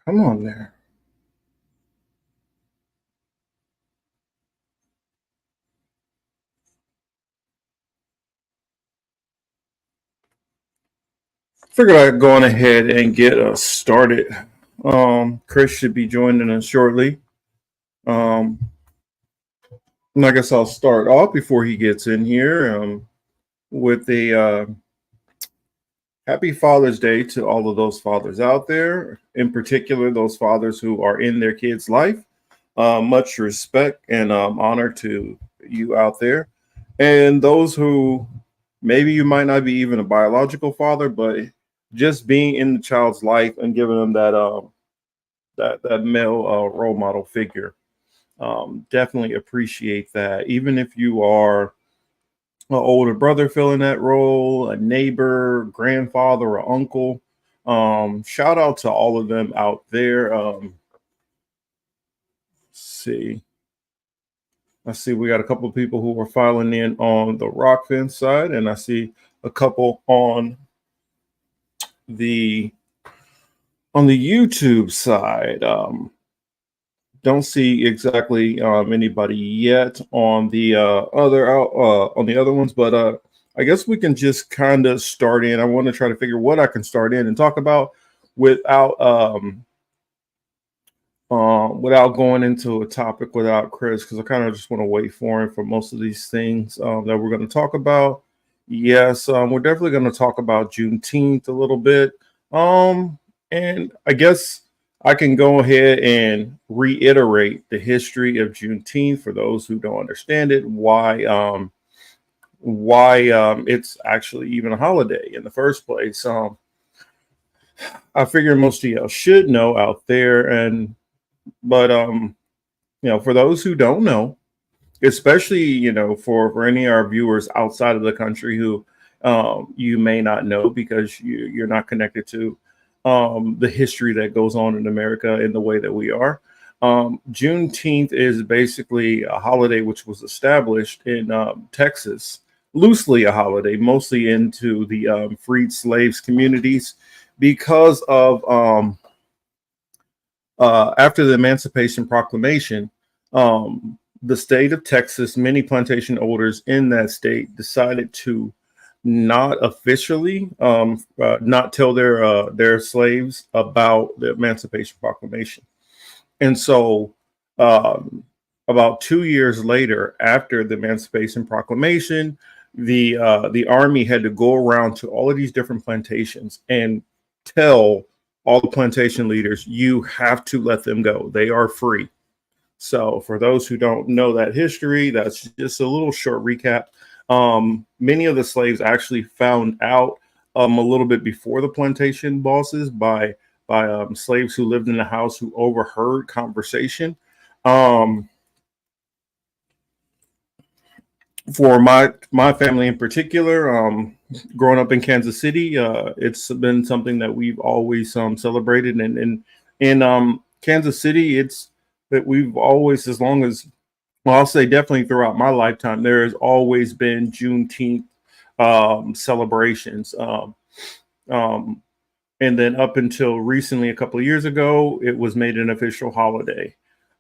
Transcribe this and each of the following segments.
Come on there. Figured I'd go on ahead and get us started. Chris should be joining us shortly. Um, and I guess I'll start off before he gets in here with a happy Father's Day to all of those fathers out there, in particular, those fathers who are in their kids' life. Much respect and honor to you out there. And those who maybe you might not be even a biological father, but just being in the child's life and giving them that male role model figure. Definitely appreciate that. Even if you are an older brother filling that role, a neighbor, grandfather, or uncle. Shout out to all of them out there. See, I see we got a couple of people who are filing in on the Rockfin side, and I see a couple the on the YouTube side. Don't see exactly anybody yet on the other ones, but I guess we can just kind of start in. I want to try to figure what I can start in and talk about without without going into a topic without Chris, because I kind of just want to wait for him for most of these things that we're going to talk about. Yes, we're definitely going to talk about Juneteenth a little bit. And I guess I can go ahead and reiterate the history of Juneteenth for those who don't understand it, why it's actually even a holiday in the first place. I figure most of y'all should know out there, but for those who don't know, especially for any of our viewers outside of the country who you may not know because you're not connected to the history that goes on in America in the way that we are. Juneteenth is basically a holiday which was established in Texas, loosely a holiday, mostly into the freed slaves communities because of after the Emancipation Proclamation. The state of Texas, many plantation owners in that state decided to not officially not tell their slaves about the Emancipation Proclamation. And so about 2 years later, after the Emancipation Proclamation, the army had to go around to all of these different plantations and tell all the plantation leaders, you have to let them go. They are free. So, for those who don't know that history, that's just a little short recap. Many of the slaves actually found out a little bit before the plantation bosses by slaves who lived in the house who overheard conversation. Um, for my family in particular, growing up in Kansas City, it's been something that we've always celebrated, and in Kansas City, it's that we've always, as long as, well, I'll say definitely throughout my lifetime, there has always been Juneteenth celebrations. Um, and then up until recently, a couple of years ago, it was made an official holiday.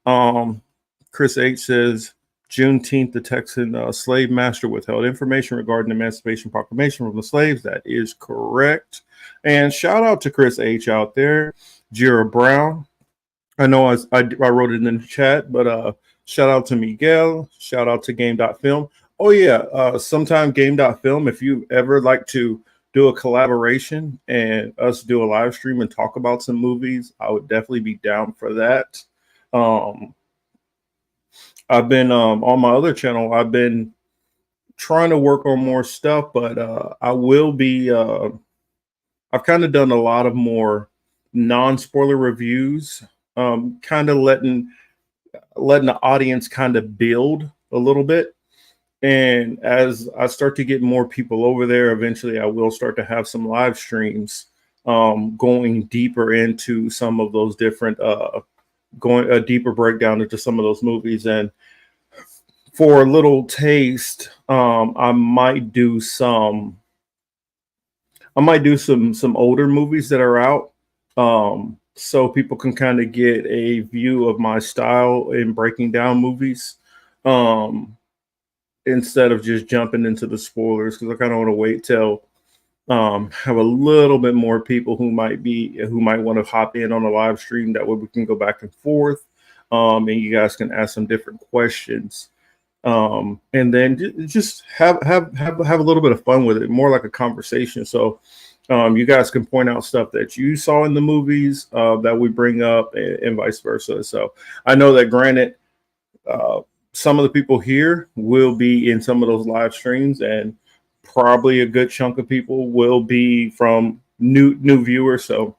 Um, Chris H says Juneteenth, the Texan slave master withheld information regarding the Emancipation Proclamation from the slaves. That is correct. And shout out to Chris H out there, Jira Brown. I know I wrote it in the chat, but shout out to Miguel. Shout out to Game.film. Oh, yeah. Sometime Game.film, if you ever like to do a collaboration and us do a live stream and talk about some movies, I would definitely be down for that. Um, I've been on my other channel, I've been trying to work on more stuff, but I will be, I've kind of done a lot of more non-spoiler reviews, kind of letting the audience kind of build a little bit. And as I start to get more people over there, eventually I will start to have some live streams going deeper into some of those different, going a deeper breakdown into some of those movies. And for a little taste, I might do some older movies that are out. so people can kind of get a view of my style in breaking down movies. Um, Instead of just jumping into the spoilers, because I kind of want to wait till have a little bit more people who might want to hop in on a live stream. That way we can go back and forth, and you guys can ask some different questions, and then just have a little bit of fun with it, more like a conversation. So you guys can point out stuff that you saw in the movies that we bring up, and vice versa. So I know that, granted, uh, some of the people here will be in some of those live streams, and probably a good chunk of people will be from new viewers. So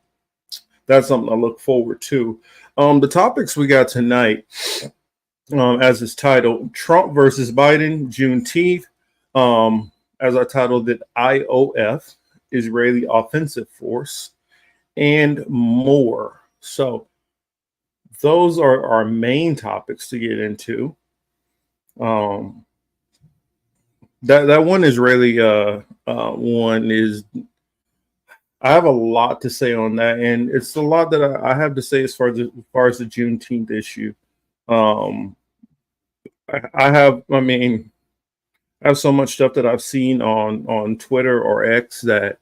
that's something I look forward to. The topics we got tonight, as it's titled, Trump versus Biden, Juneteenth. As I titled it, IOF, Israeli Offensive Force, and more. So those are our main topics to get into. Um, that one Israeli one is, I have a lot to say on that, and it's a lot that I have to say as far as the Juneteenth issue. Um, I mean, I have so much stuff that I've seen on Twitter or X that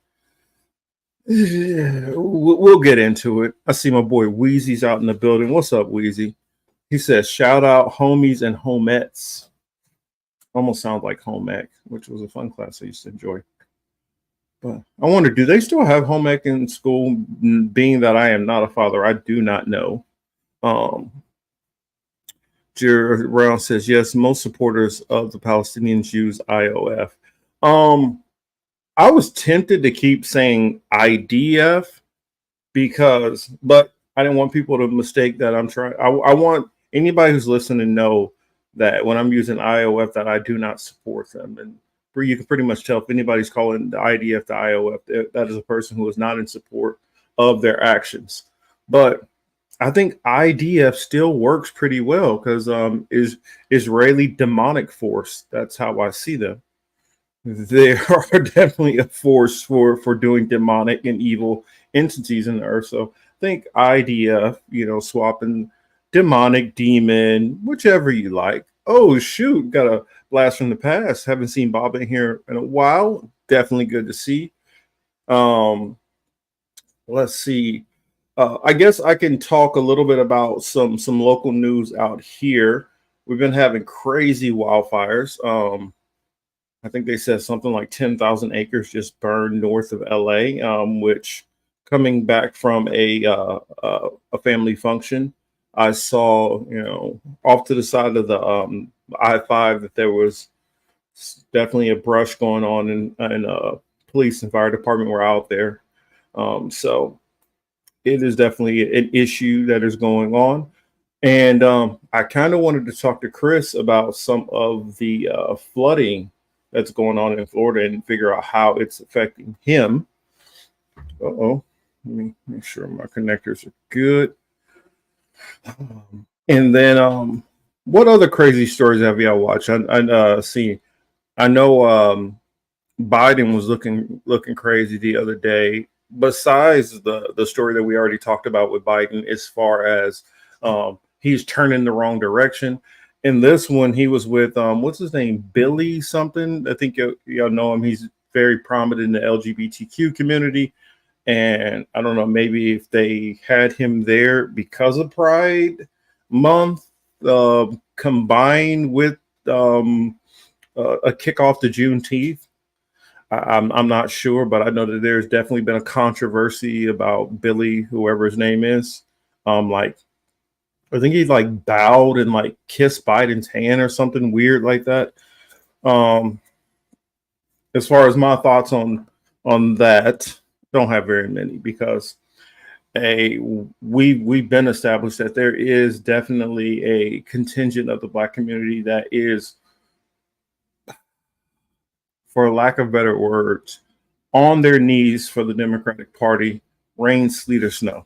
we'll get into it. I see my boy Wheezy's out in the building. What's up, Wheezy? He says, "Shout out homies and homettes." Almost sounds like home ec, which was a fun class I used to enjoy. But I wonder, do they still have home ec in school? Being that I am not a father, I do not know. Jared Brown says, yes, most supporters of the Palestinians use IOF. I was tempted to keep saying IDF but I didn't want people to mistake that I'm trying. I want anybody who's listening to know that when I'm using IOF, that I do not support them. And you can pretty much tell if anybody's calling the IDF the IOF, that is a person who is not in support of their actions. But I think IDF still works pretty well because is Israeli demonic force. That's how I see them. They are definitely a force for doing demonic and evil entities in the earth. So I think IDF, swapping demonic, demon, whichever you like. Oh shoot, got a blast from the past. Haven't seen Bob in here in a while. Definitely good to see. Let's see. I guess I can talk a little bit about some local news out here. We've been having crazy wildfires. I think they said something like 10,000 acres just burned north of LA, which, coming back from a family function, I saw, off to the side of the I-5 that there was definitely a brush going on, and police and fire department were out there. So it is definitely an issue that is going on. And I kind of wanted to talk to Chris about some of the flooding that's going on in Florida and figure out how it's affecting him. Uh-oh. Let me make sure my connectors are good. And then what other crazy stories have y'all watched? I see. I know Biden was looking crazy the other day. Besides the story that we already talked about with Biden, as far as he's turning the wrong direction. In this one, he was with what's his name, Billy something. I think y'all know him. He's very prominent in the LGBTQ community, and I don't know, maybe if they had him there because of Pride Month, combined with a kickoff to Juneteenth. I'm not sure, but I know that there's definitely been a controversy about Billy, whoever his name is. Like, I think he like bowed and like kissed Biden's hand or something weird like that. As far as my thoughts on that, don't have very many, because we've been established that there is definitely a contingent of the Black community that is, for lack of better words, on their knees for the Democratic Party, rain, sleet, or snow.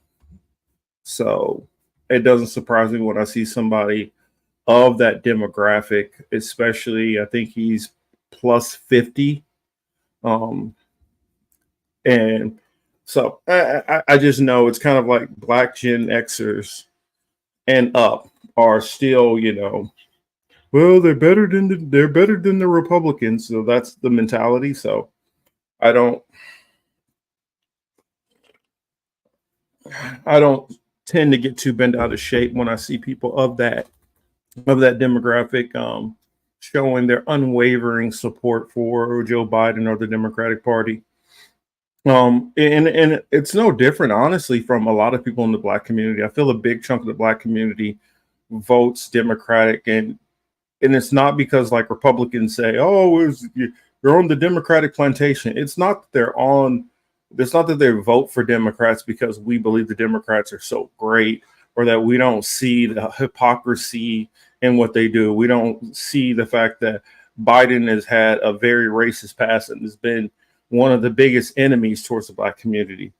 So it doesn't surprise me when I see somebody of that demographic, especially, I think he's plus 50. And So I just know it's kind of like Black Gen Xers and up are still, well, they're better than the Republicans. So that's the mentality. So I don't I don't tend to get too bent out of shape when I see people of that demographic showing their unwavering support for Joe Biden or the Democratic Party. And it's no different, honestly, from a lot of people in the Black community. I feel a big chunk of the Black community votes Democratic, and it's not because like Republicans say, "Oh, you're on the Democratic plantation." It's not that they're on. It's not that they vote for Democrats because we believe the Democrats are so great, or that we don't see the hypocrisy in what they do. We don't see the fact that Biden has had a very racist past and has been one of the biggest enemies towards the Black community.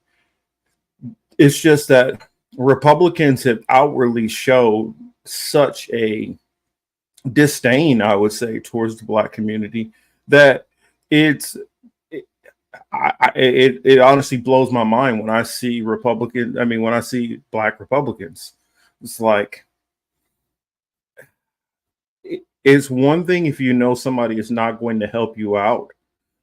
It's just that Republicans have outwardly showed such a disdain, I would say, towards the Black community that it's it honestly blows my mind when I see Republicans. I mean, when I see Black Republicans, it's like it's one thing if you know somebody is not going to help you out,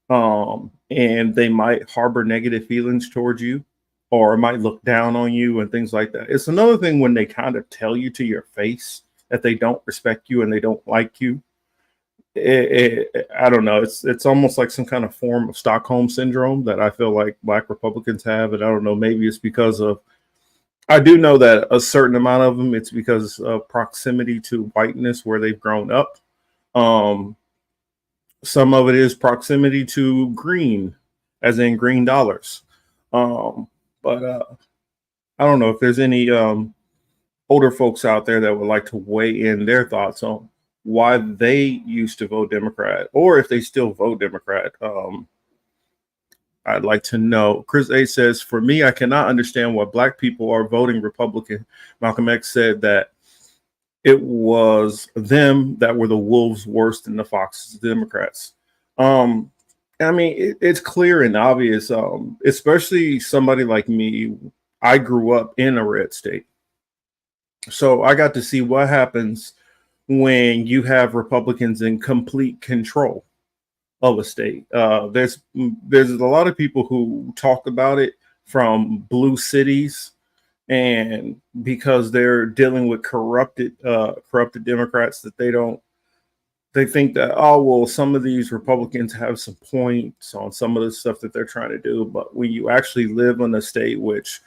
and they might harbor negative feelings towards you, or might look down on you and things like that. It's another thing when they kind of tell you to your face that they don't respect you and they don't like you. I don't know. It's almost like some kind of form of Stockholm syndrome that I feel like Black Republicans have, and I don't know. Maybe it's because of. I do know that a certain amount of them, it's because of proximity to whiteness where they've grown up. Um, some of it is proximity to green, as in green dollars. But I don't know if there's any older folks out there that would like to weigh in their thoughts on why they used to vote Democrat, or if they still vote Democrat. I'd like to know. Chris A says, for me, I cannot understand why Black people are voting Republican. Malcolm X said that it was them that were the wolves worse than the foxes, the Democrats. I mean, it's clear and obvious, especially somebody like me. I grew up in a red state. So I got to see what happens when you have Republicans in complete control of a state. There's a lot of people who talk about it from blue cities, and because they're dealing with corrupted Democrats, that they think that, oh well, some of these Republicans have some points on some of the stuff that they're trying to do, but when you actually live in a state which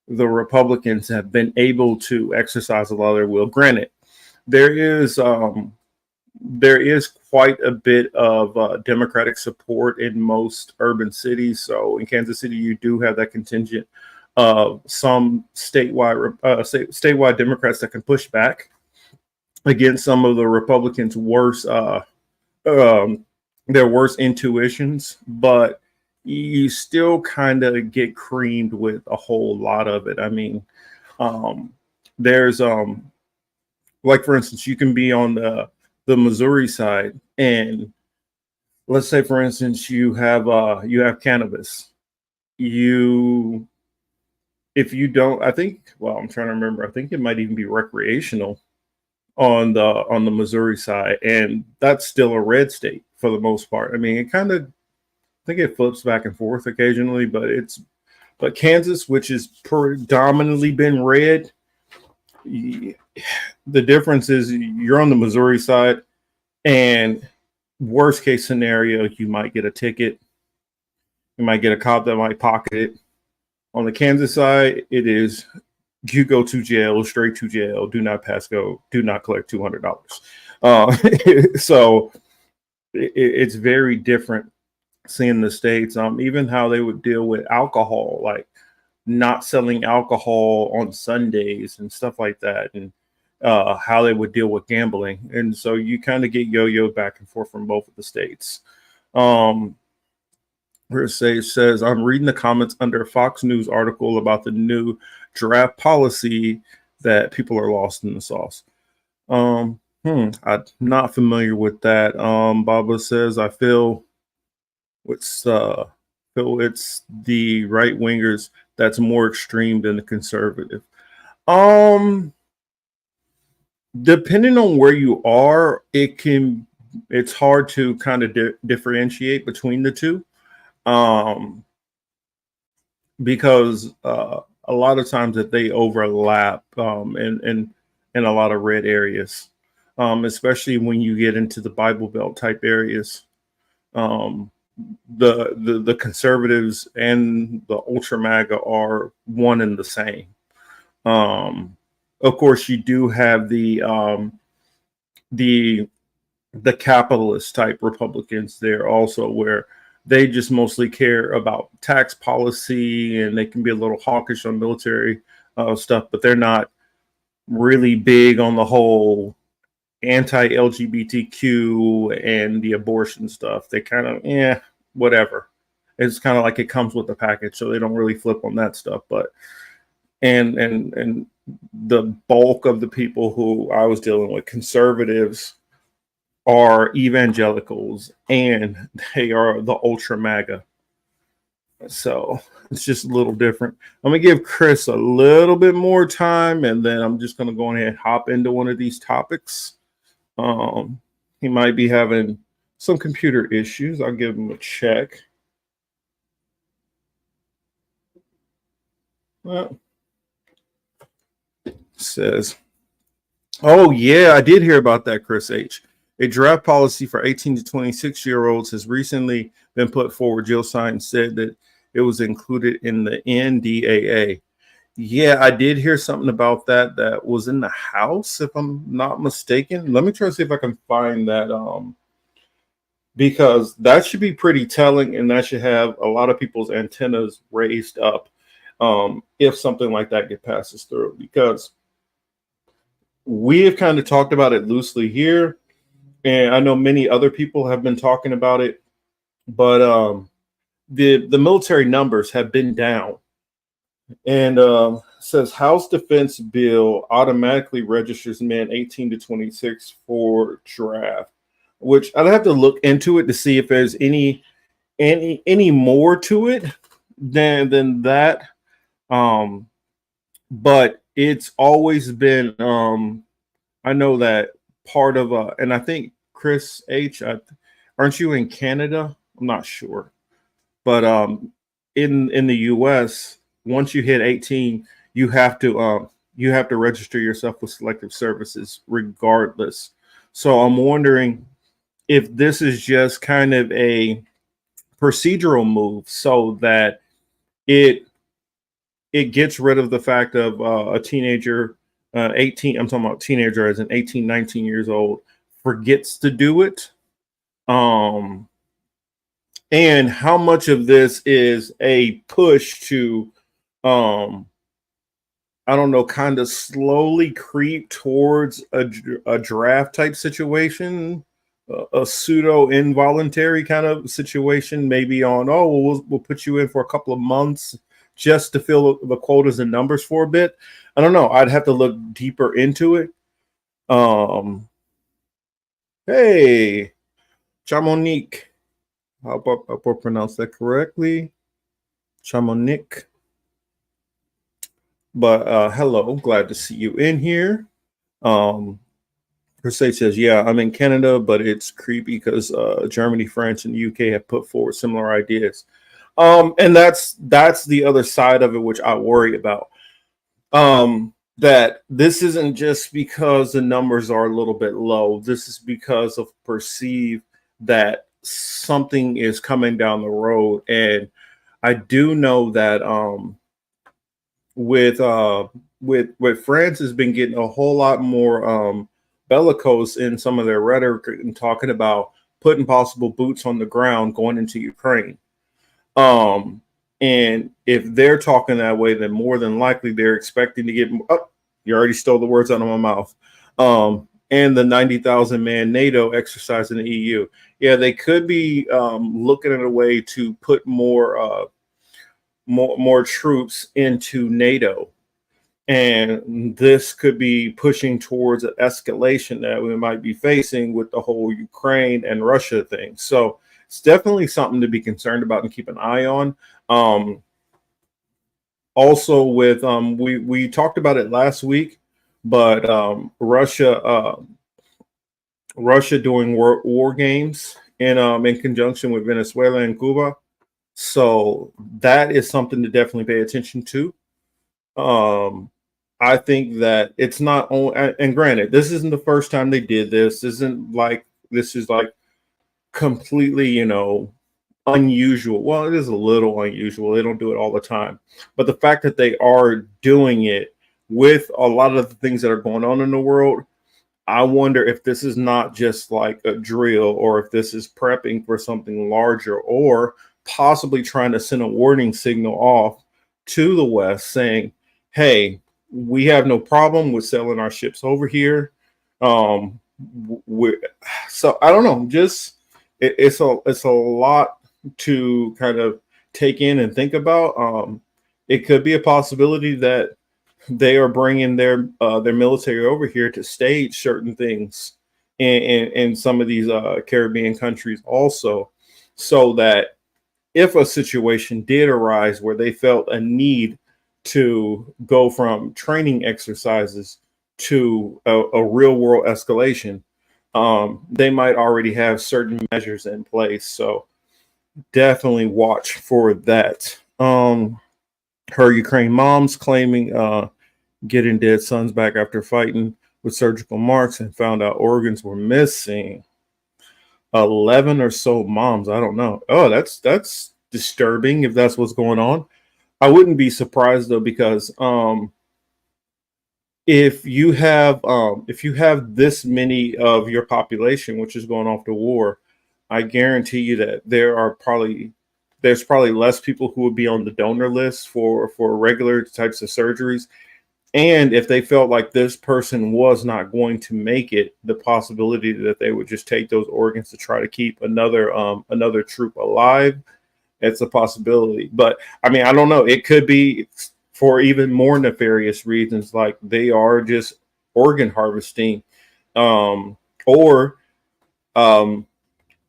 the Republicans have been able to exercise a lot of their will, granted, there is quite a bit of Democratic support in most urban cities. So in Kansas City, you do have that contingent of some statewide Democrats that can push back against some of the Republicans' their worst intuitions, but you still kind of get creamed with a whole lot of it. I mean, there's like, for instance, you can be on the Missouri side, and let's say, for instance, you have cannabis. If you don't, I think, well, I'm trying to remember. I think it might even be recreational on the Missouri side, and that's still a red state for the most part. I mean, it kind of, I think it flips back and forth occasionally, but Kansas, which has predominantly been red, the difference is you're on the Missouri side, and worst case scenario, you might get a ticket. You might get a cop that might pocket it. On the Kansas side, it is you go to jail, straight to jail. Do not pass go. Do not collect $200. So it's very different seeing the states. Even how they would deal with alcohol, like not selling alcohol on Sundays and stuff like that, and how they would deal with gambling. And so you kind of get yo-yo back and forth from both of the states. It says, I'm reading the comments under a Fox News article about the new draft policy that people are lost in the sauce. I'm not familiar with that. Baba says, I feel what's feel it's the right wingers that's more extreme than the conservative. Um, Depending on where you are, it's hard to kind of differentiate between the two. Um, because a lot of times that they overlap in a lot of red areas, especially when you get into the Bible Belt type areas. Um, the conservatives and the ultra MAGA are one and the same. Um, of course, you do have the the capitalist type Republicans there also, where they just mostly care about tax policy and they can be a little hawkish on military stuff, but they're not really big on the whole anti-LGBTQ and the abortion stuff. They kind of, whatever. It's kind of like it comes with the package, so they don't really flip on that stuff. But and the bulk of the people who I was dealing with, conservatives, are evangelicals and they are the ultra MAGA. So it's just a little different. I'm gonna give Chris a little bit more time, and then I'm just gonna go ahead and hop into one of these topics. He might be having some computer issues. I'll give him a check. Well, says, oh yeah, I did hear about that, Chris H. A draft policy for 18 to 26-year-olds has recently been put forward. Jill Stein said that it was included in the NDAA. Yeah, I did hear something about that was in the House, if I'm not mistaken. Let me try to see if I can find that, because that should be pretty telling, and that should have a lot of people's antennas raised up if something like that passes through, because we have kind of talked about it loosely here, and I know many other people have been talking about it, but the military numbers have been down. And says House Defense Bill automatically registers men 18 to 26 for draft, which I'd have to look into it to see if there's any more to it than that. But it's always been I know that part of and I think Chris H, aren't you in Canada? I'm not sure, but in the U.S., once you hit 18, you have to register yourself with Selective Services regardless. So I'm wondering if this is just kind of a procedural move so that it gets rid of the fact of a teenager, 18. I'm talking about teenager as in 18, 19 years old, forgets to do it. And how much of this is a push to I don't know, kind of slowly creep towards a draft type situation, a pseudo involuntary kind of situation, maybe on, oh, we'll put you in for a couple of months just to fill the quotas and numbers for a bit. I don't know. I'd have to look deeper into it. Hey, Chamonique. I hope I pronounced that correctly. Chamonique. But hello, glad to see you in here. Crusade says, yeah, I'm in Canada, but it's creepy because Germany, France, and the UK have put forward similar ideas. And that's the other side of it, which I worry about. That this isn't just because the numbers are a little bit low. This is because of perceive that something is coming down the road. And I do know that with France has been getting a whole lot more bellicose in some of their rhetoric and talking about putting possible boots on the ground going into Ukraine. And if they're talking that way, then more than likely they're expecting to get. Oh, you already stole the words out of my mouth. And the 90,000 man NATO exercise in the EU. Yeah, they could be looking at a way to put more troops into NATO. And this could be pushing towards an escalation that we might be facing with the whole Ukraine and Russia thing. So it's definitely something to be concerned about and keep an eye on. Um, Also, with we talked about it last week, but Russia doing war games in conjunction with Venezuela and Cuba. So that is something to definitely pay attention to. Um, I think that it's not only, and granted, this isn't the first time they did this. This is like completely, unusual. Well, it is a little unusual. They don't do it all the time, but the fact that they are doing it with a lot of the things that are going on in the world, I wonder if this is not just like a drill or if this is prepping for something larger or possibly trying to send a warning signal off to the West saying, hey, we have no problem with selling our ships over here. Um, we so I don't know, just it's a lot to kind of take in and think about. It could be a possibility that they are bringing their military over here to stage certain things in some of these Caribbean countries also, so that if a situation did arise where they felt a need to go from training exercises to a real world escalation, they might already have certain measures in place. So definitely watch for that. Her Ukraine mom's claiming getting dead sons back after fighting with surgical marks and found out organs were missing. 11 or so moms. I don't know. Oh, that's disturbing if that's what's going on. I wouldn't be surprised though, because if you have this many of your population which is going off to war, I guarantee you that there's probably less people who would be on the donor list for regular types of surgeries. And if they felt like this person was not going to make it, the possibility that they would just take those organs to try to keep another troop alive, it's a possibility. But I mean, I don't know. It could be for even more nefarious reasons, like they are just organ harvesting, or um,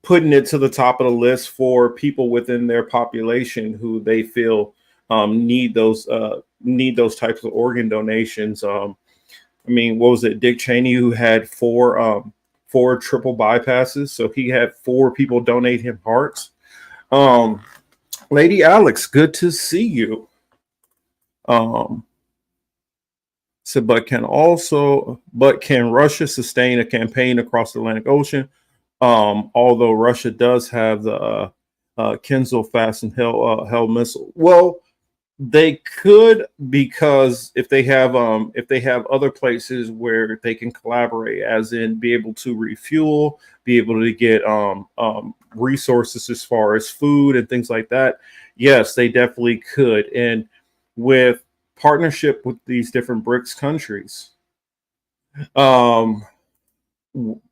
putting it to the top of the list for people within their population who they feel need those types of organ donations. I mean, what was it? Dick Cheney, who had four triple bypasses, so he had four people donate him hearts. Um, Lady Alex, good to see you. Um, so, but can Russia sustain a campaign across the Atlantic Ocean? Although Russia does have the Kinzhal fast and hell missile. Well, they could, because if they have other places where they can collaborate, as in be able to refuel, be able to get resources as far as food and things like that. Yes, they definitely could. And with partnership with these different BRICS countries, um,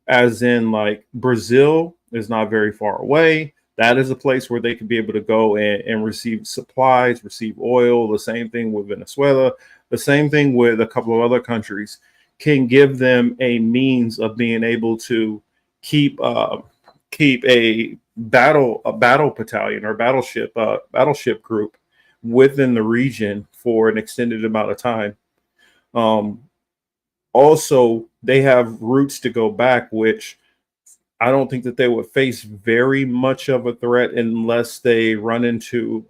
as in like Brazil is not very far away. That is a place where they could be able to go and receive supplies, receive oil. The same thing with Venezuela. The same thing with a couple of other countries, can give them a means of being able to keep keep a battle battalion or battleship group within the region for an extended amount of time. Um, Also, they have routes to go back, which I don't think that they would face very much of a threat unless they run into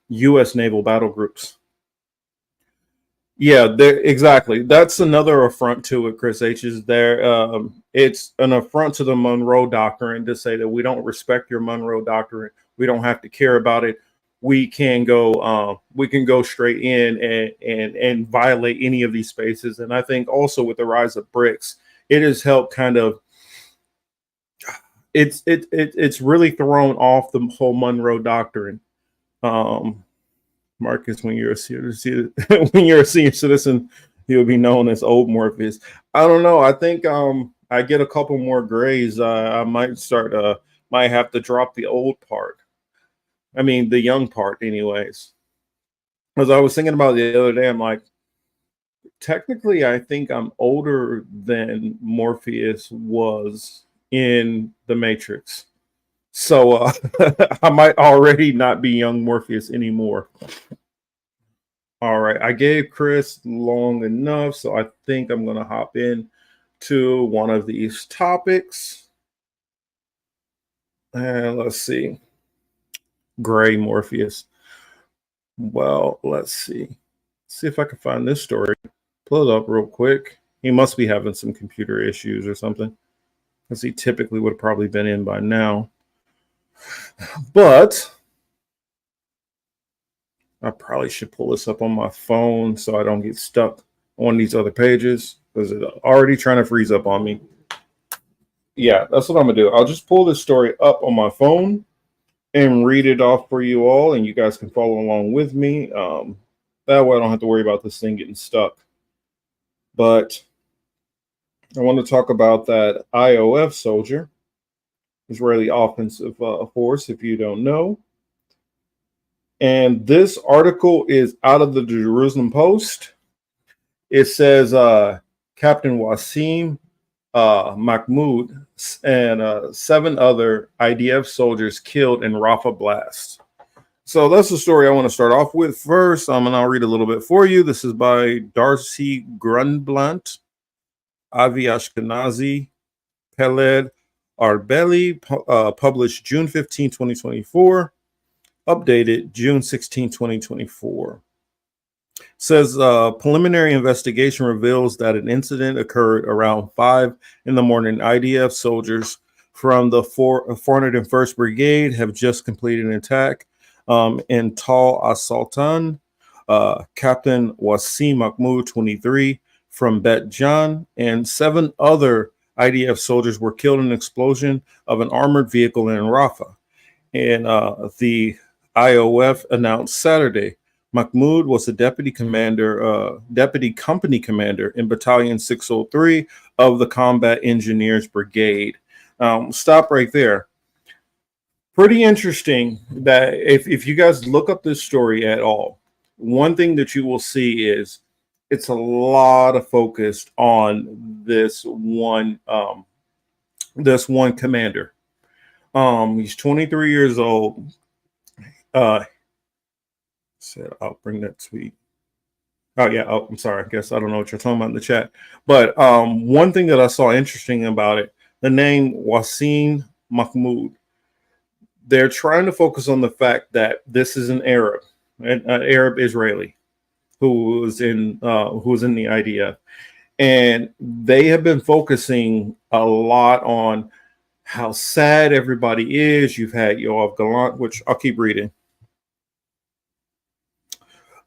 U.S. naval battle groups. Yeah, exactly. That's another affront to it, Chris H. Is there? It's an affront to the Monroe Doctrine to say that we don't respect your Monroe Doctrine. We don't have to care about it. We can go straight in and violate any of these spaces. And I think also with the rise of BRICS, it has helped kind of it's really thrown off the whole Monroe Doctrine. Um, Marcus, when you're a senior when you're a senior citizen, you'll be known as Old Morpheus. I don't know. I think I get a couple more grays. I might have to drop the old part. I mean the young part, anyways. As I was thinking about it the other day, I'm like, technically, I think I'm older than Morpheus was in the Matrix. So I might already not be young Morpheus anymore. All right, I gave Chris long enough, so I think I'm going to hop in to one of these topics. And let's see. Gray Morpheus. Well, let's see. See if I can find this story. Pull it up real quick. He must be having some computer issues or something, because he typically would have probably been in by now. But I probably should pull this up on my phone so I don't get stuck on these other pages, because it's already trying to freeze up on me. Yeah, that's what I'm going to do. I'll just pull this story up on my phone and read it off for you all, and you guys can follow along with me. That way I don't have to worry about this thing getting stuck. But I want to talk about that IOF soldier, Israeli Offensive Force, if you don't know. And this article is out of the Jerusalem Post. It says Captain Wasim Mahmoud and 7 other IDF soldiers killed in Rafah blast. So that's the story I want to start off with first. And I'll read a little bit for you. This is by Darcy Grunblatt, Avi Ashkenazi, Peled Arbeli, published June 15, 2024, updated June 16, 2024. Says preliminary investigation reveals that an incident occurred around 5 in the morning. IDF soldiers from the 401st Brigade have just completed an attack in Tal Asaltan. Captain Wasim Mahmoud, 23, from Bet Jan, and 7 other IDF soldiers were killed in an explosion of an armored vehicle in Rafah. And the IOF announced Saturday. Mahmoud was a deputy company commander in Battalion 603 of the Combat Engineers Brigade. Stop right there. Pretty interesting that if you guys look up this story at all, one thing that you will see is it's a lot of focus on this one commander. He's 23 years old. Said I'll bring that tweet. Oh yeah. Oh, I'm sorry. I guess I don't know what you're talking about in the chat. But one thing that I saw interesting about it, the name Wasim Mahmoud. They're trying to focus on the fact that this is an Arab Israeli who was in the IDF, and they have been focusing a lot on how sad everybody is. You've had Yoav Gallant, which I'll keep reading.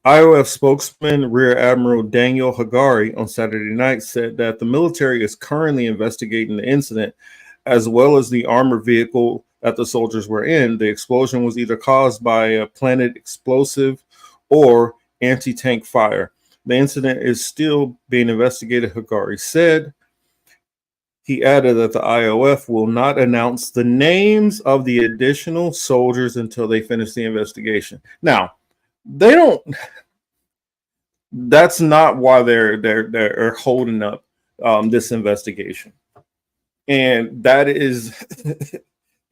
IOF spokesman Rear Admiral Daniel Hagari on Saturday night said that the military is currently investigating the incident, as well as the armored vehicle that the soldiers were in. The explosion was either caused by a planted explosive or anti-tank fire. The incident is still being investigated, Hagari said. He added that the IOF will not announce the names of the additional soldiers until they finish the investigation. Now, they don't. That's not why they're holding up this investigation, and that is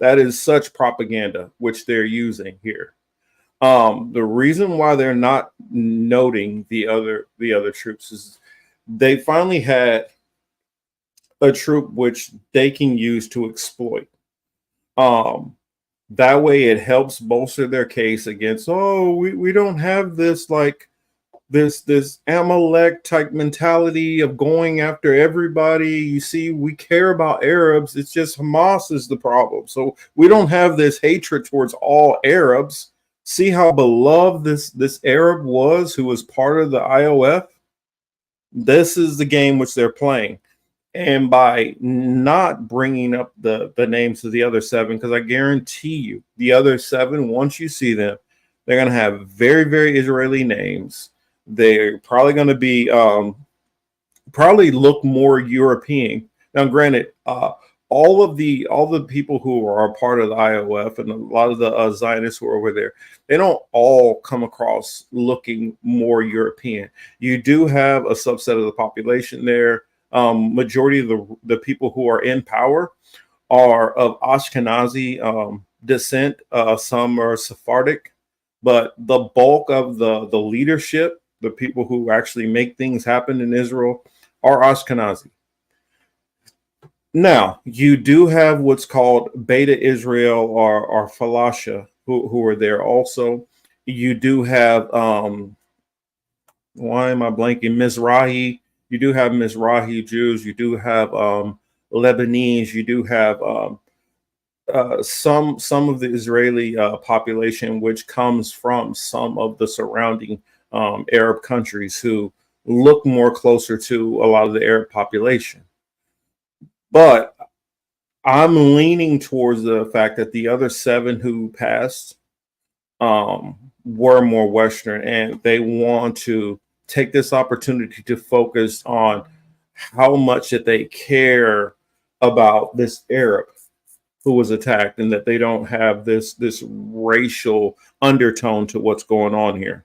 that is such propaganda which they're using here. The reason why they're not noting the other troops is they finally had a troop which they can use to exploit. That way it helps bolster their case against, we don't have this like this Amalek type mentality of going after everybody. You see, we care about Arabs. It's just Hamas is the problem. So we don't have this hatred towards all Arabs. See how beloved this Arab was who was part of the IOF? This is the game which they're playing. And by not bringing up the names of the other 7, because I guarantee you the other 7, once you see them, they're going to have very, very Israeli names. They're probably going to be probably look more European. Now, granted, all the people who are a part of the IOF and a lot of the Zionists who are over there, they don't all come across looking more European. You do have a subset of the population there. Majority of the people who are in power are of Ashkenazi descent. Some are Sephardic, but the bulk of the leadership, the people who actually make things happen in Israel, are Ashkenazi. Now, you do have what's called Beta Israel or Falasha, who are there also. You do have, why am I blanking? Mizrahi. You do have Mizrahi Jews. You do have Lebanese. You do have some of the Israeli population, which comes from some of the surrounding Arab countries who look more closer to a lot of the Arab population. But I'm leaning towards the fact that the other seven who passed were more Western, and they want to take this opportunity to focus on how much that they care about this Arab who was attacked, and that they don't have this racial undertone to what's going on here.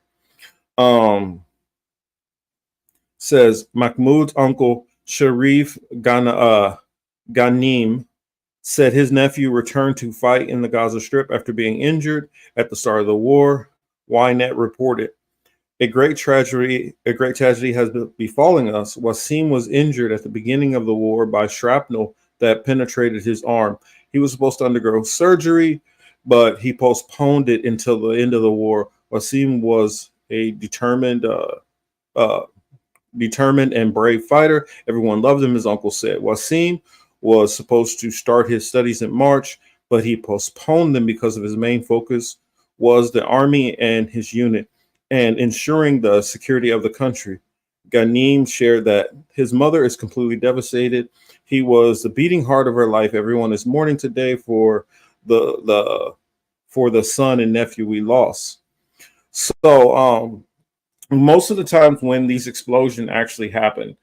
Says Mahmoud's uncle Sharif Ghanim said his nephew returned to fight in the Gaza Strip after being injured at the start of the war. Ynet reported, a great tragedy has been befalling us. Wasim was injured at the beginning of the war by shrapnel that penetrated his arm. He was supposed to undergo surgery, but he postponed it until the end of the war. Wasim was a determined and brave fighter. Everyone loved him, his uncle said. Wasim was supposed to start his studies in March, but he postponed them because of his main focus was the army and his unit and ensuring the security of the country. Ghanim shared that his mother is completely devastated. He was the beating heart of her life. Everyone is mourning today for the son and nephew we lost. So most of the times when these explosions actually happen,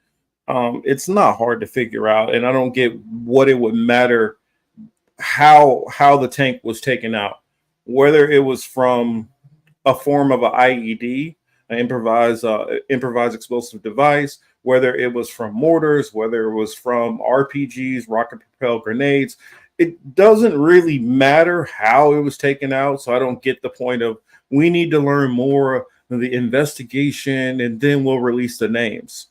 it's not hard to figure out, and I don't get what it would matter how the tank was taken out, whether it was from a form of an IED, an improvised explosive device, whether it was from mortars, whether it was from RPGs, rocket propelled grenades. It doesn't really matter how it was taken out. So I don't get the point of we need to learn more of the investigation and then we'll release the names.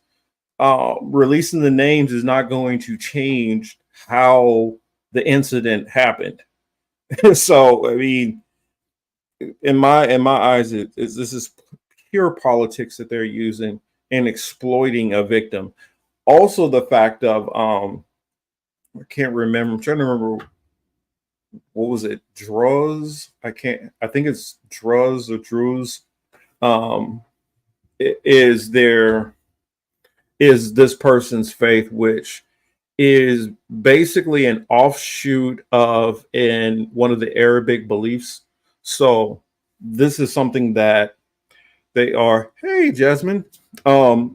Releasing the names is not going to change how the incident happened. So I mean, in my eyes, this is pure politics that they're using and exploiting a victim. Also, the fact of I can't remember. I'm trying to remember, what was it? Druz? I think it's Druz or Drews. Is this person's faith, which is basically an offshoot of in one of the Arabic beliefs. So this is something that they are, hey Jasmine,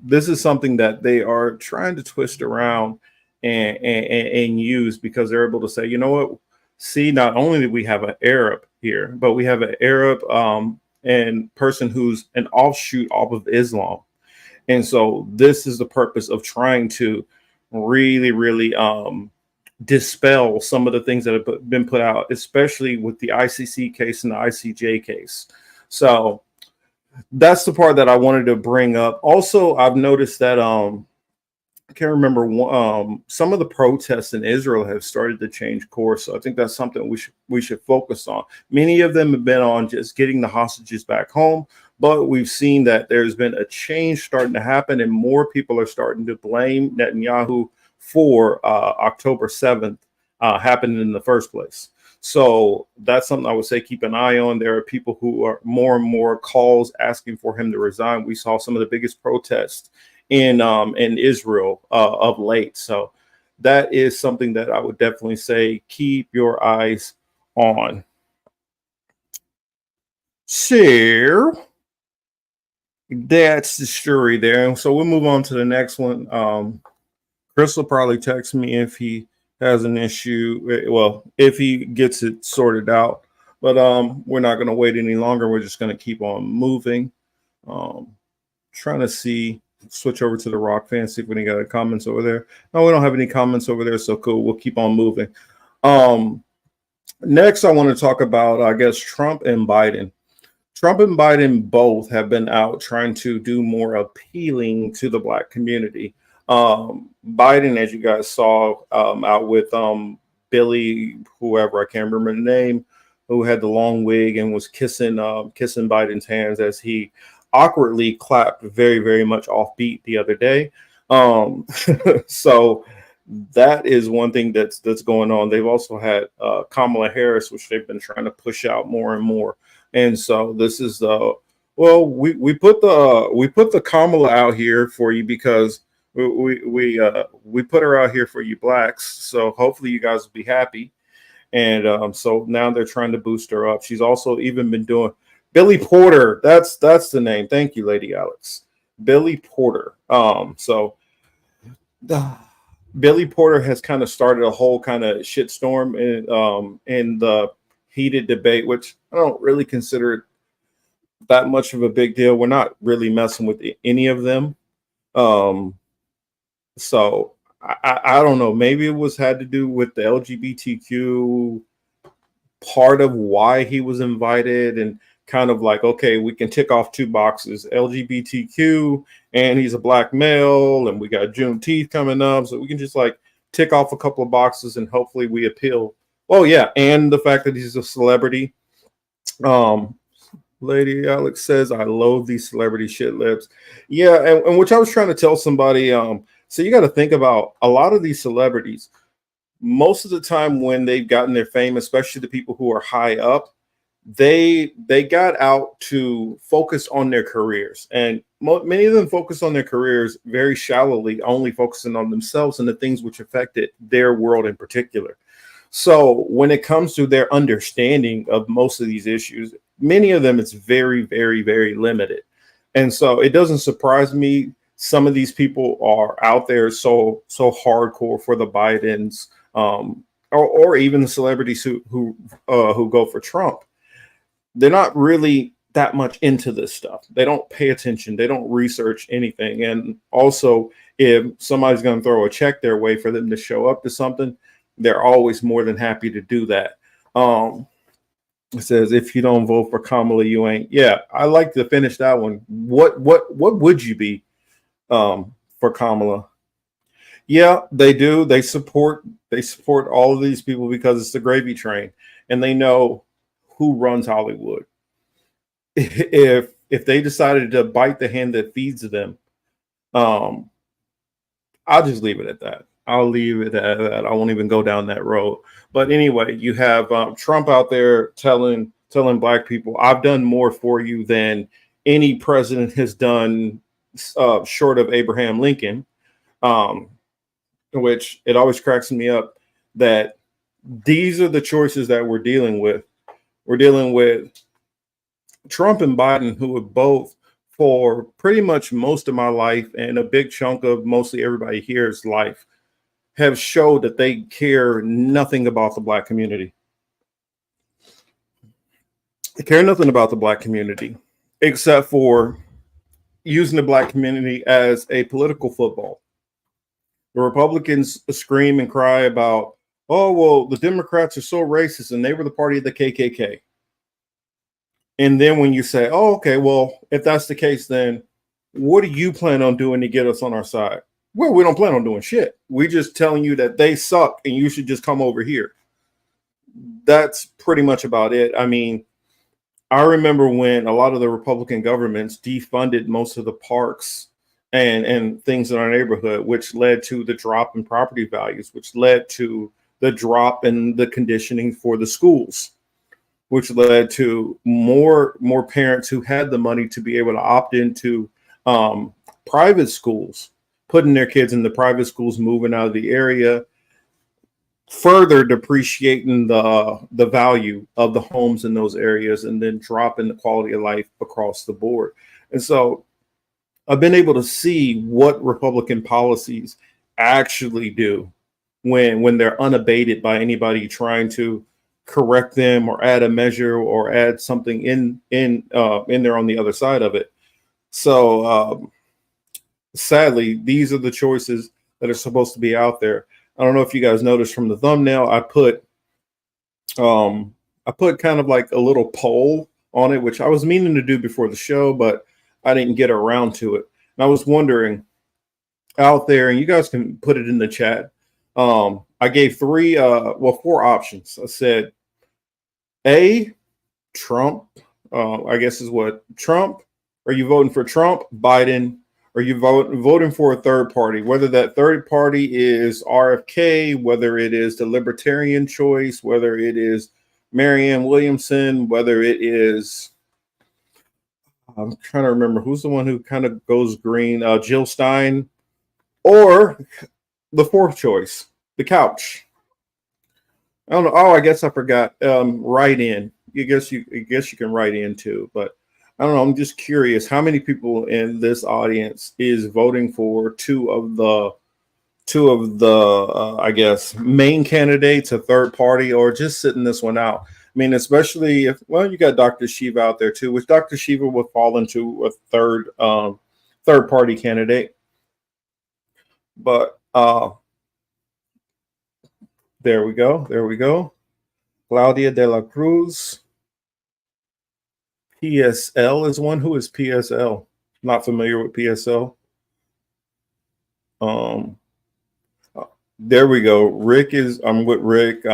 this is something that they are trying to twist around and use, because they're able to say, you know what, see, not only do we have an Arab here, but we have an Arab and person who's an offshoot off of Islam. And so this is the purpose of trying to really dispel some of the things that have been put out, especially with the ICC case and the ICJ case. So that's the part that I wanted to bring up. Also, I've noticed that I can't remember, some of the protests in Israel have started to change course. So I think that's something we should focus on. Many of them have been on just getting the hostages back home, but we've seen that there's been a change starting to happen, and more people are starting to blame Netanyahu for October 7th happening in the first place. So that's something I would say keep an eye on. There are people who are more and more calls asking for him to resign. We saw some of the biggest protests in Israel of late. So that is something that I would definitely say keep your eyes on. So that's the story there. So we'll move on to the next one. Chris will probably text me if he has an issue. Well, if he gets it sorted out. But we're not going to wait any longer. We're just going to keep on moving. Trying to switch over to the Rock fan, see if we got any comments over there. No, we don't have any comments over there. So cool. We'll keep on moving. Next, I want to talk about, I guess, Trump and Biden. Trump and Biden both have been out trying to do more appealing to the Black community. Biden, as you guys saw, out with Billy, whoever, I can't remember the name, who had the long wig and was kissing Biden's hands as he awkwardly clapped very, very much offbeat the other day. So that is one thing that's going on. They've also had Kamala Harris, which they've been trying to push out more and more. And so this is well, we put the Kamala out here for you because we put her out here for you Blacks. So hopefully you guys will be happy. And so now they're trying to boost her up. She's also even been doing Billy Porter. That's the name. Thank you, Lady Alex. Billy Porter. So Billy Porter has kind of started a whole kind of shitstorm in the heated debate, which I don't really consider that much of a big deal. We're not really messing with any of them. So I don't know. Maybe it had to do with the LGBTQ part of why he was invited, and kind of like, okay, we can tick off two boxes: LGBTQ, and he's a Black male, and we got Juneteenth coming up, so we can just like tick off a couple of boxes and hopefully we appeal. Oh yeah, and the fact that he's a celebrity. Lady Alex says, I loathe these celebrity shit lips. Yeah, and which I was trying to tell somebody, so you got to think about a lot of these celebrities. Most of the time when they've gotten their fame, especially the people who are high up, they got out to focus on their careers, and many of them focus on their careers very shallowly, only focusing on themselves and the things which affected their world in particular. So when it comes to their understanding of most of these issues, many of them, it's very, very, very limited. And so it doesn't surprise me. Some of these people are out there so hardcore for the Bidens, or even the celebrities who go for Trump. They're not really that much into this stuff. They don't pay attention. They don't research anything. And also, if somebody's going to throw a check their way for them to show up to something, they're always more than happy to do that. It says, if you don't vote for Kamala, you ain't. Yeah, I like to finish that one. What would you be for Kamala? Yeah, they do. They support all of these people because it's the gravy train, and they know who runs Hollywood. If they decided to bite the hand that feeds them, I'll just leave it at that. I'll leave it at that. I won't even go down that road. But anyway, you have Trump out there telling Black people, I've done more for you than any president has done, short of Abraham Lincoln, which it always cracks me up that these are the choices that we're dealing with. We're dealing with Trump and Biden, who have both, for pretty much most of my life and a big chunk of mostly everybody here's life, have showed that they care nothing about the Black community. They care nothing about the Black community, except for using the Black community as a political football. The Republicans scream and cry about, oh, well, the Democrats are so racist and they were the party of the KKK. And then when you say, oh, okay, well, if that's the case, then what do you plan on doing to get us on our side? Well, we don't plan on doing shit. We're just telling you that they suck and you should just come over here. That's pretty much about it. I mean, I remember when a lot of the Republican governments defunded most of the parks and things in our neighborhood, which led to the drop in property values, which led to the drop in the conditioning for the schools, which led to more parents who had the money to be able to opt into private schools, putting their kids in the private schools, moving out of the area, further depreciating the value of the homes in those areas, and then dropping the quality of life across the board. And so I've been able to see what Republican policies actually do when they're unabated by anybody trying to correct them or add a measure or add something in there on the other side of it. So sadly, these are the choices that are supposed to be out there. I don't know if you guys noticed from the thumbnail, I put I put kind of like a little poll on it, which I was meaning to do before the show, but I didn't get around to it. And I was wondering out there, and you guys can put it in the chat. I gave four options. I said A, Trump, I guess is what Trump. Are you voting for Trump, Biden? Are you voting for a third party? Whether that third party is RFK, whether it is the Libertarian choice, whether it is Marianne Williamson, whether it is, I'm trying to remember who's the one who kind of goes green, Jill Stein, or the fourth choice, the couch. I don't know. Oh, I guess I forgot. Write in. I guess you can write in too, but I don't know. I'm just curious how many people in this audience is voting for two of the I guess main candidates, a third party, or just sitting this one out. I mean, especially if you got Dr. Shiva out there too, which Dr. Shiva would fall into a third party candidate. But there we go. There we go. Claudia de la Cruz. PSL is one. Who is PSL? Not familiar with PSL. There we go. I'm with Rick.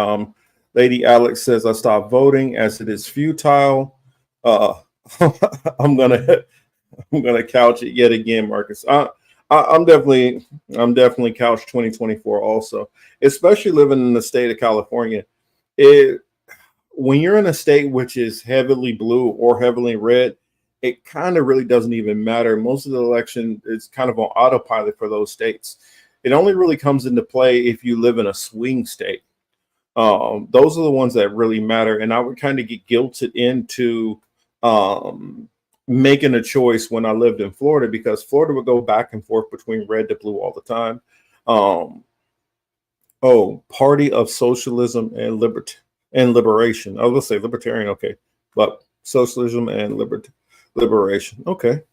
Lady Alex says I stopped voting as it is futile. I'm gonna couch it yet again, Marcus. I'm definitely couch 2024 also, especially living in the state of California. When you're in a state which is heavily blue or heavily red, it kind of really doesn't even matter. Most of the election is kind of on autopilot for those states. It only really comes into play if you live in a swing state. Those are the ones that really matter. And I would kind of get guilted into making a choice when I lived in Florida, because Florida would go back and forth between red to blue all the time. Party of Socialism and Liberation. I was gonna say libertarian, okay, but socialism and liberation, okay.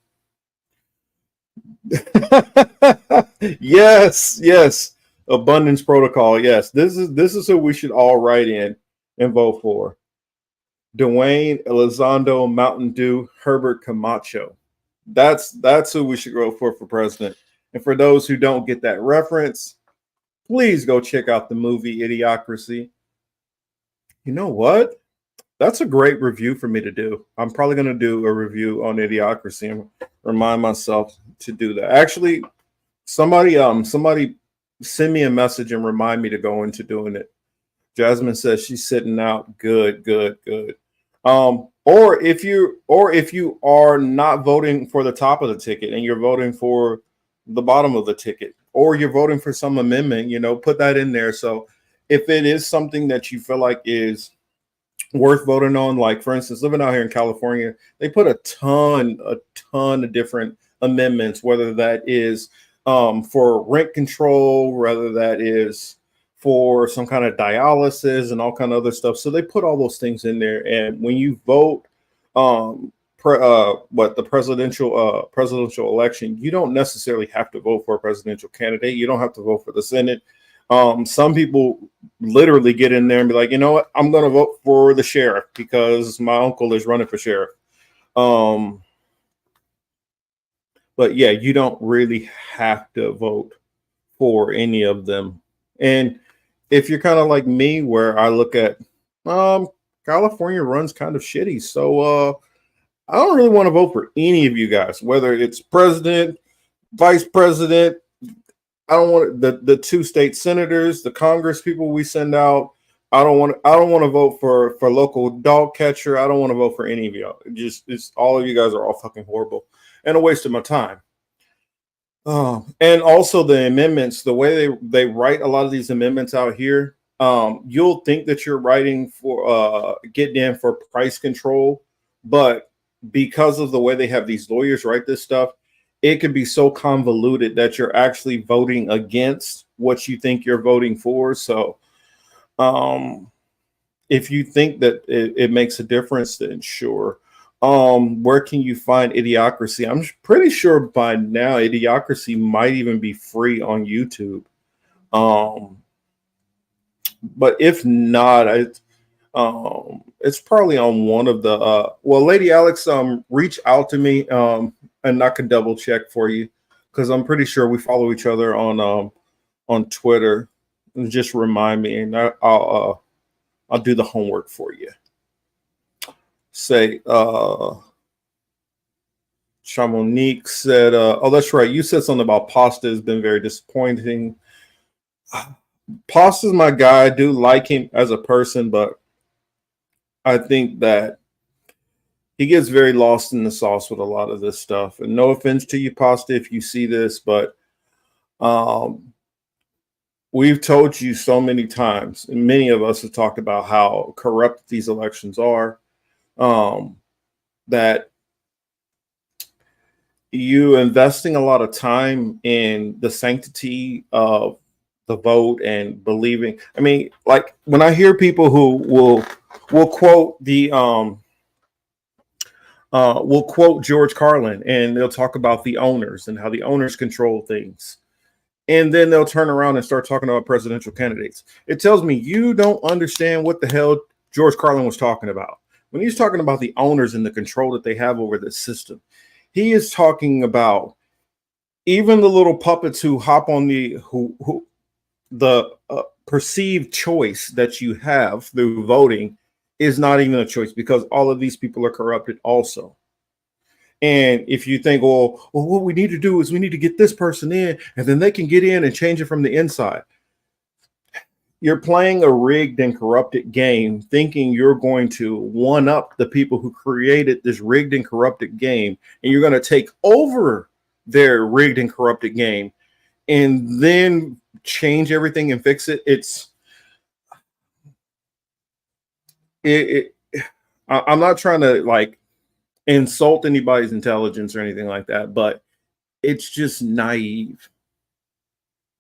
yes. Abundance protocol. Yes, this is who we should all write in and vote for. Dwayne Elizondo, Mountain Dew, Herbert Camacho. That's who we should go for president. And for those who don't get that reference, please go check out the movie Idiocracy. You know what? That's a great review for me to do. I'm probably going to do a review on Idiocracy and remind myself to do that. Actually, somebody send me a message and remind me to go into doing it. Jasmine says she's sitting out. Good. Or if you are not voting for the top of the ticket and you're voting for the bottom of the ticket, or you're voting for some amendment, put that in there. So if it is something that you feel like is worth voting on, like for instance, living out here in California, they put a ton of different amendments, whether that is for rent control, whether that is for some kind of dialysis and all kind of other stuff. So they put all those things in there. And when you vote the presidential election, you don't necessarily have to vote for a presidential candidate. You don't have to vote for the Senate. Some people literally get in there and be like, you know what, I'm going to vote for the sheriff because my uncle is running for sheriff. But yeah, you don't really have to vote for any of them. And if you're kind of like me, where I look at California runs kind of shitty, so I don't really want to vote for any of you guys, whether it's president, vice president. I don't want the two state senators, the Congress people we send out. I don't want to vote for local dog catcher. I don't want to vote for any of y'all. It's all of you guys are all fucking horrible and a waste of my time. And also the amendments, the way they write a lot of these amendments out here, you'll think that you're writing for getting in for price control, but because of the way they have these lawyers write this stuff, it could be so convoluted that you're actually voting against what you think you're voting for. So if you think that it makes a difference, then sure. Where can you find Idiocracy? I'm pretty sure by now Idiocracy might even be free on YouTube. But if not, It's probably on one of the well, Lady Alex, reach out to me, and I can double check for you because I'm pretty sure we follow each other on Twitter. And just remind me, and I'll do the homework for you. Say Chamonique said, oh, that's right. You said something about pasta has been very disappointing. Pasta's my guy. I do like him as a person, but I think that he gets very lost in the sauce with a lot of this stuff. And no offense to you, Pasta, if you see this, but we've told you so many times, and many of us have talked about how corrupt these elections are, that you investing a lot of time in the sanctity of the vote and believing. I mean, like when I hear people who will quote the will quote George Carlin, and they'll talk about the owners and how the owners control things. And then they'll turn around and start talking about presidential candidates. It tells me you don't understand what the hell George Carlin was talking about. When he's talking about the owners and the control that they have over the system, he is talking about even the little puppets who hop on the perceived choice that you have through voting is not even a choice because all of these people are corrupted also. And if you think, well, what we need to do is we need to get this person in and then they can get in and change it from the inside. You're playing a rigged and corrupted game, thinking you're going to one up the people who created this rigged and corrupted game, and you're going to take over their rigged and corrupted game and then change everything and fix it. I'm not trying to like insult anybody's intelligence or anything like that, but it's just naive.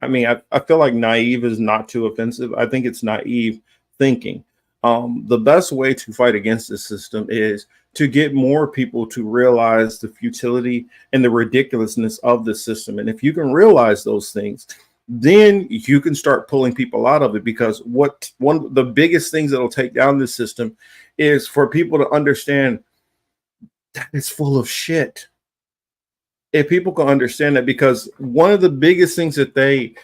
I mean, I feel like naive is not too offensive. I think it's naive thinking. The best way to fight against this system is to get more people to realize the futility and the ridiculousness of the system. And if you can realize those things, then you can start pulling people out of it. Because one of the biggest things that'll take down this system is for people to understand that it's full of shit. If people can understand that, because one of the biggest things that they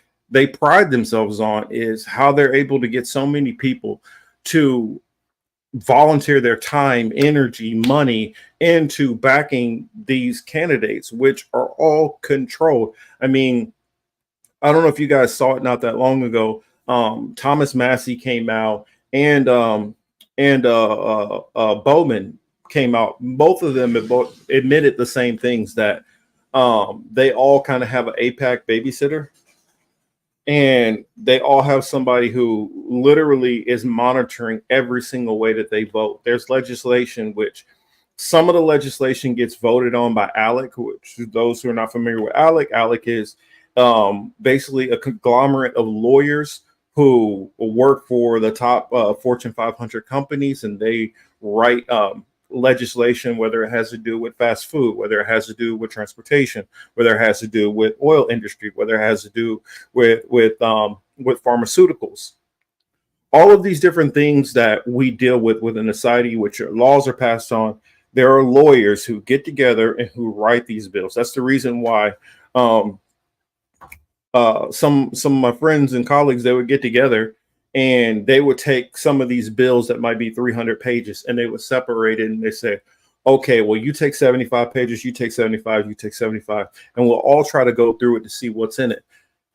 pride themselves on is how they're able to get so many people to volunteer their time, energy, money into backing these candidates, which are all controlled. I mean, I don't know if you guys saw it not that long ago. Thomas Massey came out and Bowman came out. Both of them admitted the same things, that they all kind of have an APAC babysitter, and they all have somebody who literally is monitoring every single way that they vote. There's legislation, which some of the legislation gets voted on by ALEC, which those who are not familiar with ALEC is basically a conglomerate of lawyers who work for the top Fortune 500 companies, and they write legislation, whether it has to do with fast food, whether it has to do with transportation, whether it has to do with oil industry, whether it has to do with pharmaceuticals. All of these different things that we deal with within society, which laws are passed on, there are lawyers who get together and who write these bills. That's the reason why some of my friends and colleagues, they would get together and they would take some of these bills that might be 300 pages and they would separate it, and they say, okay, well, you take 75 pages, you take 75, you take 75, and we'll all try to go through it to see what's in it.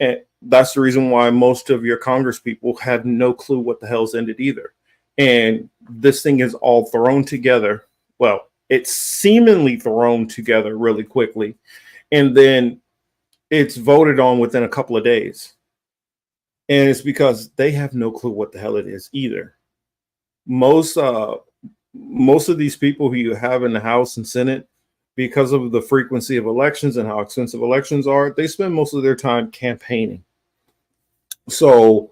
And that's the reason why most of your Congress people have no clue what the hell's in it either. And this thing is all thrown together. Well, it's seemingly thrown together really quickly, and then it's voted on within a couple of days. And it's because they have no clue what the hell it is either. Most of these people who you have in the House and Senate, because of the frequency of elections and how expensive elections are, they spend most of their time campaigning. So,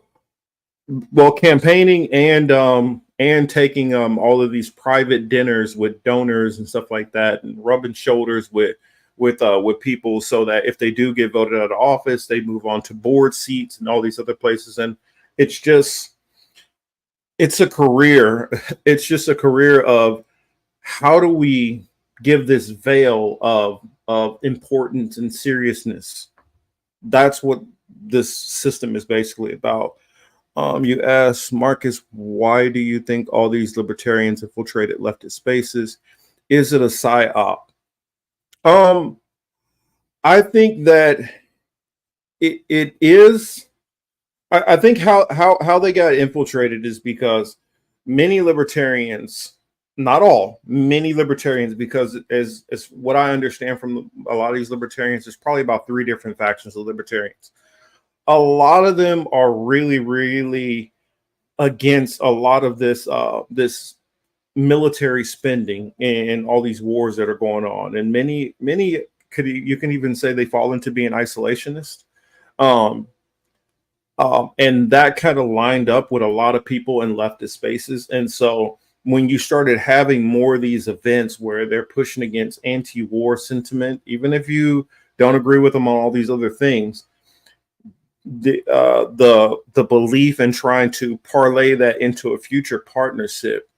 well, campaigning and taking all of these private dinners with donors and stuff like that, and rubbing shoulders with people, so that if they do get voted out of office, they move on to board seats and all these other places. And it's just, it's a career. It's just a career of how do we give this veil of importance and seriousness. That's what this system is basically about. You asked Marcus, why do you think all these libertarians infiltrated leftist spaces? Is it a psyop? Um, I think that it is. I think how they got infiltrated is because many libertarians, not all, many libertarians, because as what I understand from a lot of these libertarians, there's probably about three different factions of libertarians. A lot of them are really, really against a lot of this military spending and all these wars that are going on, and many could you can even say they fall into being isolationist. Um, and that kind of lined up with a lot of people in leftist spaces. And so when you started having more of these events where they're pushing against anti-war sentiment, even if you don't agree with them on all these other things, the belief in trying to parlay that into a future partnership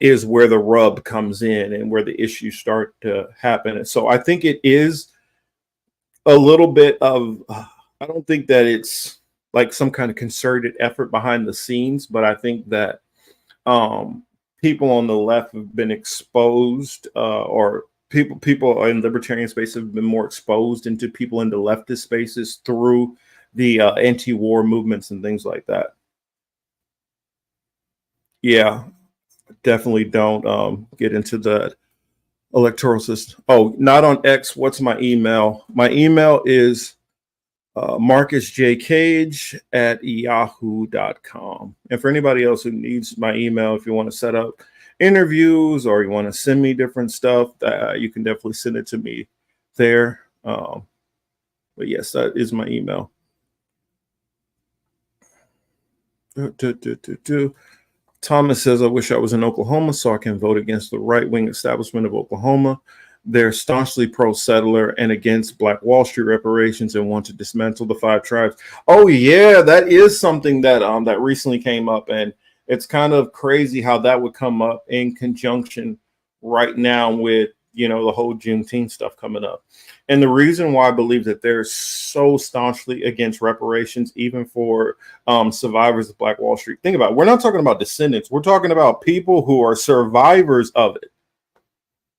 is where the rub comes in and where the issues start to happen. And so I think it is a little bit of, I don't think that it's like some kind of concerted effort behind the scenes, but I think that um, people on the left have been exposed, or people in libertarian space have been more exposed into people in the leftist spaces through the anti-war movements and things like that. Yeah, definitely don't get into the electoral system. Oh, not on X. What's my email? My email is marcusjcage@yahoo.com. And for anybody else who needs my email, if you want to set up interviews or you want to send me different stuff, you can definitely send it to me there. But yes, that is my email. Thomas says, I wish I was in Oklahoma so I can vote against the right-wing establishment of Oklahoma. They're staunchly pro-settler and against Black Wall Street reparations and want to dismantle the five tribes. Oh yeah, that is something that that recently came up, and it's kind of crazy how that would come up in conjunction right now with the whole Juneteenth stuff coming up. And the reason why I believe that they're so staunchly against reparations, even for survivors of Black Wall Street. Think about it. We're not talking about descendants. We're talking about people who are survivors of it,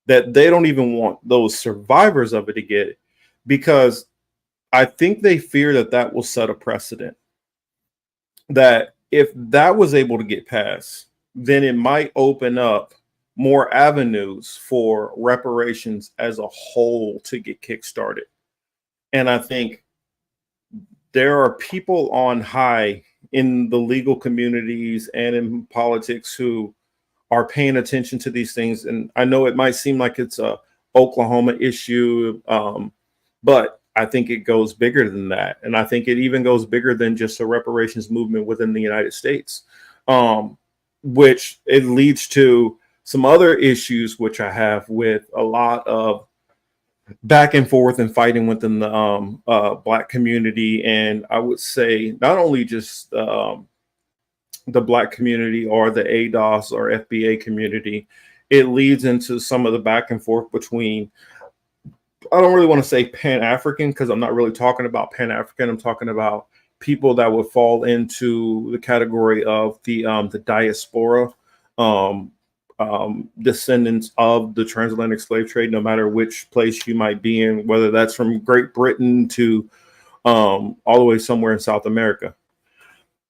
that they don't even want those survivors of it to get it, because I think they fear that that will set a precedent, that if that was able to get passed, then it might open up more avenues for reparations as a whole to get kickstarted. And I think there are people on high in the legal communities and in politics who are paying attention to these things. And I know it might seem like it's a Oklahoma issue, but I think it goes bigger than that. And I think it even goes bigger than just a reparations movement within the United States, which it leads to some other issues, which I have with a lot of back and forth and fighting within the Black community. And I would say not only just the Black community or the ADOS or FBA community, it leads into some of the back and forth between, I don't really want to say Pan-African, because I'm not really talking about Pan-African. I'm talking about people that would fall into the category of the diaspora, descendants of the transatlantic slave trade, no matter which place you might be in, whether that's from Great Britain to all the way somewhere in South America.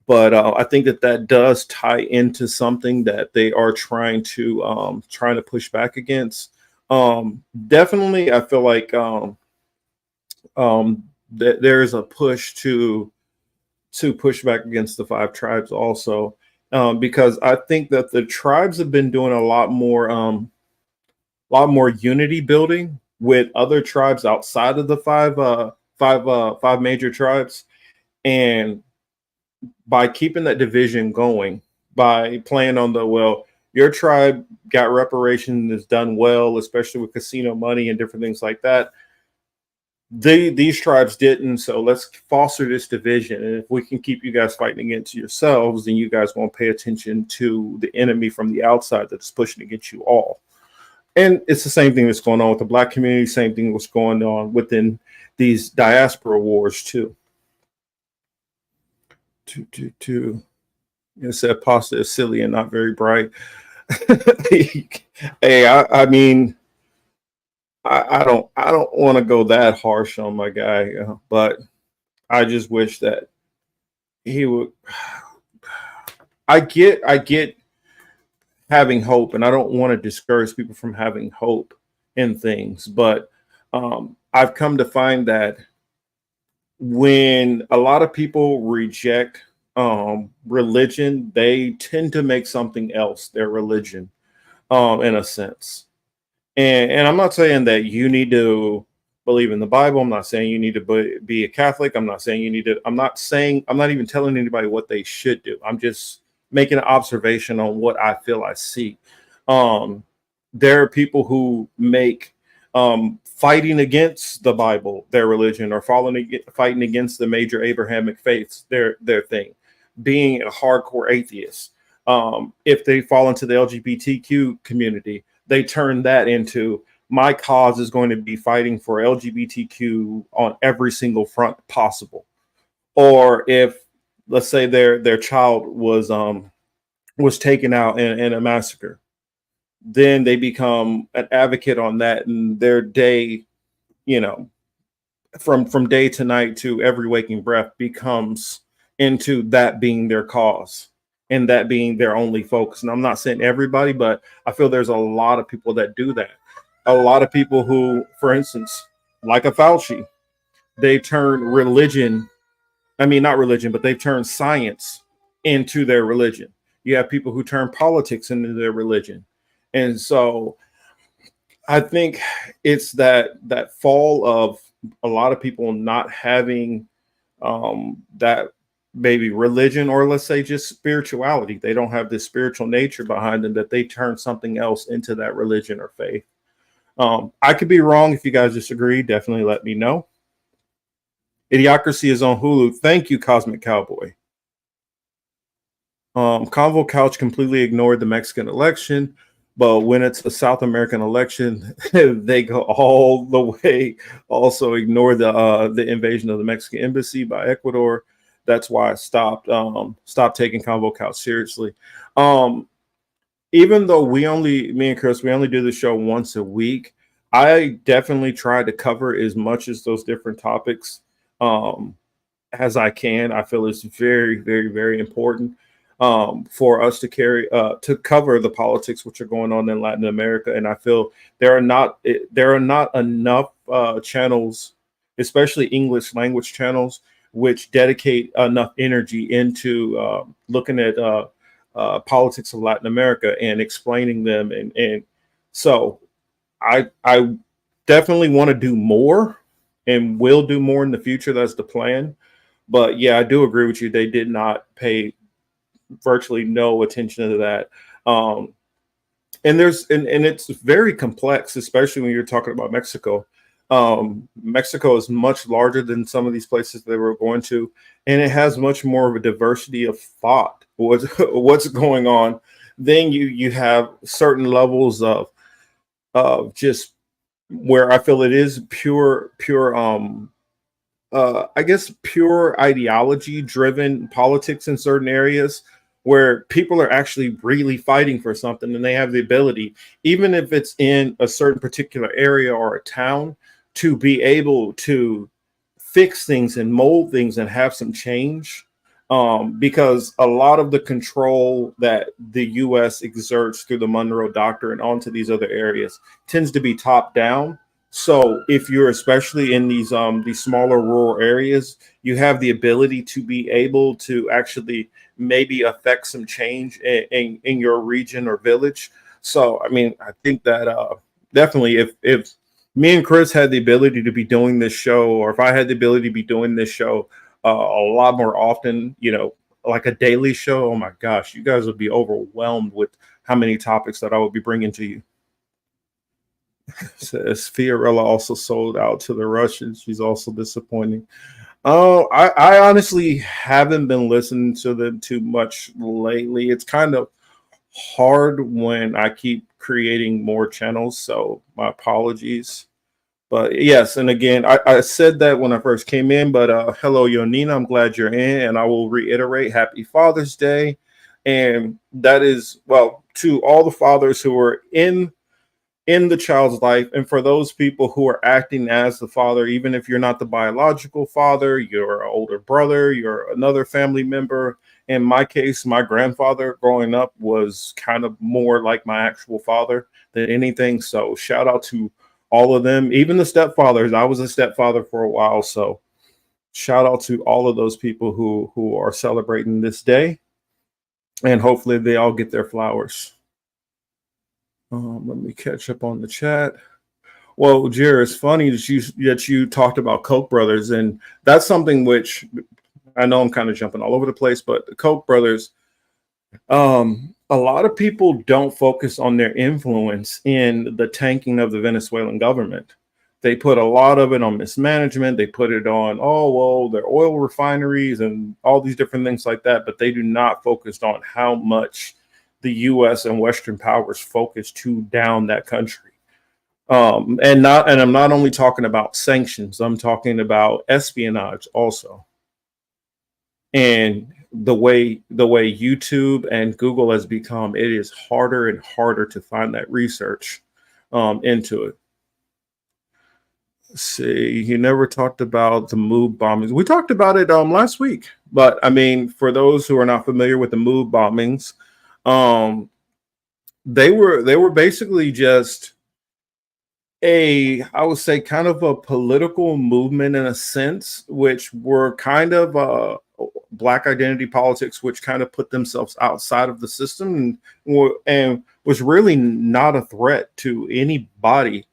But I think that does tie into something that they are trying to push back against. Definitely, I feel like that there is a push to push back against the five tribes also, because I think that the tribes have been doing a lot more unity building with other tribes outside of the five major tribes, and by keeping that division going, by playing on your tribe got reparations, is done well, especially with casino money and different things like that. these tribes didn't, so let's foster this division. And if we can keep you guys fighting against yourselves, then you guys won't pay attention to the enemy from the outside that's pushing against you all. And it's the same thing that's going on with the black community, same thing that's going on within these diaspora wars too. It said pasta is silly and not very bright. Hey, I mean, I don't want to go that harsh on my guy, but I just wish that he would. I get having hope, and I don't want to discourage people from having hope in things, but I've come to find that when a lot of people reject religion, they tend to make something else their religion, in a sense. And I'm not saying that you need to believe in the Bible. I'm not saying you need to be a Catholic. I'm not saying you need to. I'm not even telling anybody what they should do. I'm just making an observation on what I feel I see. Um, there are people who make fighting against the Bible their religion, or fighting against the major Abrahamic faiths their thing. Being a hardcore atheist, if they fall into the LGBTQ community, they turn that into my cause is going to be fighting for LGBTQ on every single front possible. Or if, let's say, their child was taken out in a massacre, then they become an advocate on that, and their day, you know, from day to night to every waking breath becomes into that being their cause and that being their only focus. And I'm not saying everybody, but I feel there's a lot of people that do that. A lot of people who, for instance, like a Fauci, they turn religion, I mean, not religion, but they've turned science into their religion. You have people who turn politics into their religion. And so I think it's that fall of a lot of people not having that maybe religion, or let's say just spirituality. They don't have this spiritual nature behind them, that they turn something else into that religion or faith. I could be wrong. If you guys disagree, definitely let me know. Idiocracy is on Hulu. Thank you, Cosmic Cowboy. Convo Couch completely ignored the Mexican election, but when it's a South American election, they go all the way. Also ignore the invasion of the Mexican embassy by Ecuador. That's why I stopped taking Convo Couch seriously. Even though me and Chris, we only do the show once a week, I definitely try to cover as much as those different topics as I can. I feel it's very, very, very important for us to cover the politics which are going on in Latin America. And I feel there are not enough channels, especially English language channels, which dedicate enough energy into looking at politics of Latin America and explaining them. And so I definitely want to do more and will do more in the future. That's the plan. But yeah, I do agree with you. They did not pay virtually no attention to that. And it's very complex, especially when you're talking about Mexico. Mexico is much larger than some of these places that we're going to, and it has much more of a diversity of thought. What's going on? Then you have certain levels of just where I feel it is pure I guess pure ideology driven politics in certain areas, where people are actually really fighting for something, and they have the ability, even if it's in a certain particular area or a town, to be able to fix things and mold things and have some change. Because a lot of the control that the US exerts through the Monroe Doctrine onto these other areas tends to be top down. So if you're especially in these smaller rural areas, you have the ability to be able to actually maybe affect some change in your region or village. So I mean, I think that definitely if me and Chris had the ability to be doing this show, or if I had the ability to be doing this show a lot more often, like a daily show, oh my gosh, you guys would be overwhelmed with how many topics that I would be bringing to you. Says Fiorella also sold out to the Russians. She's also disappointing. Oh, I honestly haven't been listening to them too much lately. It's kind of hard when I keep creating more channels, so my apologies. But yes, and again, I said that when I first came in, but hello, Yonina. I'm glad you're in, and I will reiterate Happy Father's Day. And that is, well, to all the fathers who are in the child's life, and for those people who are acting as the father, even if you're not the biological father, you're an older brother, you're another family member. In my case, my grandfather growing up was kind of more like my actual father than anything. So shout out to all of them, even the stepfathers. I was a stepfather for a while, so shout out to all of those people who are celebrating this day, and hopefully they all get their flowers. Let me catch up on the chat. Well, Jer, it's funny that you talked about Koch brothers, and that's something which I know I'm kind of jumping all over the place, but the Koch brothers, a lot of people don't focus on their influence in the tanking of the Venezuelan government. They put a lot of it on mismanagement. They put it on, oh, well, their oil refineries and all these different things like that, but they do not focus on how much the US and Western powers focus to down that country. And I'm not only talking about sanctions, I'm talking about espionage also. And the way YouTube and Google has become, it is harder and harder to find that research into it. Let's see, he never talked about the move bombings. We talked about it last week, but I mean, for those who are not familiar with the move bombings, um, they were basically just I would say kind of a political movement in a sense, which were kind of black identity politics, which kind of put themselves outside of the system, and was really not a threat to anybody.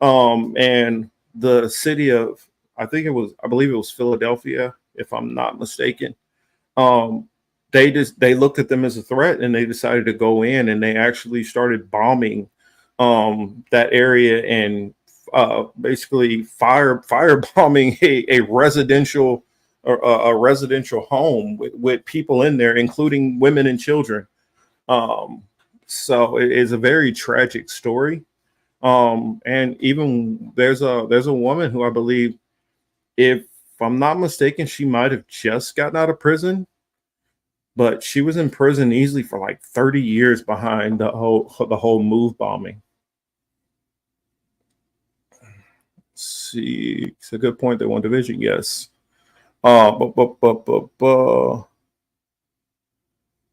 And the city of, I believe it was Philadelphia, if I'm not mistaken. Um, they looked at them as a threat, and they decided to go in, and they actually started bombing that area, and basically firebombing a residential, or a residential home with people in there, including women and children. Um, so it is a very tragic story. And even there's a woman who I believe, if I'm not mistaken, she might have just gotten out of prison, but she was in prison easily for like 30 years behind the whole move bombing. See, it's a good point. That one division, yes. But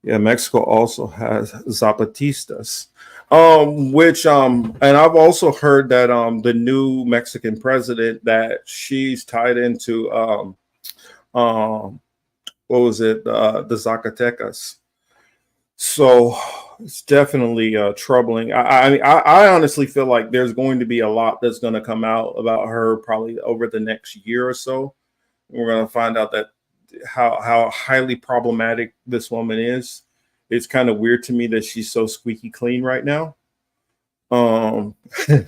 yeah, Mexico also has Zapatistas, which and I've also heard that the new Mexican president, that she's tied into um what was it, the Zacatecas. So it's definitely troubling. I honestly feel like there's going to be a lot that's going to come out about her probably over the next year or so. We're going to find out that how highly problematic this woman is. It's kind of weird to me that she's so squeaky clean right now. Um,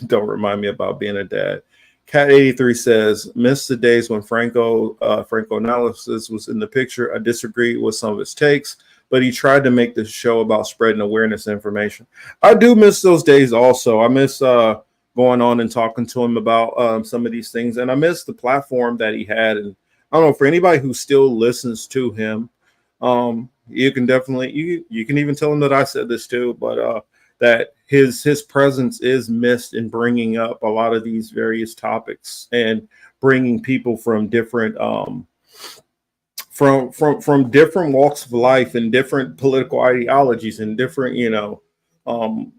don't remind me about being a dad. Cat 83 says, "Missed the days when Franco analysis was in the picture. I disagree with some of his takes, but he tried to make the show about spreading awareness and information." I do miss those days also. I miss going on and talking to him about some of these things, and I miss the platform that he had. And I don't know, for anybody who still listens to him, you can definitely, you can even tell him that I said this too, but that his presence is missed in bringing up a lot of these various topics, and bringing people from different from different walks of life, and different political ideologies, and different, um,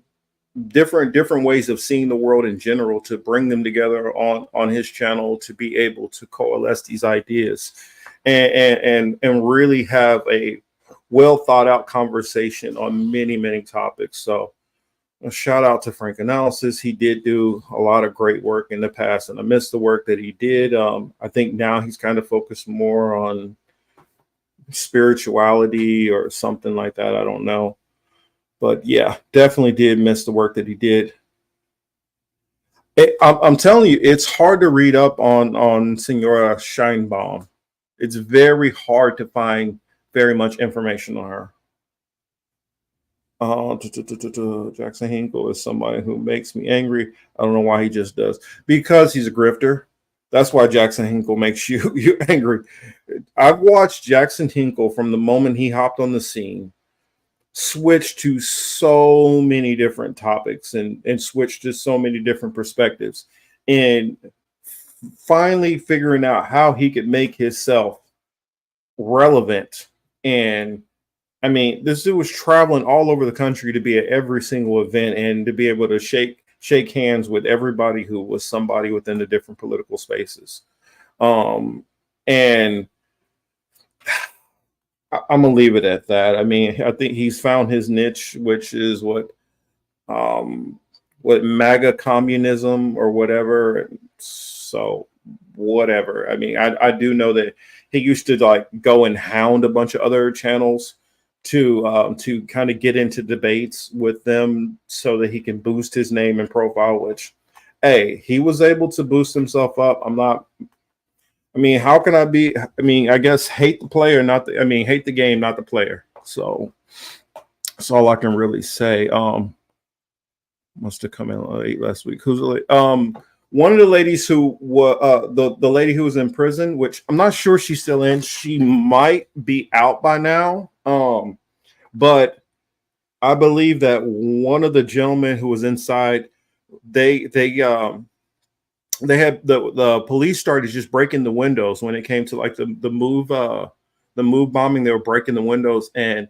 different ways of seeing the world in general, to bring them together on his channel, to be able to coalesce these ideas, and really have a well thought out conversation on many topics. So a shout out to Frank Analysis. He did do a lot of great work in the past, and I miss the work that he did. I think now he's kind of focused more on spirituality or something like that. I don't know. But yeah, definitely did miss the work that he did. I'm telling you, it's hard to read up on Senora Scheinbaum. It's very hard to find very much information on her. Jackson Hinkle is somebody who makes me angry. I don't know why he just does. Because he's a grifter. That's why Jackson Hinkle makes you angry. I've watched Jackson Hinkle from the moment he hopped on the scene, switch to so many different topics and switch to so many different perspectives. And finally figuring out how he could make himself relevant. And I mean, this dude was traveling all over the country to be at every single event and to be able to shake hands with everybody who was somebody within the different political spaces. And I'm gonna leave it at that. I mean, I think he's found his niche, which is what MAGA communism or whatever. So whatever. I mean, I do know that he used to like go and hound a bunch of other channels to kind of get into debates with them so that he can boost his name and profile, which, hey, he was able to boost himself up. I mean, how can I be? I mean, I guess hate the player, hate the game, not the player. So that's all I can really say. Must have come in late last week. Who's late? One of the ladies who was the lady who was in prison, which I'm not sure she's still in. She might be out by now. But I believe that one of the gentlemen who was inside, they had the police started just breaking the windows when it came to like the move bombing. They were breaking the windows, and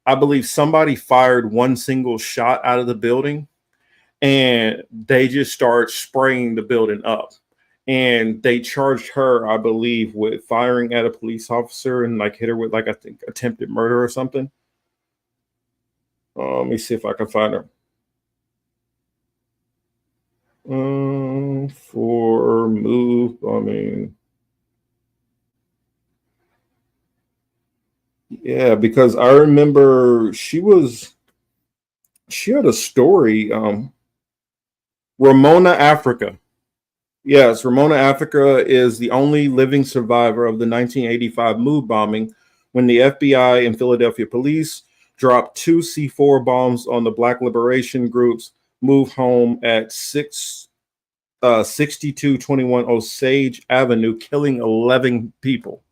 I believe somebody fired one single shot out of the building, and they just started spraying the building up. And they charged her, I believe, with firing at a police officer and like hit her with like I think attempted murder or something. Let me see if I can find her. For move, I mean, yeah, because I remember she had a story. Ramona Africa. Yes, Ramona Africa is the only living survivor of the 1985 move bombing when the FBI and Philadelphia police dropped 2 C4 bombs on the Black Liberation Group's move home at 6221 Osage Avenue, killing 11 people.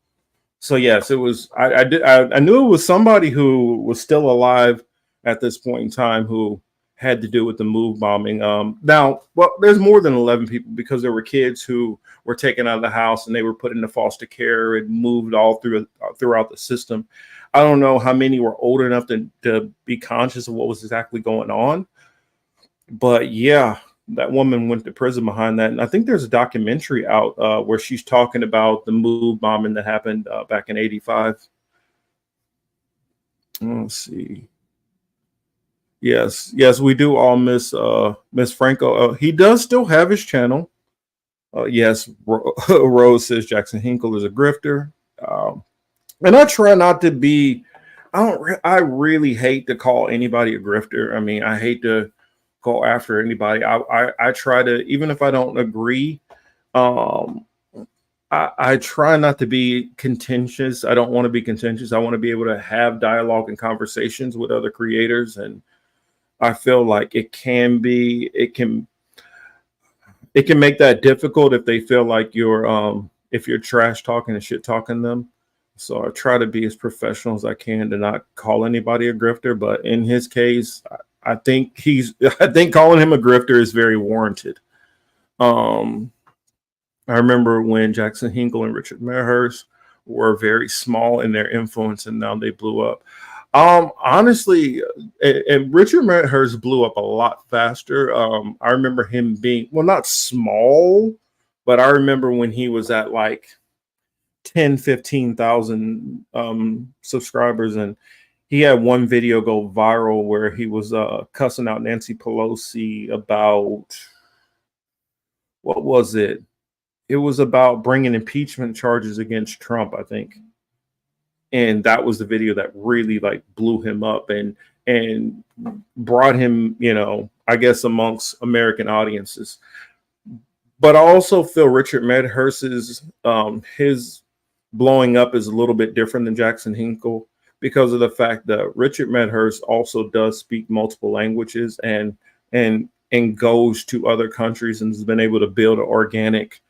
So yes, it was. I knew it was somebody who was still alive at this point in time who had to do with the move bombing. Now, well, there's more than 11 people because there were kids who were taken out of the house and they were put into foster care and moved all throughout the system. I don't know how many were old enough to be conscious of what was exactly going on, but yeah, that woman went to prison behind that. And I think there's a documentary out where she's talking about the move bombing that happened back in '85. Let's see. Yes, we do all miss Franco. He does still have his channel. Yes, Rose says Jackson Hinkle is a grifter. And I try not to be. I really hate to call anybody a grifter. I mean, I hate to go after anybody. I try to, even if I don't agree, I try not to be contentious. I don't want to be contentious. I want to be able to have dialogue and conversations with other creators, and I feel like it can make that difficult if they feel like if you're trash talking and shit talking them. So I try to be as professional as I can to not call anybody a grifter. But in his case, I think calling him a grifter is very warranted. I remember when Jackson Hinkle and Richard Merhurst were very small in their influence, and now they blew up. Honestly, and Richard Merhurst blew up a lot faster. I remember him being, well, not small, but I remember when he was at like 10, 15,000 subscribers, and he had one video go viral where he was cussing out Nancy Pelosi about, what was it? It was about bringing impeachment charges against Trump, I think. And that was the video that really like blew him up and brought him, I guess, amongst American audiences. But I also feel Richard Medhurst's his blowing up is a little bit different than Jackson Hinkle because of the fact that Richard Medhurst also does speak multiple languages and goes to other countries and has been able to build an organic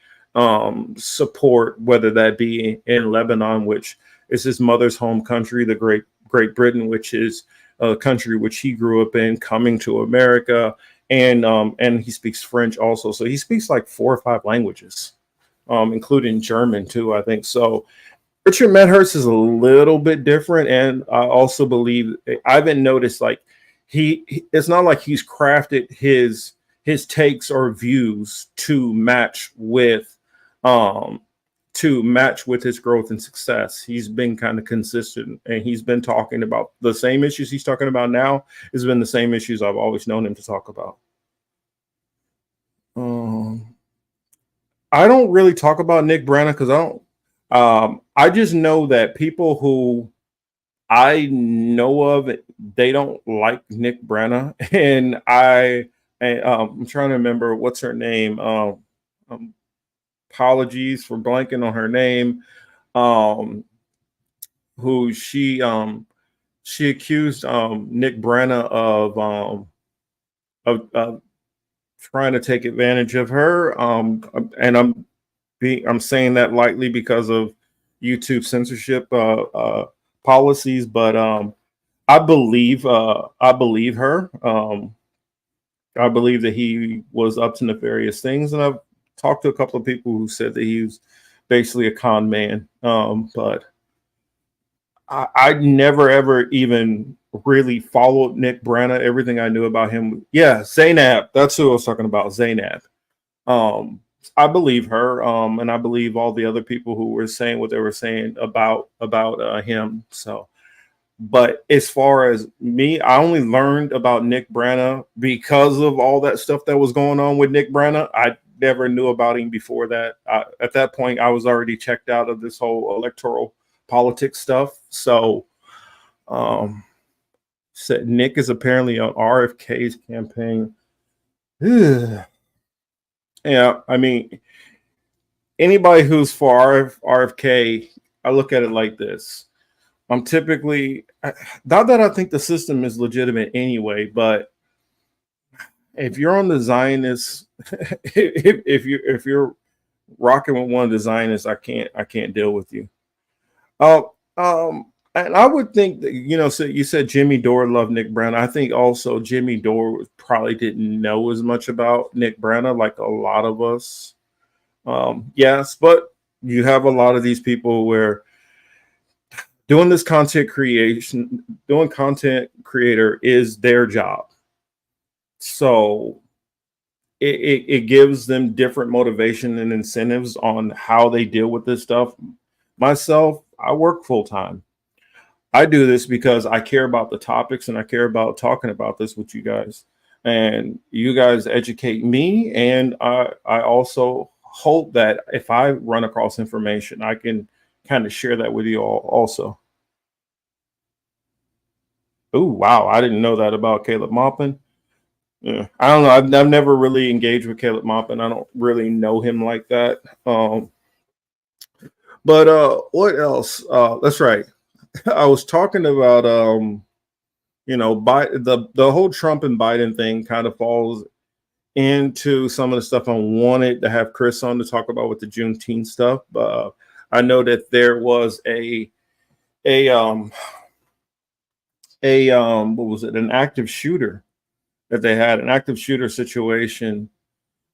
support, whether that be in Lebanon, which is his mother's home country, the Great Britain, which is a country which he grew up in, coming to America, and he speaks French also. So he speaks like 4 or 5 languages, including German too, I think. So Richard Medhurst is a little bit different, and I also believe I haven't noticed like it's not like he's crafted his takes or views um to match with his growth and success. He's been kind of consistent, and he's been talking about the same issues he's talking about now. Has been the same issues I've always known him to talk about. I don't really talk about Nick Branagh because I don't. I just know that people who I know of, they don't like Nick Branagh, and I'm trying to remember what's her name. Apologies for blanking on her name. Who she accused Nick Branagh of trying to take advantage of her. And I'm saying that lightly because of YouTube censorship policies, but I believe her. I believe that he was up to nefarious things, and I've talked to a couple of people who said that he was basically a con man. But I never ever even really followed Nick Branagh. Everything I knew about him, yeah, Zaynab. That's who I was talking about, Zaynab. I believe her, and I believe all the other people who were saying what they were saying about him. So, but as far as me, I only learned about Nick Branagh because of all that stuff that was going on with Nick Branagh. I never knew about him before that. At that point, I was already checked out of this whole electoral politics stuff. So, said Nick is apparently on RFK's campaign. Yeah, I mean, anybody who's for RFK, I look at it like this. I'm typically, not that I think the system is legitimate anyway, but if you're on the Zionists, if you're rocking with one of the Zionists, I can't deal with you. And I would think that, so you said Jimmy Dore loved Nick Branagh. I think also Jimmy Dore probably didn't know as much about Nick Branagh like a lot of us. Yes, but you have a lot of these people where doing content creator is their job. So it gives them different motivation and incentives on how they deal with this stuff. Myself, I work full time. I do this because I care about the topics and I care about talking about this with you guys. And you guys educate me. And I also hope that if I run across information, I can kind of share that with you all also. Oh, wow. I didn't know that about Caleb Maupin. Yeah. I don't know. I've never really engaged with Caleb Maupin. I don't really know him like that. But what else? That's right. I was talking about the whole Trump and Biden thing kind of falls into some of the stuff I wanted to have Chris on to talk about with the Juneteenth stuff. I know that there was what was it? An active shooter that they had, an active shooter situation.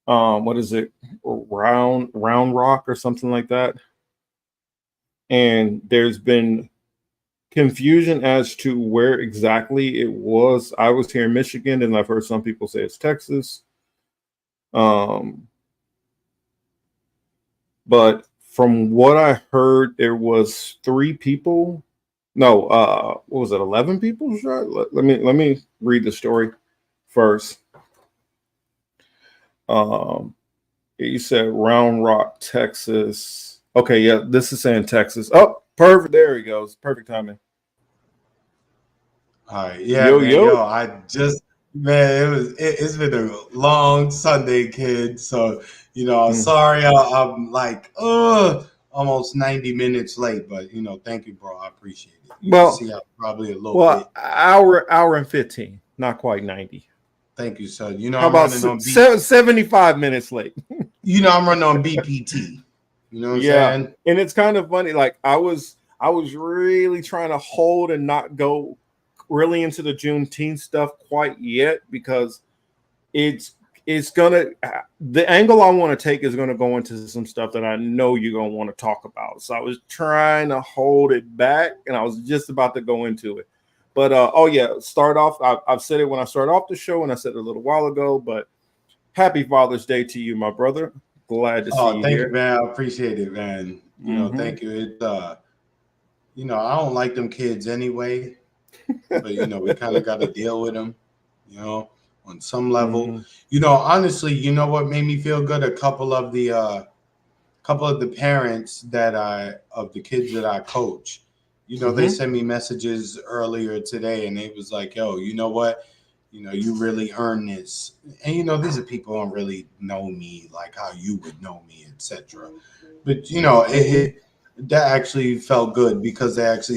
What is it? Round Rock or something like that. And there's been confusion as to where exactly it was. I was here in Michigan, and I've heard some people say it's Texas. But from what I heard, there was 3 people. No, what was it? 11 people shot. Let me read the story first. You said Round Rock, Texas. Okay, yeah, this is saying Texas. Oh, perfect. There he goes. Perfect timing. All right, yeah, man. Yo, I Man, it's been a long Sunday, kid. So, Mm. sorry I'm like almost 90 minutes late, but thank you, bro. I appreciate it. You can Well, see I'm probably a little well, bit. hour and 15, not quite 90. Thank you, sir. How I'm about running on B. 75 minutes late? I'm running on BPT. You know what I'm Yeah, saying? and it's kind of funny. Like I was really trying to hold and not go really into the Juneteenth stuff quite yet because it's it's gonna the angle I want to take is gonna go into some stuff that I know you're gonna want to talk about. So I was trying to hold it back, and I was just about to go into it. But oh yeah, start off. I've said it when I started off the show, and I said it a little while ago. But happy Father's Day to you, my brother. Glad to see Oh, you thank you, here. man. I appreciate it, man. Hmm. Thank you. I don't like them kids anyway, but we kind of got to deal with them, you know, on some level. Hmm. Honestly, what made me feel good? A couple of the parents that I of the kids that I coach, they Hmm. sent me messages earlier today, and they was like, "Yo, you know what? You really earned this." And these are people who don't really know me like how you would know me, etc. But Hmm. that actually felt good because they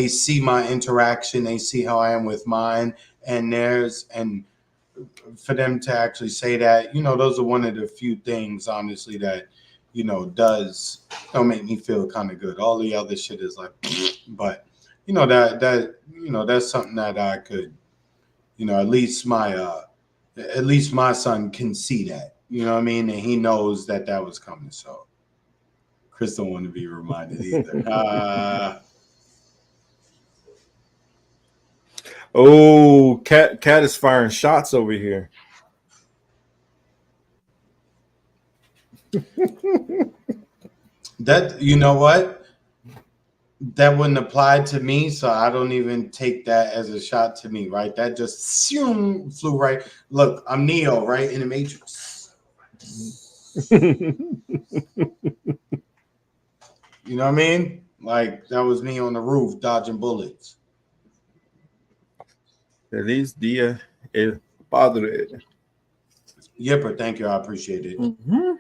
see my interaction, they see how I am with mine and theirs, and for them to actually say that, those are one of the few things, honestly, that does make me feel kind of good. All the other shit is like, but that's something that I could, at least my son can see that, you know what I mean, and he knows that that was coming. So Chris don't want to be reminded either. Oh, cat is firing shots over here. That, you know what? That wouldn't apply to me, so I don't even take that as a shot to me, right? That just flew right. Look, I'm Neo, right, in the Matrix. You know what I mean? Like that was me on the roof dodging bullets. Feliz dia el padre. Yipper, thank you, I appreciate it. Mhm.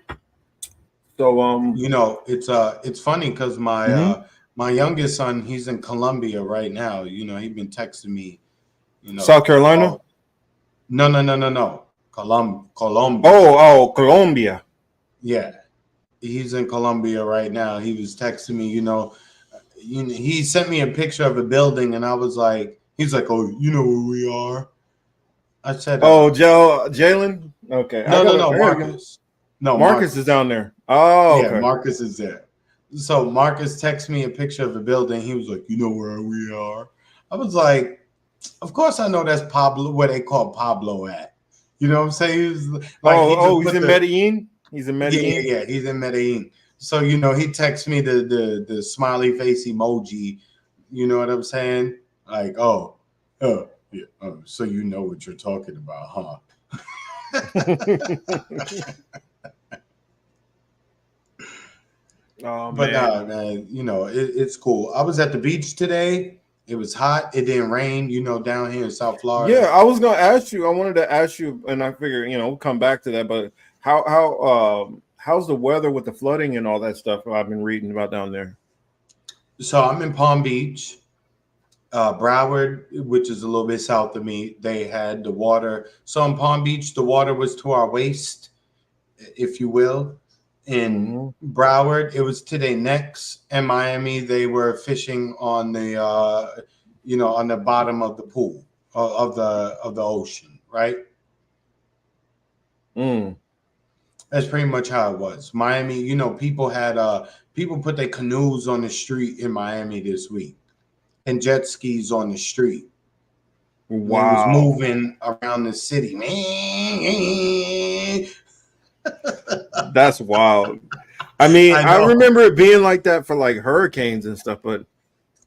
So It's funny because mhm. my youngest son, he's in Colombia right now. He's been texting me. South Carolina. Oh, no, Colombia. Oh, Colombia. Yeah, he's in Colombia right now. He was texting me. He sent me a picture of a building, and I was like, he's like, oh, you know where we are? I said, Oh, Jalen. Okay, I no, no, gotta. no, I gotta go. Marcus. No, Marcus is Marcus. down there. Oh, Yeah, okay. Marcus is there. So Marcus texted me a picture of a building. He was like, you know where we are? I was like, of course I know that's Pablo, where they call Pablo at. You know what I'm saying? He was like, he Oh, just he's put in the Medellin. He's in yeah, yeah, Medellin. yeah. He's in Medellin. So he texts me the smiley face emoji. You know what I'm saying? Like, oh, yeah. Oh, so you know what you're talking about, huh? Oh But man. nah, man, it's cool. I was at the beach today. It was hot. It didn't rain. Down here in South Yeah, Florida. I was gonna ask you. I wanted to ask you, and I figure we'll come back to that. But how's the weather with the flooding and all that stuff I've been reading about down there? So I'm in Palm Beach, Broward, which is a little bit south of me. They had the water. So in Palm Beach, the water was to our waist, if you will. In Hmm. Broward, it was to their necks. In Miami, they were fishing on on the bottom of the pool of the ocean, right? Mm. That's pretty much how it was. Miami, people put their canoes on the street in Miami this week and jet skis on the street. And they was Wow, moving around the city. that's wild. I mean, I I know. remember it being like that for like hurricanes and stuff, but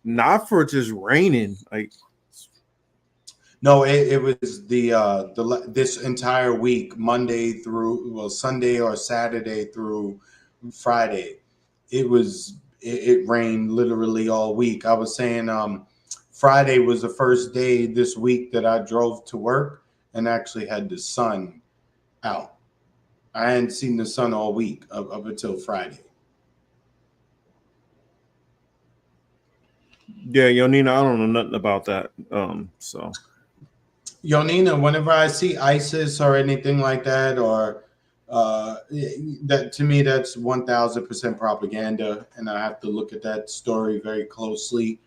not for just raining. Like, No, it was this entire week, Monday through Sunday or Saturday through Friday. It rained literally all week. I was saying Friday was the first day this week that I drove to work and actually had the sun out. I hadn't seen the sun all week up until Friday. Yeah, Yonina, I don't know nothing about that. So Yonina, whenever I see ISIS or anything like that, or that, to me, that's 1000% propaganda, and I have to look at that story very closely,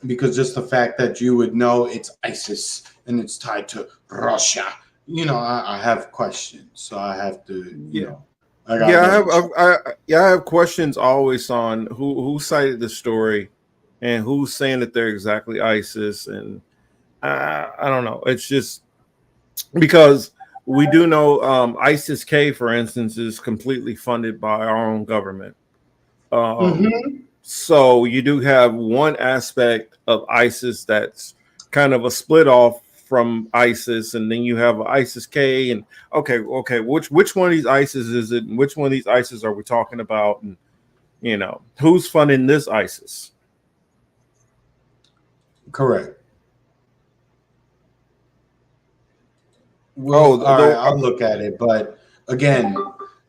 because just the fact that you would know it's ISIS and it's tied to Russia, I have questions, so I have to, I yeah, gotta double check. I have questions always on who cited the story and who's saying that they're exactly ISIS, and I don't know. It's just because we do know ISIS K, for instance, is completely funded by our own government. Mm-hmm. So you do have one aspect of ISIS that's kind of a split off from ISIS, and then you have ISIS K. And okay, which one of these ISIS is it? And which one of these ISIS are we talking about? And who's funding this ISIS? Correct. Well, all right, I'll look at it, but again,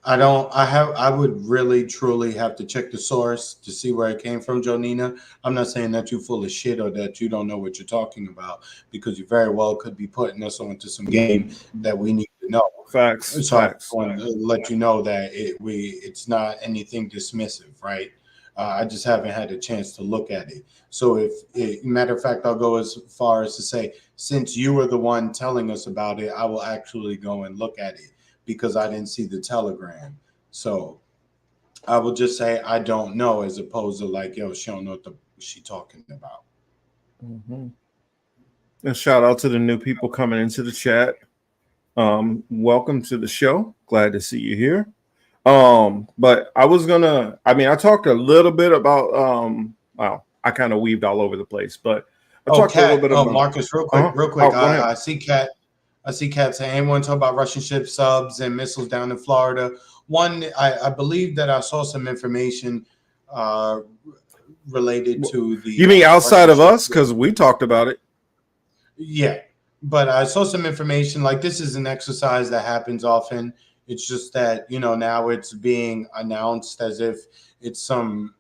I would really truly have to check the source to see where it came from, Jonina. I'm not saying that you're full of shit or that you don't know what you're talking about, because you very well could be putting us onto some game that we need to know. Facts. So I want to let you know that it's not anything dismissive, right? I just haven't had a chance to look at it. So matter of fact, I'll go as far as to say, since you were the one telling us about it, I will actually go and look at it, because I didn't see the telegram. So I will just say I don't know, as opposed to like, yo, she don't know what she talking about. Mm-hmm. And shout out to the new people coming into the chat. Welcome to the show. Glad to see you here. But I talked a little bit about well, I kind of weaved all over the place, but I talked a little bit about Marcus, real quick. I see Kat saying, anyone talk about Russian ship subs and missiles down in Florida. One, I believe that I saw some information related to the. You mean outside of us? Because we talked about it. Yeah, but I saw some information, like this is an exercise that happens often. It's just that, now it's being announced as if it's some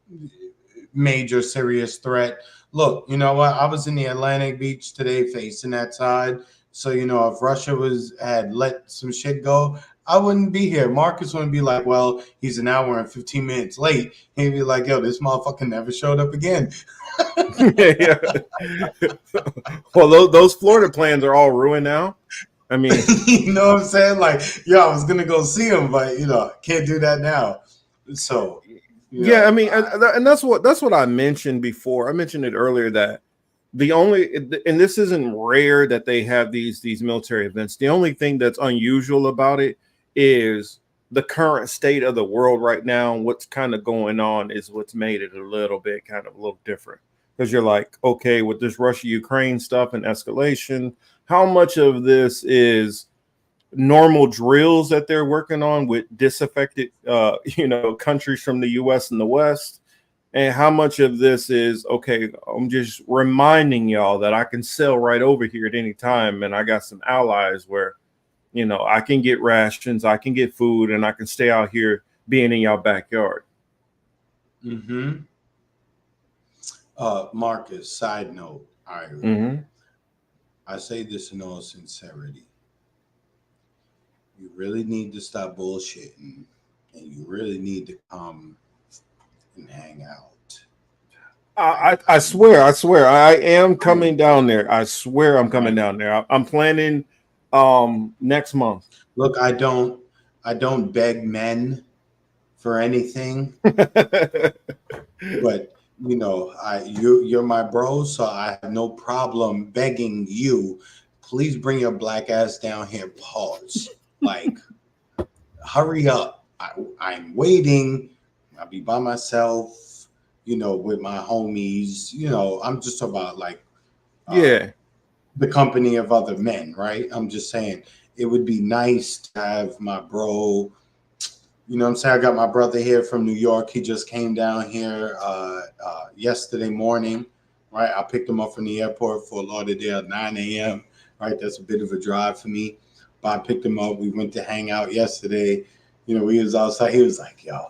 major serious threat. Look, you know what? I was in the Atlantic Beach today facing that side. So, if Russia had let some shit go, I wouldn't be here. Marcus wouldn't be like, well, he's an hour and 15 minutes late. He'd be like, yo, this motherfucker never showed up again. Yeah. Well, those Florida plans are all ruined now. I mean, you know what I'm saying? Like, I was gonna go see him, but can't do that now. So, I mean, and that's what I mentioned before. I mentioned it earlier that and this isn't rare that they have these military events. The only thing that's unusual about it is the current state of the world right now. What's kind of going on is what's made it a little different. Because you're like, okay, with this Russia-Ukraine stuff and escalation, how much of this is normal drills that they're working on with disaffected, countries from the U.S. and the West, and how much of this is, okay, I'm just reminding y'all that I can sail right over here at any time, and I got some allies where, I can get rations, I can get food, and I can stay out here being in y'all backyard. Mm-hmm. Marcus, side note, I say this in all sincerity. You really need to stop bullshitting, and you really need to come and hang out. I swear, I am coming down there. I swear I'm coming down there. I'm planning next month. Look, I don't beg men for anything, but you're my bro, so I have no problem begging you. Please bring your black ass down here. Pause. Like, hurry up. I'm waiting. I'll be by myself, with my homies. I'm just about like, the company of other men, right? I'm just saying it would be nice to have my bro. You know what I'm saying? I got my brother here from New York. He just came down here yesterday morning right? I picked him up from the airport for Lauderdale at 9 a.m., right? That's a bit of a drive for me. But I picked him up. We went to hang out yesterday. You know, we was outside. He was like, yo,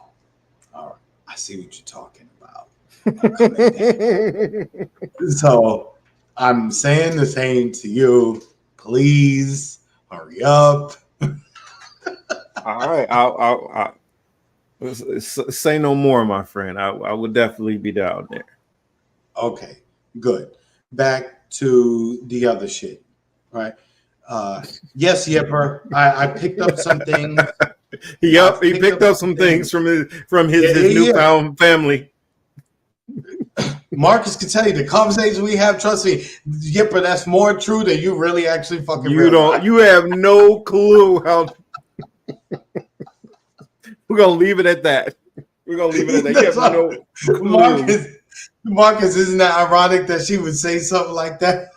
all right, I see what you're talking about. I'm coming back. So I'm saying the same to you. Please hurry up. All right, I'll say no more, my friend. I would definitely be down there. Okay, good. Back to the other shit, right? Yes, Yipper. I picked up some things. Yep, he picked up some things from his newfound family. Marcus can tell you the conversations we have. Trust me, Yipper, that's more true than you really actually fucking realize. You have no clue how. We're gonna leave it at that. We're gonna leave it at that. You have no clue. Marcus, isn't that ironic that she would say something like that?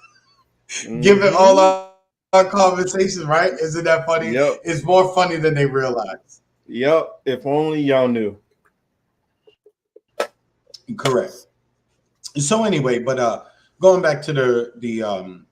Mm-hmm. Given all our conversations, right? Isn't that funny? Yep. It's more funny than they realize. Yep. If only y'all knew. Correct. So anyway, but going back to the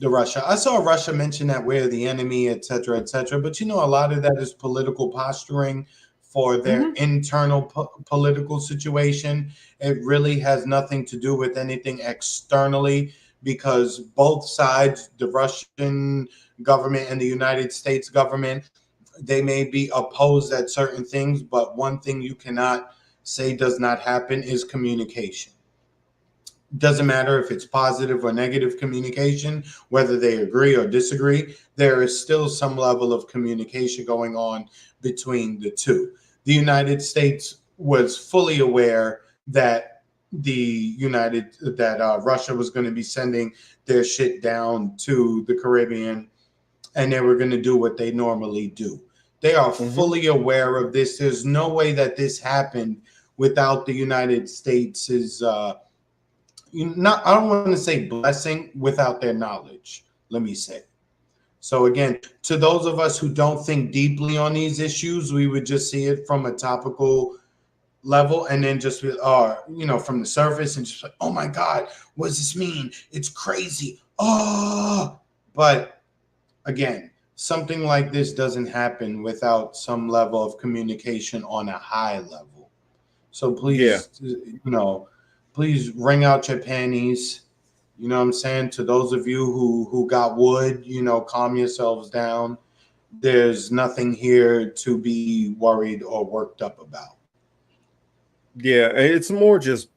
Russia, I saw Russia mention that we're the enemy, et cetera, but you know, a lot of that is political posturing for their internal political situation. It really has nothing to do with anything externally, because both sides, the Russian government and the United States government, they may be opposed at certain things, but one thing you cannot say does not happen is communication. Doesn't matter if it's positive or negative communication, whether they agree or disagree, there is still some level of communication going on between the two. The United States was fully aware that Russia was going to be sending their shit down to the Caribbean, and they were going to do what they normally do. They are fully aware of this. There's no way that this happened without the United States' I don't want to say blessing, without their knowledge, let me say. So again, to those of us who don't think deeply on these issues, we would just see it from a topical level and then just from the surface and just like, oh my God, what does this mean? It's crazy. Oh, but again, something like this doesn't happen without some level of communication on a high level. So please, please wring out your panties. You know what I'm saying? To those of you who got wood, calm yourselves down. There's nothing here to be worried or worked up about. Yeah, it's more just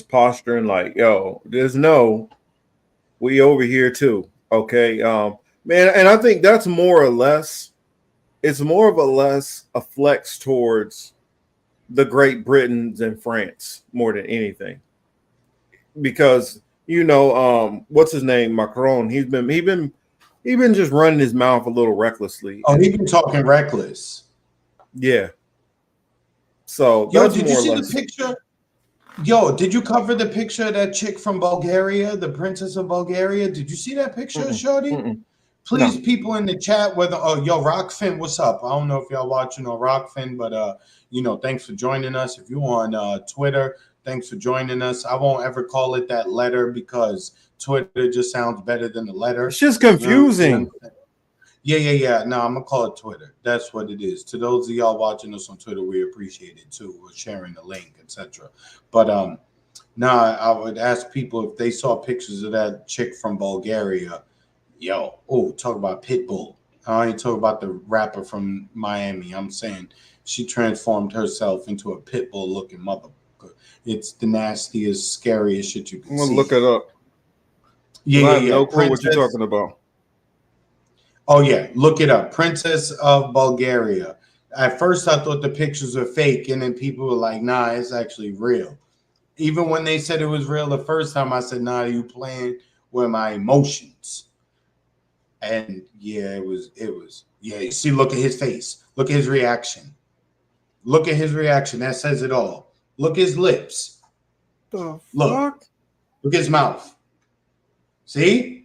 posturing, like, yo, we over here too. Okay. Man, and I think that's more or less, it's more of a flex towards the Great Britons and France more than anything. Because what's his name, Macron? He's been just running his mouth a little recklessly. Oh, he's been talking reckless. Yeah. So did you see the picture? Yo, did you cover the picture of that chick from Bulgaria, the princess of Bulgaria? Did you see that picture, Shorty? Please, people in the chat, Rockfin, what's up? I don't know if y'all watching on Rockfin, but thanks for joining us. If you're on Twitter, thanks for joining us. I won't ever call it that letter because Twitter just sounds better than the letter. It's just confusing. Yeah. No, I'm gonna call it Twitter. That's what it is. To those of y'all watching us on Twitter, we appreciate it too. We're sharing the link, etc. But I would ask people if they saw pictures of that chick from Bulgaria. Talk about Pitbull. I ain't talking about the rapper from Miami. I'm saying she transformed herself into a Pitbull looking mother. It's the nastiest, scariest shit you can see. I'm gonna look it up. Yeah. I have no clue what you're talking about. Oh yeah, look it up. Princess of Bulgaria. At first I thought the pictures were fake, and then people were like, nah, it's actually real. Even when they said it was real the first time, I said, nah, you playing with my emotions. And yeah, it was. Yeah, you see, look at his face. Look at his reaction. That says it all. Look at his lips. The look. Fuck? Look at his mouth. See?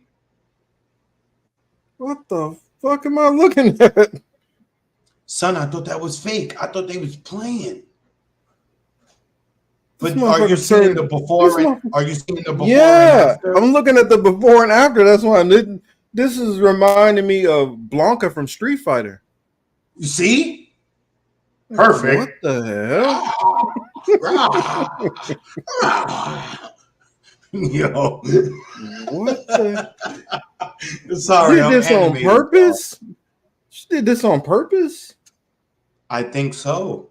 What the fuck am I looking at? Son, I thought that was fake. I thought they was playing. This But are you motherfucker seeing turned. the This before and motherfucker, are you seeing the before and yeah, after? I'm looking at the before and after. That's why this is reminding me of Blanca from Street Fighter. You see? What Perfect. the hell? Yo. What the? Sorry, Did I'm this on animated, y'all. purpose? She did this on purpose? I think so.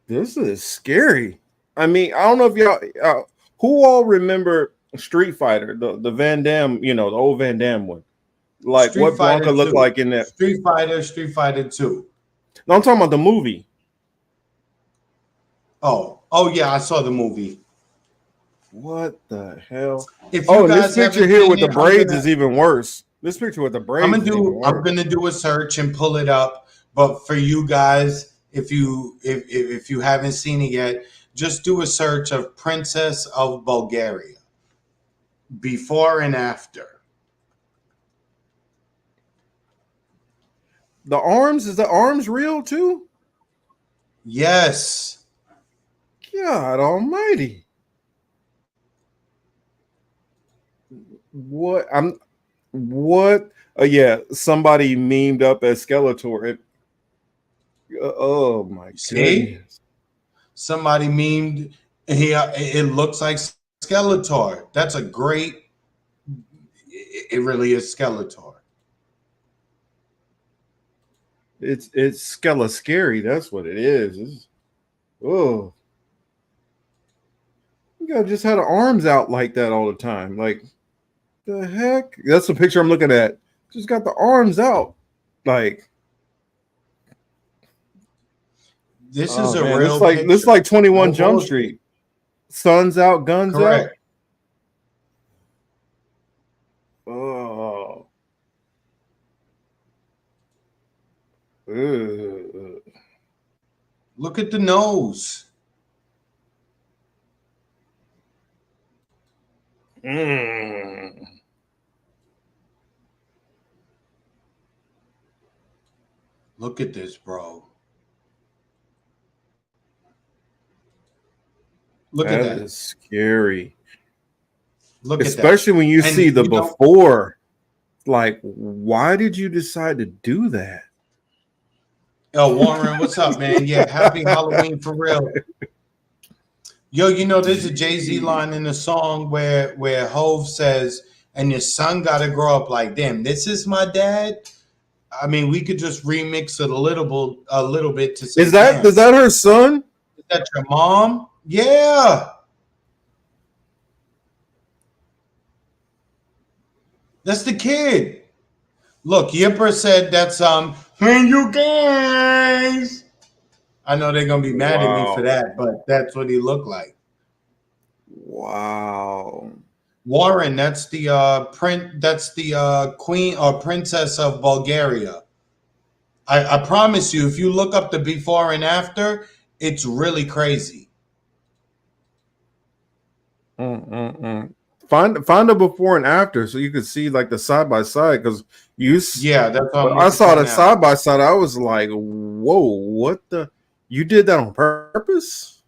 This is scary. I mean, I don't know if y'all, who all remember Street Fighter, the Van Damme, the old Van Damme one. Like Street what Blanca Fighter looked 2. like in that. Street Fighter 2. No, I'm talking about the movie. Oh yeah, I saw the movie. What the hell? If you Oh, and this guys picture haven't here seen with the it, braids is even worse. This picture with the braids is even worse. I'm gonna do a search and pull it up. But for you guys, if you haven't seen it yet, just do a search of Princess of Bulgaria, before and after. The arms, is the arms real too? Yes. God almighty. What? Yeah, somebody memed up as Skeletor. Oh my See? goodness. Somebody memed. It looks like Skeletor. That's a great. It really is Skeletor. It's Skella scary. That's what it is. Oh, you gotta just have the arms out like that all the time. Like the heck? That's the picture I'm looking at. Just got the arms out. Like This is a man, real it's like 21 No Jump bullshit. Street. Sun's out, guns Correct. out. Oh. Ugh. Look at the nose. Mm. Look at this, bro. Look at That that. is scary. Look Especially at that. when you And see the you know- before. Like, why did you decide to do that? Yo, Warren, what's up, man? Yeah, happy Halloween for real. Yo, there's a Jay-Z line in the song where Hove says, and your son got to grow up like, damn, this is my dad. I mean, we could just remix it a little bit to say, Is that her son? Is that your mom? Yeah. That's the kid. Look, Yipper said that's hey, you guys. I know they're gonna be mad at me for that, but that's what he looked like. Wow. Warren, that's the queen or princess of Bulgaria. I promise you, if you look up the before and after, it's really crazy. Find a before and after so you could see like the side by side because Yeah, that's what I saw the side by side. I was like, whoa, what the? You did that on purpose?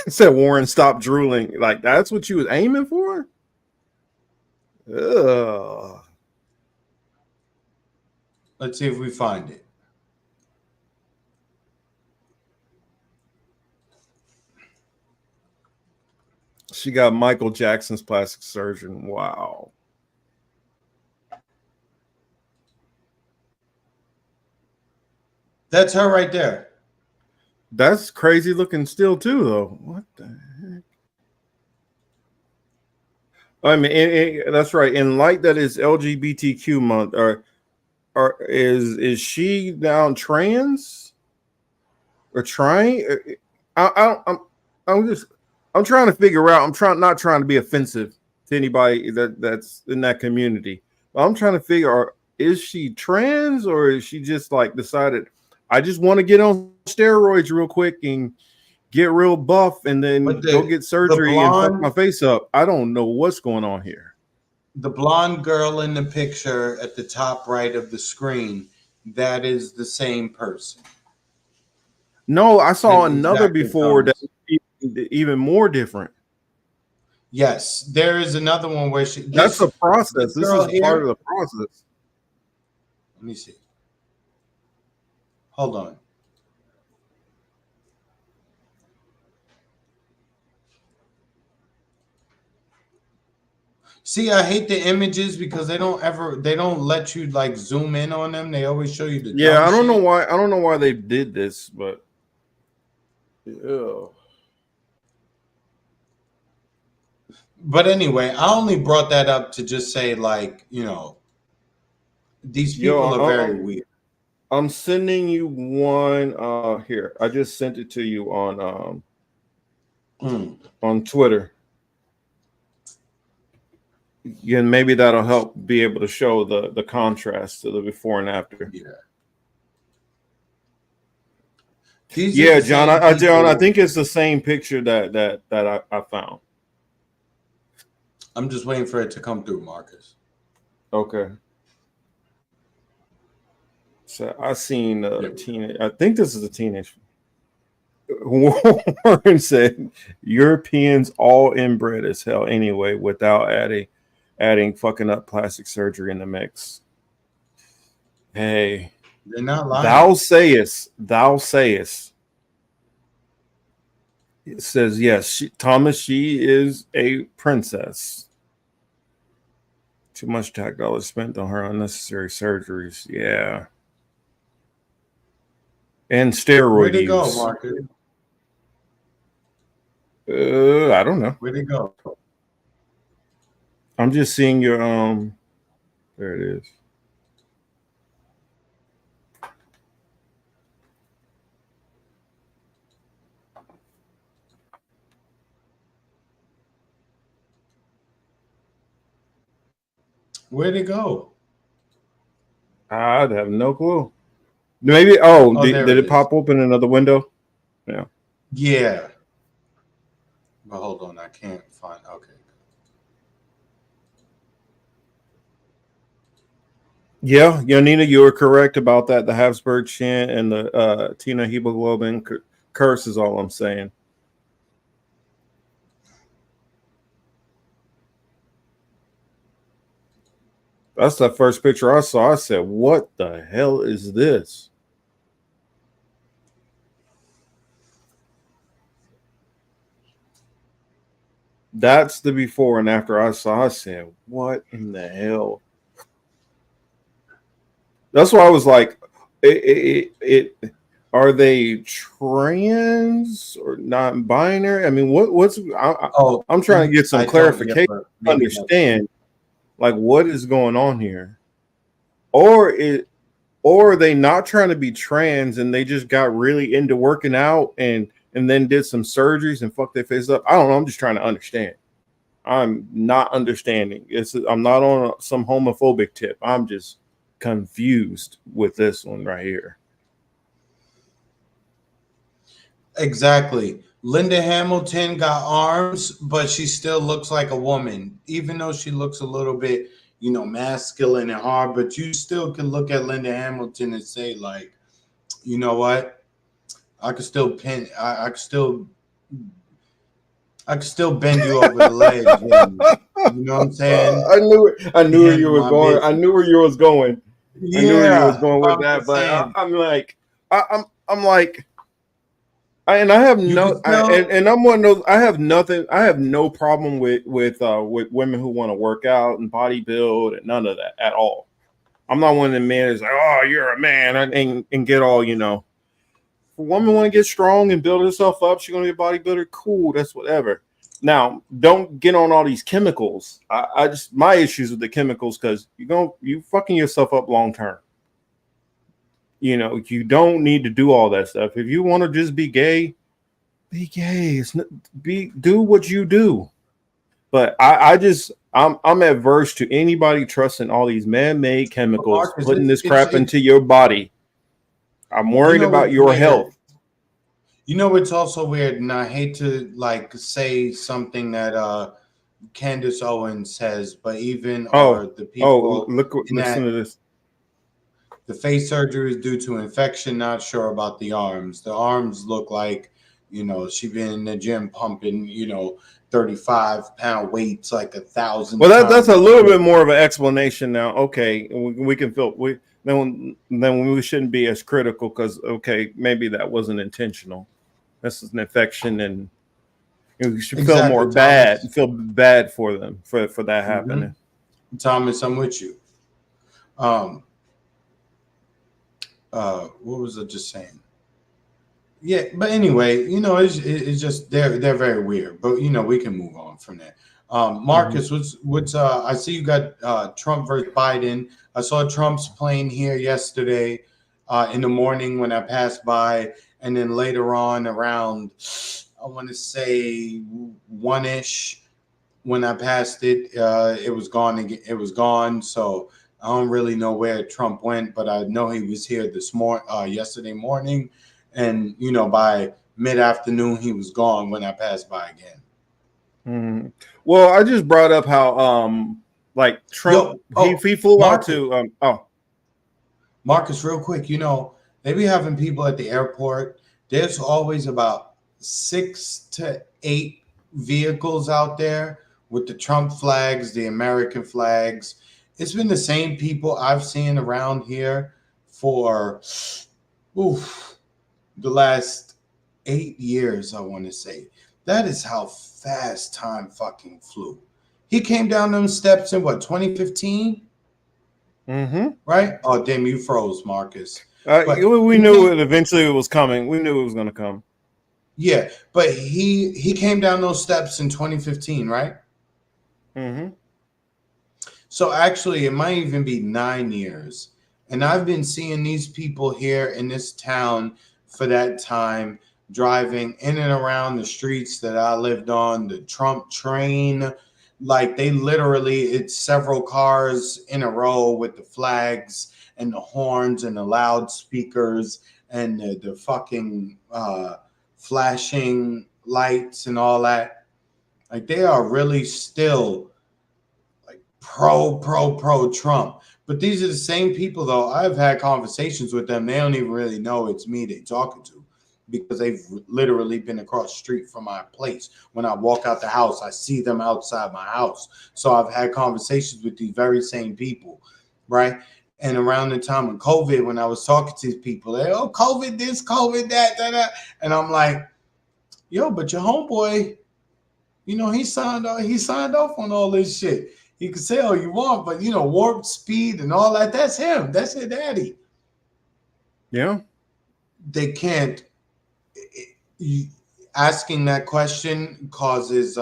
Said Warren, stop drooling. Like that's what you was aiming for? Ugh. Let's see if we find it. She got Michael Jackson's plastic surgeon. Wow. That's her right there. That's crazy looking still too, though. What the heck? I mean, that's right. In light that is LGBTQ month, or is she now trans or trying? I'm trying to figure out. Not trying to be offensive to anybody that's in that community. But I'm trying to figure out, is she trans or is she just like decided I just want to get on steroids real quick and get real buff and then go get surgery and fuck my face up. I don't know what's going on here. The blonde girl in the picture at the top right of the screen, that is the same person. No, I saw another Exactly, before that Thomas. even more different. Yes, there is another one where That's a this process. This girl is part of here. the process. Let me see. Hold on. See, I hate the images because they don't let you like zoom in on them. They always show you the Yeah, dumb I don't know shit. why. I don't know why they did this, but yeah. But anyway, I only brought that up to just say, like, these Yo, people are very weird. I'm sending you one here. I just sent it to you Mm, on Twitter. Yeah, maybe that'll help be able to show the contrast to the before and after. yeah. These are Yeah, the John, same John, I people. think it's the same picture that I found. I'm just waiting for it to come through, Marcus. Okay. So I seen a There we go. teenage. I think this is a teenage. Warren said Europeans all inbred as hell anyway, without adding fucking up plastic surgery in the mix. Hey, They're not thou lying. sayest, thou sayest. It says yes, Thomas. She is a princess. Too much tax dollars spent on her unnecessary surgeries. Yeah, and steroid Where'd it go, use. Marcus? I don't know. Where'd it go? I'm just seeing your There it is. Where'd it go? I'd have no clue. Maybe. Oh, Oh, there did it it is. pop open another window? Yeah. Yeah. But hold on, I can't find. Okay. Yeah, Nina, you were correct about that. The Habsburg chant and the Tina hemoglobin curse is all I'm saying. That's the first picture I saw. I said, "What the hell is this?" That's the before and after I saw. I said, "What in the hell?" That's why I was like, "It are they trans or non-binary? I mean, what's? Oh, I'm trying to get some I don't. Yeah, clarification, but maybe next time. understand like what is going on here, or or are they not trying to be trans and they just got really into working out and then did some surgeries and fucked their face up? I don't know. I'm just trying to understand. I'm not understanding. I'm not on some homophobic tip. I'm just confused with this one right here. Exactly. Linda Hamilton got arms, but she still looks like a woman, even though she looks a little bit, masculine and hard. But you still can look at Linda Hamilton and say, like, you know what? I could still pin. I could still bend you over the legs, and you know what I'm saying. I knew where you Handle was my going. I business. knew where you was going. I knew where you was Yeah, going with I'm that. just But saying. I'm like, I'm like, and I have You could no, still. and I'm one of those. I have nothing. I have no problem with women who want to work out and body build and none of that at all. I'm not one of the men that's like, oh, you're a man and get all If a woman want to get strong and build herself up, she's gonna be a bodybuilder. Cool, that's whatever. Now, don't get on all these chemicals. I just my issues with the chemicals because you fucking yourself up long term. You don't need to do all that stuff. If you want to just be gay, be gay. Do what you do. But I'm adverse to anybody trusting all these man-made But chemicals, Marcus, putting this crap it's into your body. I'm you worried know about what's your weird. health. It's also weird, and I hate to like say something that Candace Owens says, but even Oh, or the oh, people look! in Listen that to this. The face surgery is due to infection. Not sure about the arms. The arms look like, she been in the gym pumping, 35-pound weights like 1,000 Well, that's times. a little bit more of an explanation now. Okay, we can feel then we shouldn't be as critical because maybe that wasn't intentional. This is an infection, and you should Exactly, feel bad for them for that happening. Thomas, I'm with you. What was I just saying? Yeah, but anyway, it's just they're very weird. But we can move on from that. Marcus, what's I see you got Trump versus Biden. I saw Trump's plane here yesterday in the morning when I passed by, and then later on around I want to say 1-ish when I passed it, it was gone again. It was gone. So I don't really know where Trump went, but I know he was here yesterday morning, and by mid-afternoon he was gone when I passed by again. Well, I just brought up how like Trump he flew Marcus, out to Marcus, real quick, they be having people at the airport. There's always about 6 to 8 vehicles out there with the Trump flags, the American flags. It's been the same people I've seen around here for the last 8 years, I want to say. That is how fast time fucking flew. He came down them steps in 2015? Right? Oh, damn, you froze, Marcus. We knew it eventually was coming. We knew it was going to come. Yeah, but he came down those steps in 2015, right? So actually, it might even be 9 years. And I've been seeing these people here in this town for that time, driving in and around the streets that I lived on, the Trump train. Like it's several cars in a row with the flags and the horns and the loudspeakers and the fucking flashing lights and all that. Like they are really still like pro Trump. But these are the same people, though. I've had conversations with them. They don't even really know it's me they're talking to because they've literally been across the street from my place. When I walk out the house, I see them outside my house. So I've had conversations with these very same people, right? And around the time of COVID, when I was talking to these people, they, COVID this, COVID that. And I'm like, yo, but your homeboy, he signed off on all this shit. You can say all you want, but warp speed and all that, that's him. That's your daddy. Yeah. They can't. Asking that question causes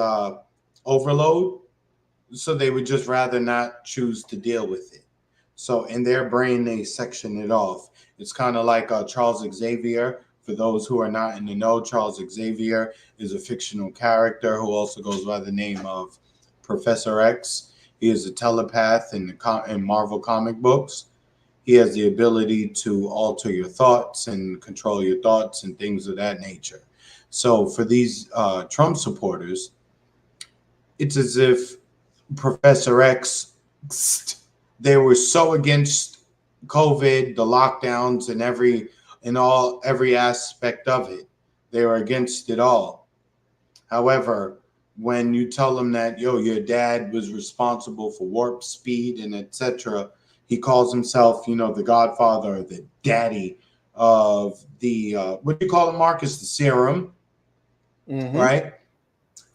overload. So they would just rather not choose to deal with it. So in their brain, they section it off. It's kind of like Charles Xavier. For those who are not in the know, Charles Xavier is a fictional character who also goes by the name of Professor X. He is a telepath in Marvel comic books. He has the ability to alter your thoughts and control your thoughts and things of that nature. So for these Trump supporters, it's as if Professor X, they were so against COVID, the lockdowns, and every aspect of it. They were against it all. However, when you tell them that, your dad was responsible for warp speed and etc., he calls himself, the godfather or the daddy of the, what do you call it, Marcus? The serum, right?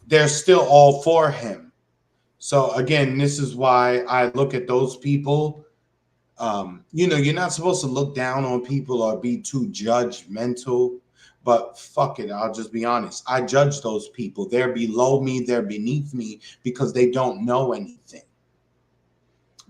They're still all for him. So again, this is why I look at those people. You're not supposed to look down on people or be too judgmental, but fuck it. I'll just be honest. I judge those people. They're below me. They're beneath me because they don't know anything.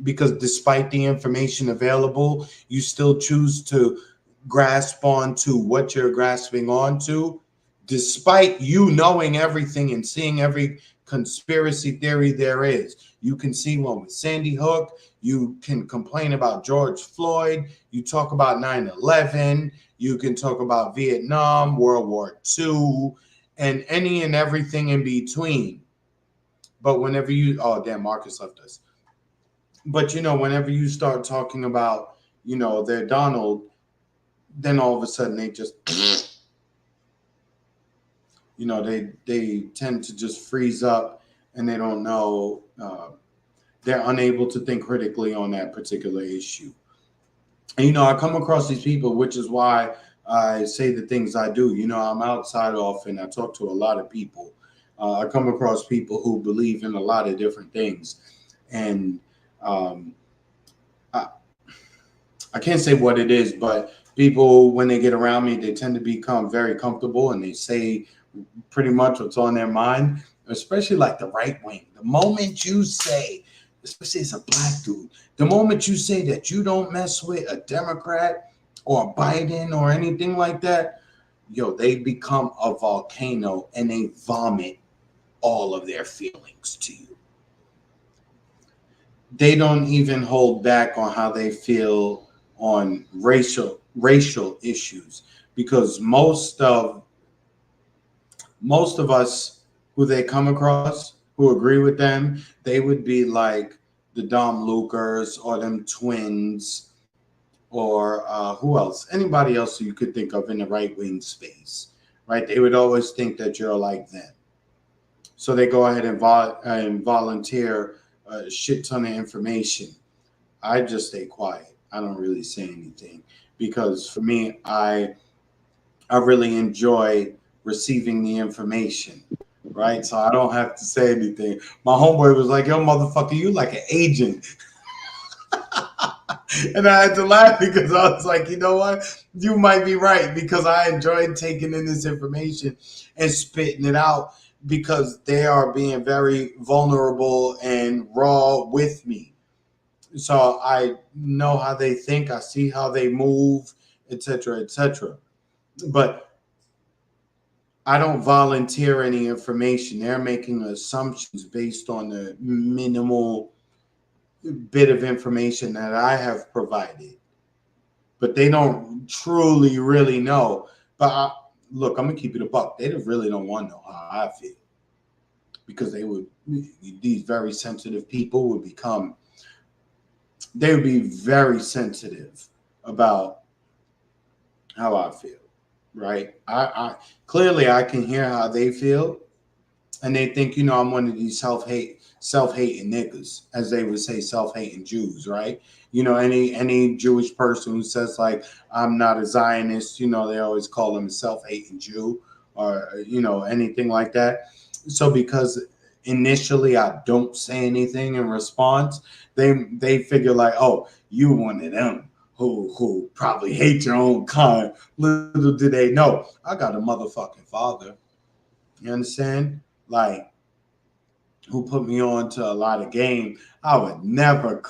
Because despite the information available, you still choose to grasp onto what you're grasping onto, despite you knowing everything and seeing every conspiracy theory there is. You can see one with Sandy Hook. You can complain about George Floyd. You talk about 9/11. You can talk about Vietnam, World War II, and any and everything in between. But whenever Marcus left us. But whenever you start talking about, they're Donald, then all of a sudden they just, they tend to just freeze up, and they don't know, they're unable to think critically on that particular issue. And, I come across these people, which is why I say the things I do. I'm outside often. I talk to a lot of people. I come across people who believe in a lot of different things. And I can't say what it is, but people, when they get around me, they tend to become very comfortable, and they say pretty much what's on their mind, especially like the right wing. The moment you say, especially as a black dude, the moment you say that you don't mess with a Democrat or Biden or anything like that, they become a volcano, and they vomit all of their feelings to you. They don't even hold back on how they feel on racial issues, because most of us who they come across who agree with them, they would be like the Dom Lucas or them twins, or who else? Anybody else you could think of in the right wing space, right? They would always think that you're like them. So they go ahead and volunteer a shit ton of information. I just stay quiet. I don't really say anything, because for me, I really enjoy receiving the information, right? So I don't have to say anything. My homeboy was like, "Yo, motherfucker, you like an agent." And I had to laugh, because I was like, you know what? You might be right, because I enjoyed taking in this information and spitting it out, because they are being very vulnerable and raw with me. So I know how they think, I see how they move, etc., etc. But I don't volunteer any information. They're making assumptions based on the minimal bit of information that I have provided, but they don't truly really know. But look, I'm gonna keep it a buck. They really don't want to know how I feel, because these very sensitive people would be very sensitive about how I feel, right? I clearly I can hear how they feel, and they think, I'm one of these self-hating niggas, as they would say, self-hating Jews, right? Any Jewish person who says, like, I'm not a Zionist, they always call them a self-hating Jew, or anything like that. So because initially I don't say anything in response, they figure like, oh, you one of them who probably hate your own kind. Little do they know, I got a motherfucking father. You understand? Like, who put me on to a lot of game. I would never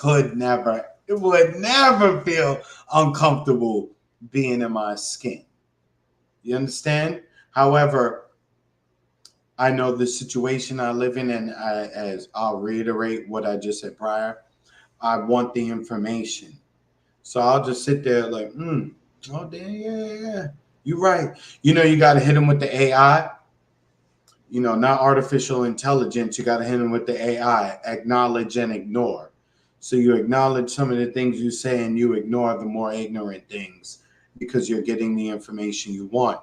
feel uncomfortable being in my skin. You understand? However, I know the situation I live in, and as I'll reiterate what I just said prior, I want the information. So I'll just sit there like, oh, damn, yeah. You're right. You got to hit them with the AI. Not artificial intelligence. You got to hit them with the AI, acknowledge and ignore. So you acknowledge some of the things you say, and you ignore the more ignorant things, because you're getting the information you want.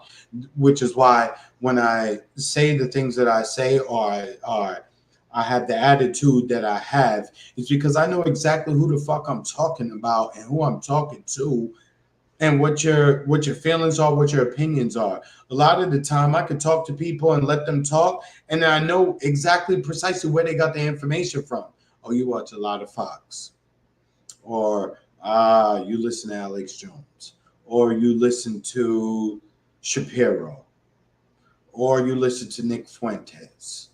Which is why when I say the things that I say, or I have the attitude that I have, it's because I know exactly who the fuck I'm talking about and who I'm talking to, and what your feelings are, what your opinions are. A lot of the time I could talk to people and let them talk, and I know exactly precisely where they got the information from. Oh, you watch a lot of Fox, or you listen to Alex Jones, or you listen to Shapiro, or you listen to Nick Fuentes,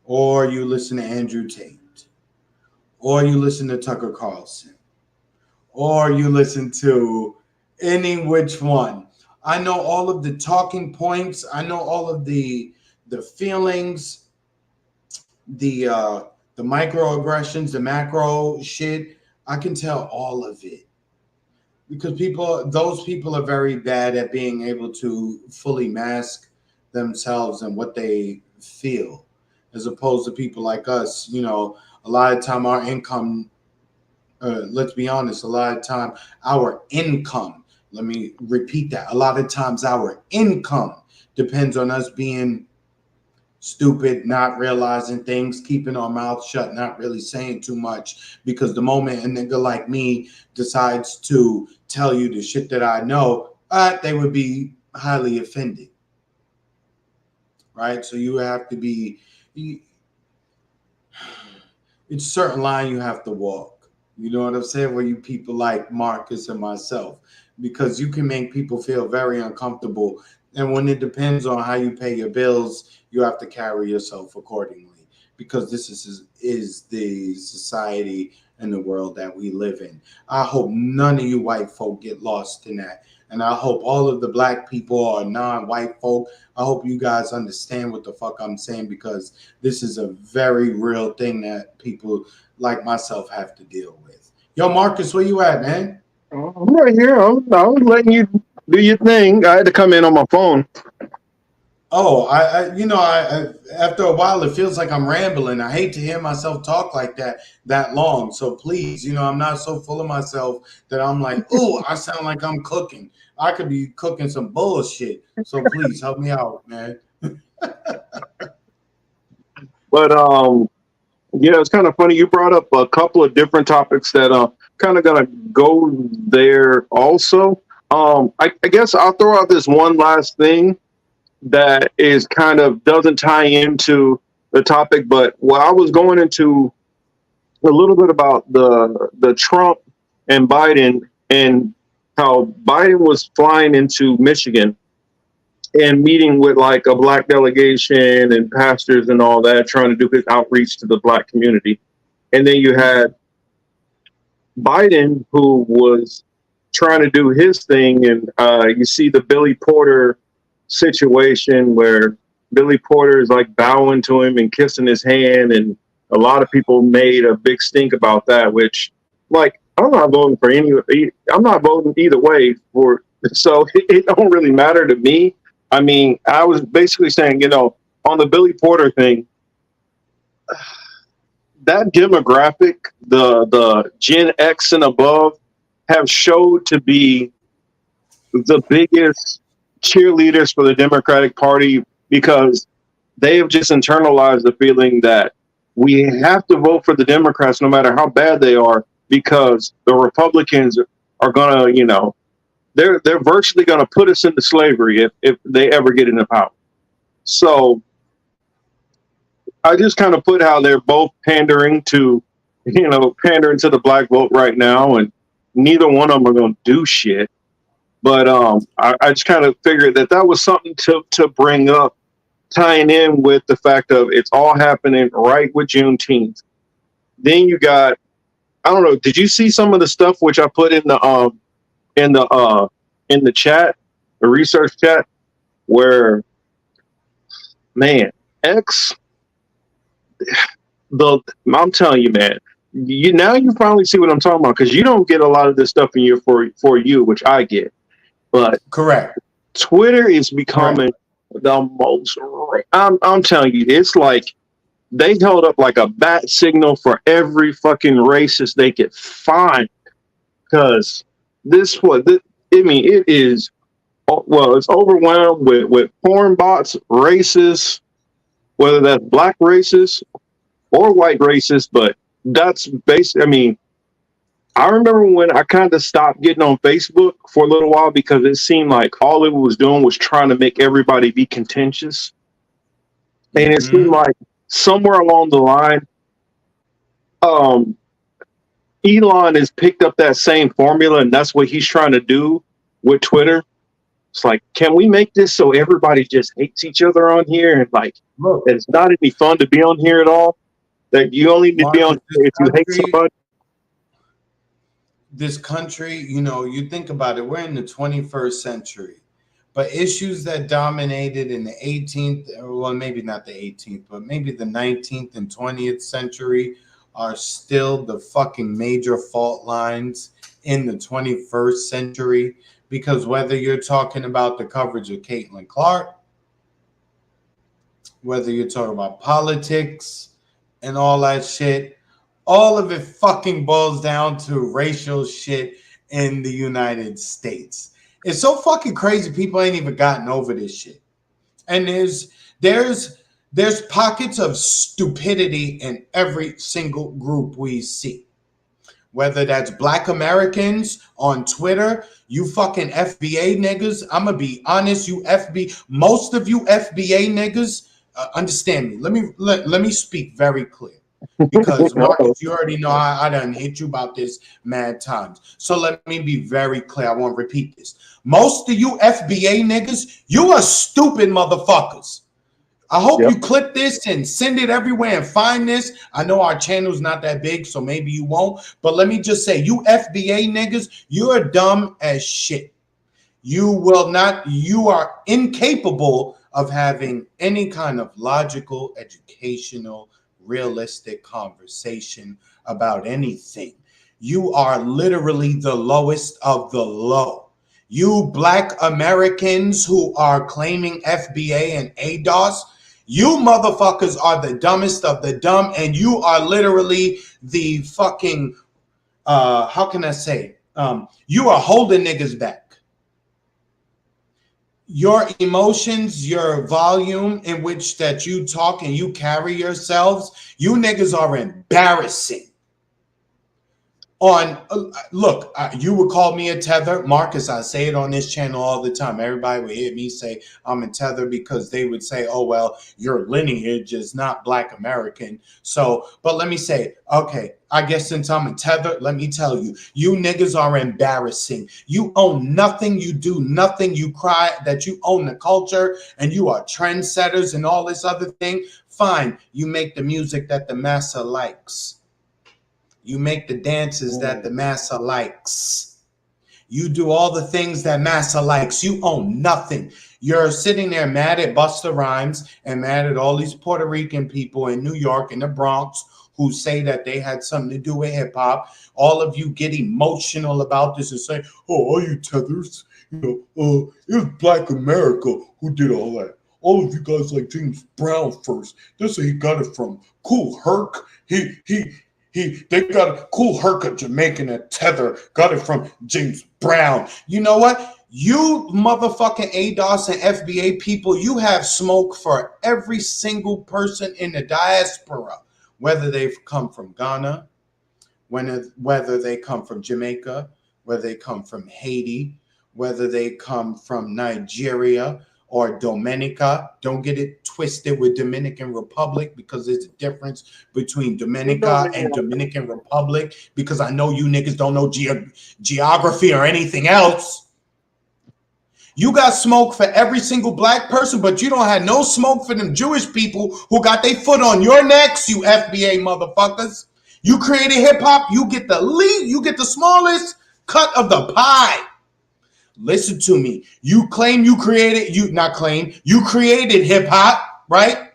or you listen to Andrew Tate, or you listen to Tucker Carlson, or you listen to any which one. I know all of the talking points. I know all of the feelings, the microaggressions, the macro shit. I can tell all of it, because those people are very bad at being able to fully mask themselves and what they feel, as opposed to people like us. A lot of time our income let's be honest, a lot of time our income, let me repeat that, a lot of times our income depends on us being stupid, not realizing things, keeping our mouth shut, not really saying too much. Because the moment a nigga like me decides to tell you the shit that I know, they would be highly offended, right? So you have to be, it's a certain line you have to walk. You know what I'm saying? Where you people like Marcus and myself, because you can make people feel very uncomfortable. And when it depends on how you pay your bills, you have to carry yourself accordingly. Because this is the society and the world that we live in. I hope none of you white folk get lost in that. And I hope all of the black people or non-white folk, I hope you guys understand what the fuck I'm saying, because this is a very real thing that people like myself have to deal with. Yo, Marcus, where you at, man? I'm right here. I was letting you do your thing. I had to come in on my phone. Oh, I after a while it feels like I'm rambling. I hate to hear myself talk like that long. So please, I'm not so full of myself that I'm like, oh, I sound like I'm cooking. I could be cooking some bullshit. So please help me out, man. But yeah, it's kind of funny. You brought up a couple of different topics that kind of gonna go there also. I guess I'll throw out this one last thing that is kind of doesn't tie into the topic, but while I was going into a little bit about the Trump and Biden and how Biden was flying into Michigan and meeting with like a black delegation and pastors and all that, trying to do his outreach to the black community. And then you had Biden, who was trying to do his thing, and you see the Billy Porter situation where Billy Porter is like bowing to him and kissing his hand, and a lot of people made a big stink about that. Which, like, I'm not voting for any. I'm not voting either way for. So it don't really matter to me. I mean, I was basically saying, on the Billy Porter thing, that demographic, the Gen X and above, have showed to be the biggest cheerleaders for the Democratic Party, because they have just internalized the feeling that we have to vote for the Democrats no matter how bad they are, because the Republicans are gonna, they're virtually gonna put us into slavery if they ever get into power. So I just kind of put how they're both pandering to the black vote right now, and neither one of them are going to do shit. But I just kind of figured that was something to bring up, tying in with the fact of it's all happening right with Juneteenth. Then you got, I don't know, did you see some of the stuff which I put in the chat, the research chat, where, man, X. I'm telling you, man, you finally see what I'm talking about, because you don't get a lot of this stuff in your for you, which I get. But Correct. Twitter is becoming the most. I'm telling you, it's like they held up like a bat signal for every fucking racist they could find, because it is. Well, it's overwhelmed with porn bots, racists, whether that's black racists or white racists. But that's basically, I mean, I remember when I kind of stopped getting on Facebook for a little while, because it seemed like all it was doing was trying to make everybody be contentious. And it seemed like somewhere along the line, Elon has picked up that same formula, and that's what he's trying to do with Twitter. It's like, can we make this so everybody just hates each other on here, and like, it's not any fun to be on here at all? That you only need to be on here if you hate somebody? This country, you think about it, we're in the 21st century, but issues that dominated in the 18th, well, maybe not the 18th, but maybe the 19th and 20th century are still the fucking major fault lines in the 21st century. Because whether you're talking about the coverage of Caitlin Clark, whether you're talking about politics and all that shit, All of it fucking boils down to racial shit in the United States. It's so fucking crazy. People ain't even gotten over this shit. And there's pockets of stupidity in every single group we see. Whether that's Black Americans on Twitter, you fucking FBA niggas. I'm gonna be honest, most of you FBA niggas, understand me. Let me speak very clear. Because Marcus, you already know I done hit you about this mad times. So let me be very clear. I won't repeat this. Most of you FBA niggas, you are stupid motherfuckers. I hope you clip this and send it everywhere and find this. I know our channel's not that big, so maybe you won't. But let me just say, you FBA niggas, you are dumb as shit. You are incapable of having any kind of logical, educational, realistic conversation about anything. You are literally the lowest of the low. You Black Americans who are claiming FBA and ADOS, you motherfuckers are the dumbest of the dumb, and you are literally the fucking, how can I say? You are holding niggas back. Your emotions, your volume in which that you talk and you carry yourselves, you niggas are embarrassing. Look, you would call me a tether. Marcus, I say it on this channel all the time. Everybody would hear me say I'm a tether because they would say, oh, well, your lineage is not Black American. So, but let me say, okay, I guess since I'm a tether, let me tell you, you niggas are embarrassing. You own nothing. You do nothing. You cry that you own the culture and you are trendsetters and all this other thing. Fine. You make the music that the massa likes. You make the dances that the massa likes. You do all the things that massa likes. You own nothing. You're sitting there mad at Busta Rhymes and mad at all these Puerto Rican people in New York and the Bronx who say that they had something to do with hip hop. All of you get emotional about this and say, oh, all you tethers, it was Black America who did all that. All of you guys like James Brown first. That's where he got it from. Cool Herc. They got a Cool Herc, a Jamaican, a tether, got it from James Brown. You know what? You motherfucking ADOS and FBA people, you have smoke for every single person in the diaspora, whether they've come from Ghana, whether they come from Jamaica, whether they come from Haiti, whether they come from Nigeria, or Dominica. Don't get it twisted with Dominican Republic because there's a difference between Dominica and Dominican Republic because I know you niggas don't know geography or anything else. You got smoke for every single Black person, but you don't have no smoke for them Jewish people who got their foot on your necks, you FBA motherfuckers. You created hip hop, you get the smallest cut of the pie. Listen to me. You claim you created hip hop, right?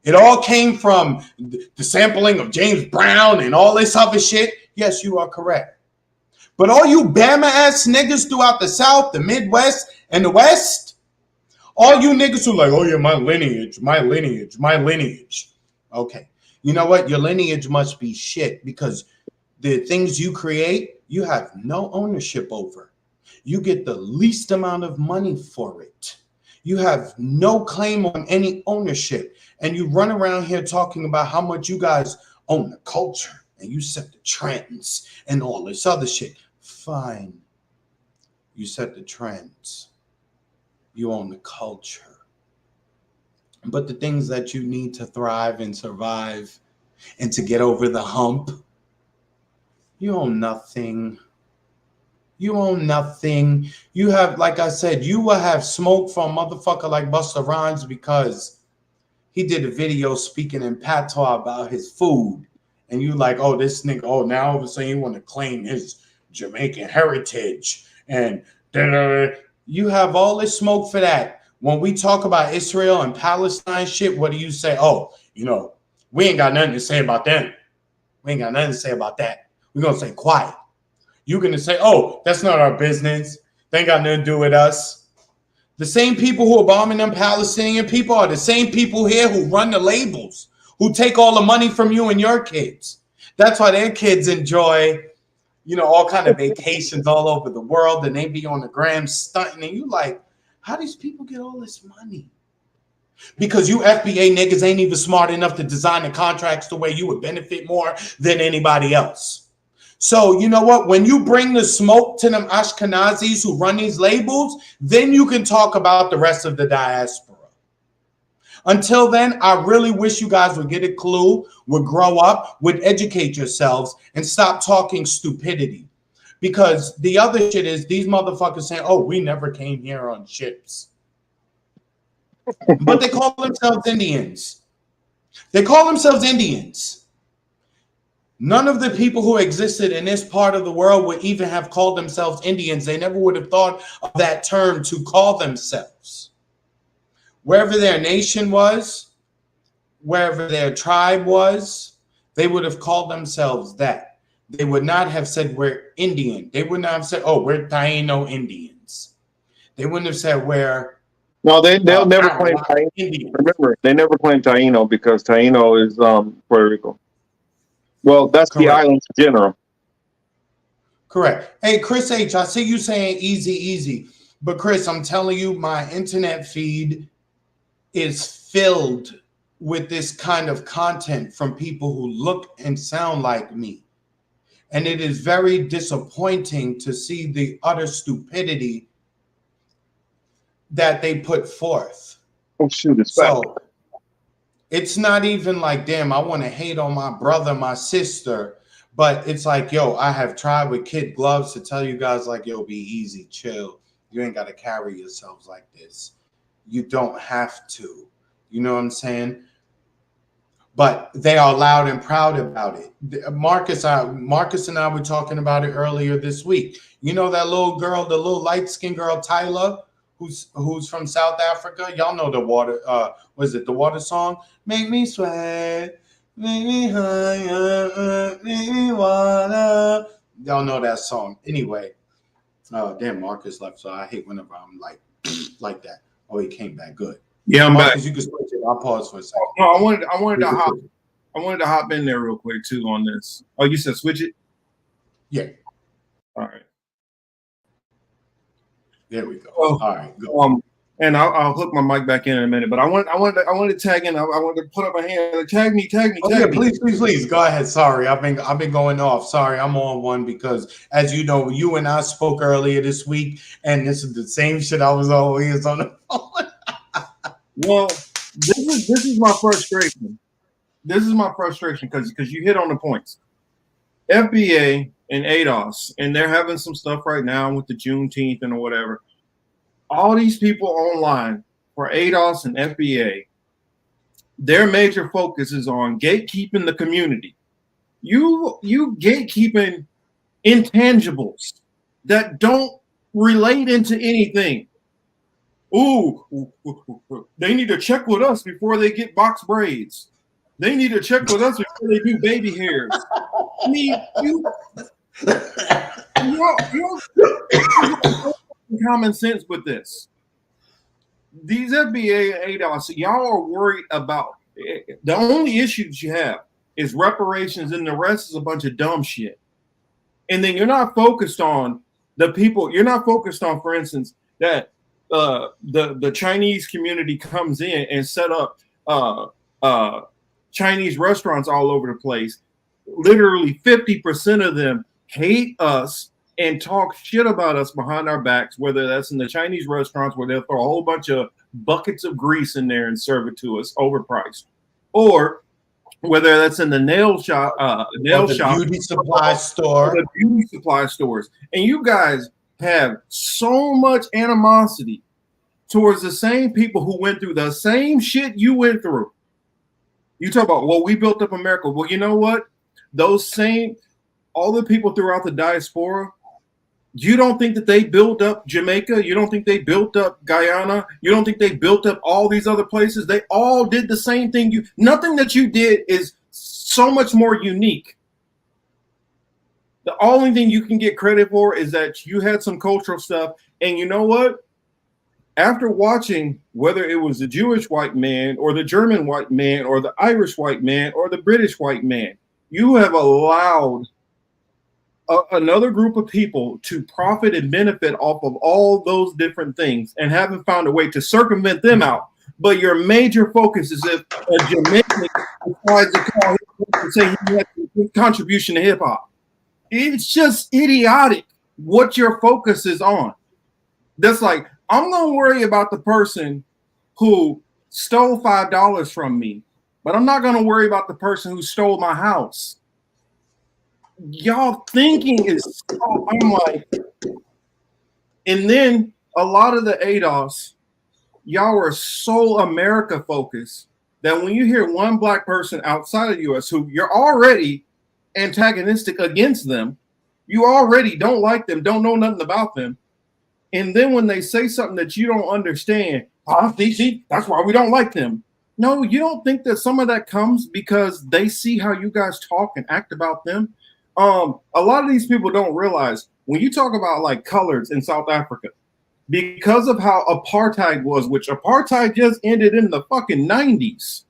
It all came from the sampling of James Brown and all this other shit. Yes, you are correct. But all you Bama ass niggas throughout the South, the Midwest, and the West, all you niggas who like, oh yeah, my lineage. Okay. You know what? Your lineage must be shit because the things you create, you have no ownership over. You get the least amount of money for it. You have no claim on any ownership. And you run around here talking about how much you guys own the culture and you set the trends and all this other shit. Fine. You set the trends. You own the culture. But the things that you need to thrive and survive and to get over the hump, you own nothing. You own nothing. You have, like I said, you will have smoke from a motherfucker like Busta Rhymes because he did a video speaking in patois about his food. And you like, oh, this nigga, oh, now all of a sudden you want to claim his Jamaican heritage. And you have all this smoke for that. When we talk about Israel and Palestine shit, what do you say? Oh, we ain't got nothing to say about them. We ain't got nothing to say about that. We're going to say quiet. You're going to say, oh, that's not our business. They ain't got nothing to do with us. The same people who are bombing them Palestinian people are the same people here who run the labels, who take all the money from you and your kids. That's why their kids enjoy, all kind of vacations all over the world, and they be on the gram stunting, and you like, how these people get all this money? Because you FBA niggas ain't even smart enough to design the contracts the way you would benefit more than anybody else. So you know what? When you bring the smoke to them Ashkenazis who run these labels, then you can talk about the rest of the diaspora. Until then, I really wish you guys would get a clue, would grow up, would educate yourselves, and stop talking stupidity. Because the other shit is these motherfuckers saying, oh, we never came here on ships. But they call themselves Indians. They call themselves Indians. None of the people who existed in this part of the world would even have called themselves Indians. They never would have thought of that term to call themselves. Wherever their nation was, wherever their tribe was, they would have called themselves that. They would not have said we're Indian. They would not have said, oh, we're Taino Indians. They wouldn't have said we're... No, they'll never claim Taino. Remember, they never claim Taino because Taino is Puerto Rico. Well, that's correct. The islands in general. Correct. Hey, Chris H., I see you saying easy. But Chris, I'm telling you, my internet feed is filled with this kind of content from people who look and sound like me. And it is very disappointing to see the utter stupidity that they put forth. Oh, shoot, it's back. So it's not even like, damn, I want to hate on my brother, my sister. But it's like, yo, I have tried with kid gloves to tell you guys, like, yo, be easy, chill. You ain't got to carry yourselves like this. You don't have to. You know what I'm saying? But they are loud and proud about it. Marcus and I were talking about it earlier this week. You know that little girl, the little light-skinned girl, Tyler, who's from South Africa? Y'all know the water, the water song? Make me sweat, make me higher, make me water. Y'all know that song. Anyway, damn, Marcus left, so I hate whenever I'm like that. Oh, he came back. Good. Yeah, I'm Marcus, back. you can switch it. I'll pause for a second. No, I wanted to hop in there real quick too on this. Oh, you said switch it? Yeah. All right. There we go. All right. Go. And I'll hook my mic back in a minute. But I wanted to tag in. I wanted to put up a hand. Like, tag me. Please. Go ahead. Sorry, I've been going off. Sorry, I'm on one because, as you know, you and I spoke earlier this week, and this is the same shit I was always on the phone. Well, this is my frustration. This is my frustration because you hit on the points. FBA and ADOS, and they're having some stuff right now with the Juneteenth and whatever. All these people online for ADOS and FBA, their major focus is on gatekeeping the community. You gatekeeping intangibles that don't relate into anything. Ooh, they need to check with us before they get box braids. They need to check with us before they do baby hairs. I mean, you common sense with this. These FBA and ADOS, y'all are worried about the only issues you have is reparations, and the rest is a bunch of dumb shit. And then you're not focused on the people. You're not focused on, for instance, that the Chinese community comes in and set up Chinese restaurants all over the place. Literally 50% of them hate us and talk shit about us behind our backs, whether that's in the Chinese restaurants where they'll throw a whole bunch of buckets of grease in there and serve it to us overpriced, or whether that's in the nail shop, beauty supply store, the beauty supply stores. And you guys have so much animosity towards the same people who went through the same shit you went through. You talk about, well, we built up America. Well, you know what? All the people throughout the diaspora, you don't think that they built up Jamaica? You don't think they built up Guyana? You don't think they built up all these other places? They all did the same thing. Nothing that you did is so much more unique. The only thing you can get credit for is that you had some cultural stuff. And you know what? After watching, whether it was the Jewish white man or the German white man or the Irish white man or the British white man, You have allowed another group of people to profit and benefit off of all those different things and haven't found a way to circumvent them out. But your major focus is if a Jamaican decides to call him and say he had a contribution to hip hop. It's just idiotic what your focus is on. That's like, I'm going to worry about the person who stole $5 from me, but I'm not going to worry about the person who stole my house. Y'all thinking is so, I'm like, and then a lot of the ADOS, y'all are so America focused that when you hear one black person outside of the US who you're already antagonistic against them, you already don't like them, don't know nothing about them. And then when they say something that you don't understand, see, that's why we don't like them. No, you don't think that some of that comes because they see how you guys talk and act about them? A lot of these people don't realize when you talk about like colors in South Africa, because of how apartheid was, which apartheid just ended in the fucking 90s.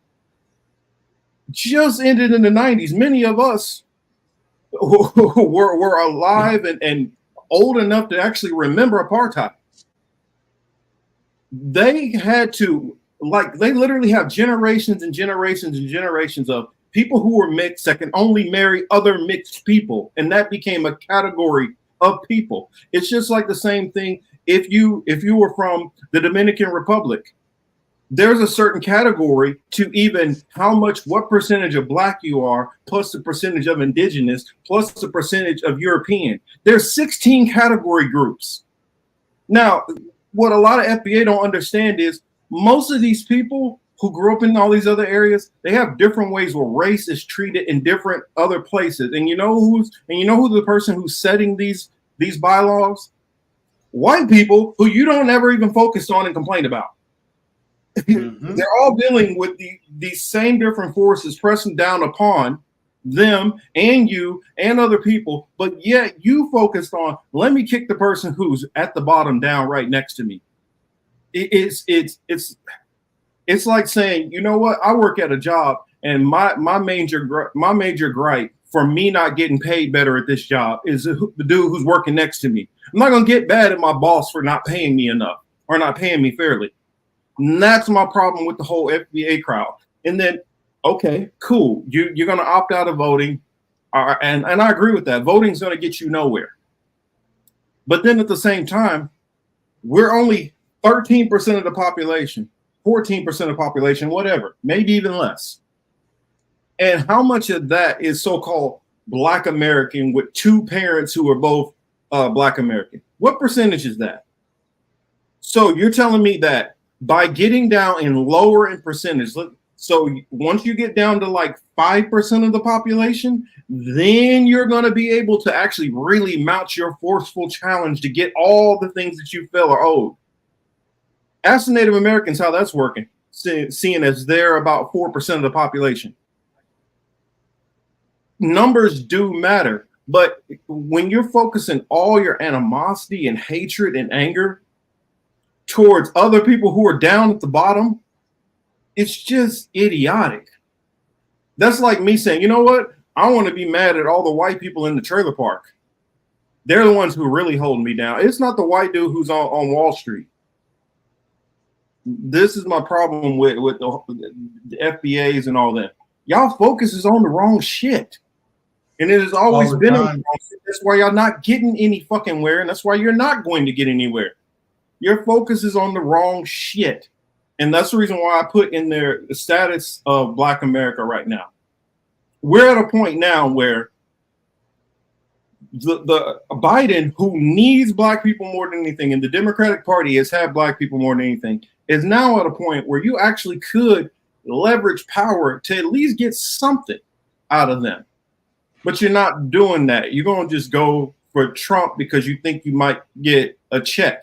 Just ended in the 90s. Many of us were alive and old enough to actually remember apartheid. They had to, like, they literally have generations and generations and generations of people who were mixed that can only marry other mixed people, and that became a category of people. It's just like the same thing if you were from the Dominican Republic. There's a certain category to even what percentage of black you are, plus the percentage of indigenous, plus the percentage of European. There's 16 category groups. Now, what a lot of FBA don't understand is most of these people who grew up in all these other areas, they have different ways where race is treated in different other places. And you know who the person who's setting these bylaws? White people who you don't ever even focus on and complain about. Mm-hmm. They're all dealing with these same different forces pressing down upon them and you and other people, but yet you focused on, let me kick the person who's at the bottom down right next to me. It's like saying, you know what, I work at a job and my major gripe for me not getting paid better at this job is the dude who's working next to me. I'm not going to get mad at my boss for not paying me enough or not paying me fairly. And that's my problem with the whole FBA crowd. And then, okay, cool. You're going to opt out of voting. And I agree with that. Voting is going to get you nowhere. But then at the same time, we're only 13% of the population, 14% of the population, whatever, maybe even less. And how much of that is so-called Black American with two parents who are both Black American? What percentage is that? So you're telling me that by getting down in lower in percentage, so once you get down to like 5% of the population, then you're going to be able to actually really mount your forceful challenge to get all the things that you feel are owed. Ask the Native Americans how that's working, seeing as they're about 4% of the population. Numbers do matter, but when you're focusing all your animosity and hatred and anger towards other people who are down at the bottom, it's just idiotic. That's like me saying, you know what? I want to be mad at all the white people in the trailer park. They're the ones who are really holding me down. It's not the white dude who's on Wall Street. This is my problem with the FBAs and all that. Y'all focus is on the wrong shit. And it has always been on the wrong shit. That's why y'all not getting any fucking where, and that's why you're not going to get anywhere. Your focus is on the wrong shit. And that's the reason why I put in there the status of Black America right now. We're at a point now where the Biden, who needs Black people more than anything, and the Democratic Party has had Black people more than anything, is now at a point where you actually could leverage power to at least get something out of them. But you're not doing that. You're going to just go for Trump because you think you might get a check.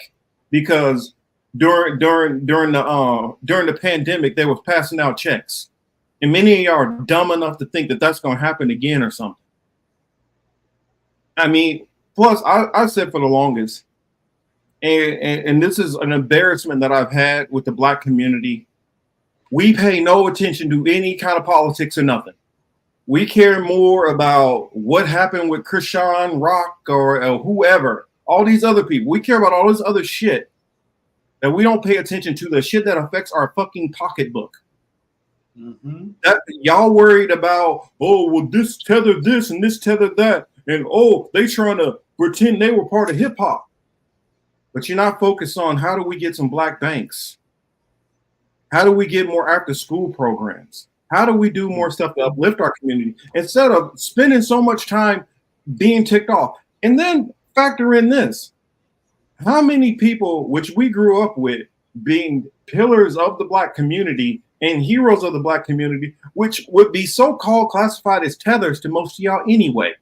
Because during the pandemic, they were passing out checks. And many of y'all are dumb enough to think that that's going to happen again or something. I mean, plus, I said for the longest, and this is an embarrassment that I've had with the Black community, we pay no attention to any kind of politics or nothing. We care more about what happened with Krishan Rock or whoever, all these other people. We care about all this other shit, and we don't pay attention to the shit that affects our fucking pocketbook. Mm-hmm. That y'all worried about, oh, well, this tether this and this tether that, and oh, they trying to pretend they were part of hip hop. But you're not focused on how do we get some black banks? How do we get more after school programs? How do we do more stuff to uplift our community instead of spending so much time being ticked off? And then factor in this. How many people, which we grew up with, being pillars of the black community and heroes of the black community, which would be so-called classified as tethers to most of y'all anyway.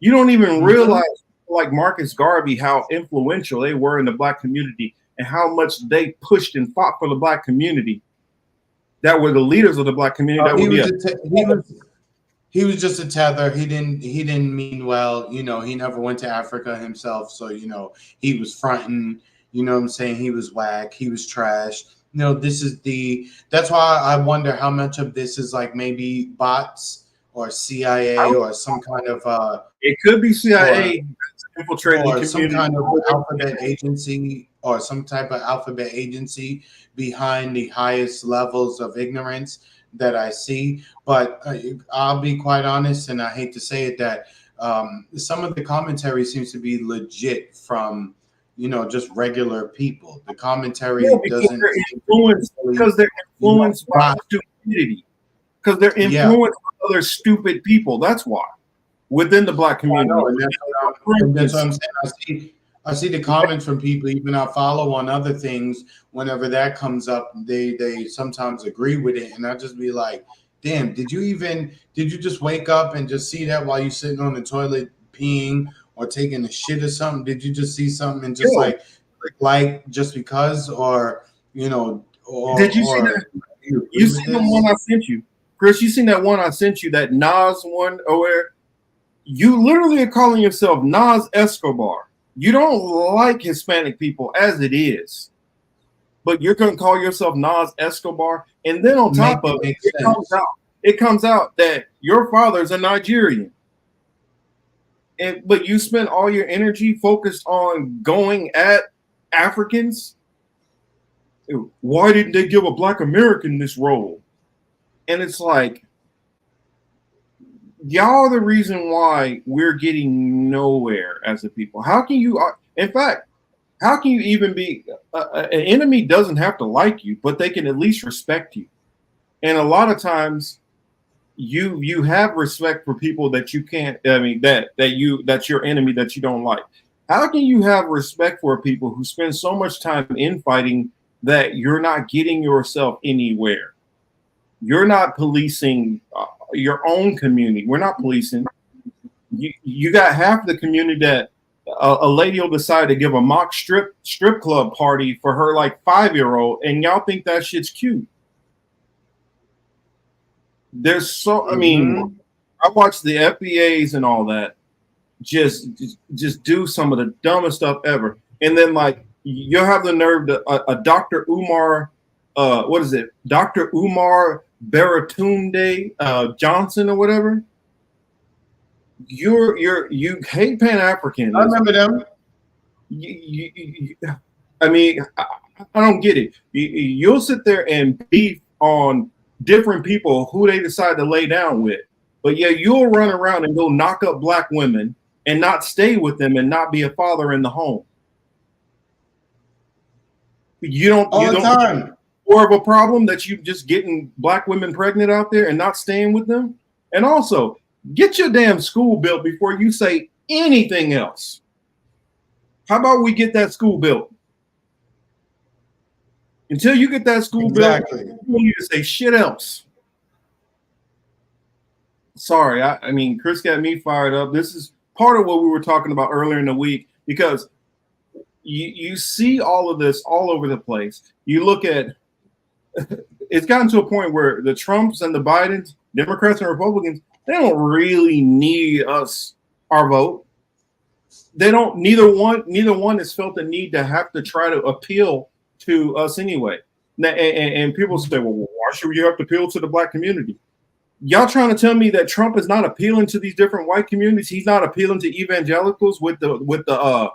You don't even realize, like Marcus Garvey, how influential they were in the black community and how much they pushed and fought for the black community. That were the leaders of the black community. He was just a tether. He didn't mean well. You know, he never went to Africa himself. So, you know, he was fronting, you know what I'm saying? He was whack. He was trash. You know, that's why I wonder how much of this is like maybe bots or CIA or some kind of it could be CIA infiltrating or the some community. kind of alphabet agency or some type of alphabet agency behind the highest levels of ignorance that I see. But I'll be quite honest, and I hate to say it, that some of the commentary seems to be legit from, you know, just regular people. The commentary doesn't because they're influenced by stupidity. Because they're influenced by other stupid people. That's why. Within the black community. That's what I'm saying. I see the comments from people, even I follow on other things. Whenever that comes up, they sometimes agree with it, and I just be like, "Damn, did you just wake up and just see that while you're sitting on the toilet peeing or taking a shit or something? Did you just see something and just like just because, or you know, or did you see that? You seen the one I sent you, Chris? You seen that one I sent you, that Nas one, where you literally are calling yourself Nas Escobar. You don't like Hispanic people as it is, but you're going to call yourself Nas Escobar. And then on top of it, it comes out that your father's a Nigerian. But you spend all your energy focused on going at Africans. Why didn't they give a Black American this role? And it's like, y'all are the reason why we're getting nowhere as a people. How can you, in fact, how can you even be, an enemy doesn't have to like you, but they can at least respect you. And a lot of times you have respect for people that you can't, that's your enemy that you don't like. How can you have respect for people who spend so much time infighting that you're not getting yourself anywhere? You're not policing your own community. We're not policing. You got half the community that a lady will decide to give a mock strip club party for her like 5-year-old, and y'all think that shit's cute. There's so, I mean, I watched the FBAs and all that just do some of the dumbest stuff ever, and then like you'll have the nerve to a Dr. Umar, what is it, Dr. Umar Baratunde Johnson or whatever. You hate Pan-Africans. I remember them. I mean, I don't get it. You'll sit there and beef on different people who they decide to lay down with, but yeah, you'll run around and go knock up Black women and not stay with them and not be a father in the home. You don't time. More of a problem that you just getting Black women pregnant out there and not staying with them. And also, get your damn school built before you say anything else. How about we get that school built? Until you get that school built, you don't need to say shit else. Sorry, I mean, Chris got me fired up. This is part of what we were talking about earlier in the week, because you see all of this all over the place. You look at, it's gotten to a point where the Trumps and the Bidens, Democrats and Republicans, they don't really need our vote. They don't. Neither one has felt the need to have to try to appeal to us anyway. And people say, well, why should you have to appeal to the Black community? y'all trying to tell me that Trump is not appealing to these different white communities? He's not appealing to evangelicals with the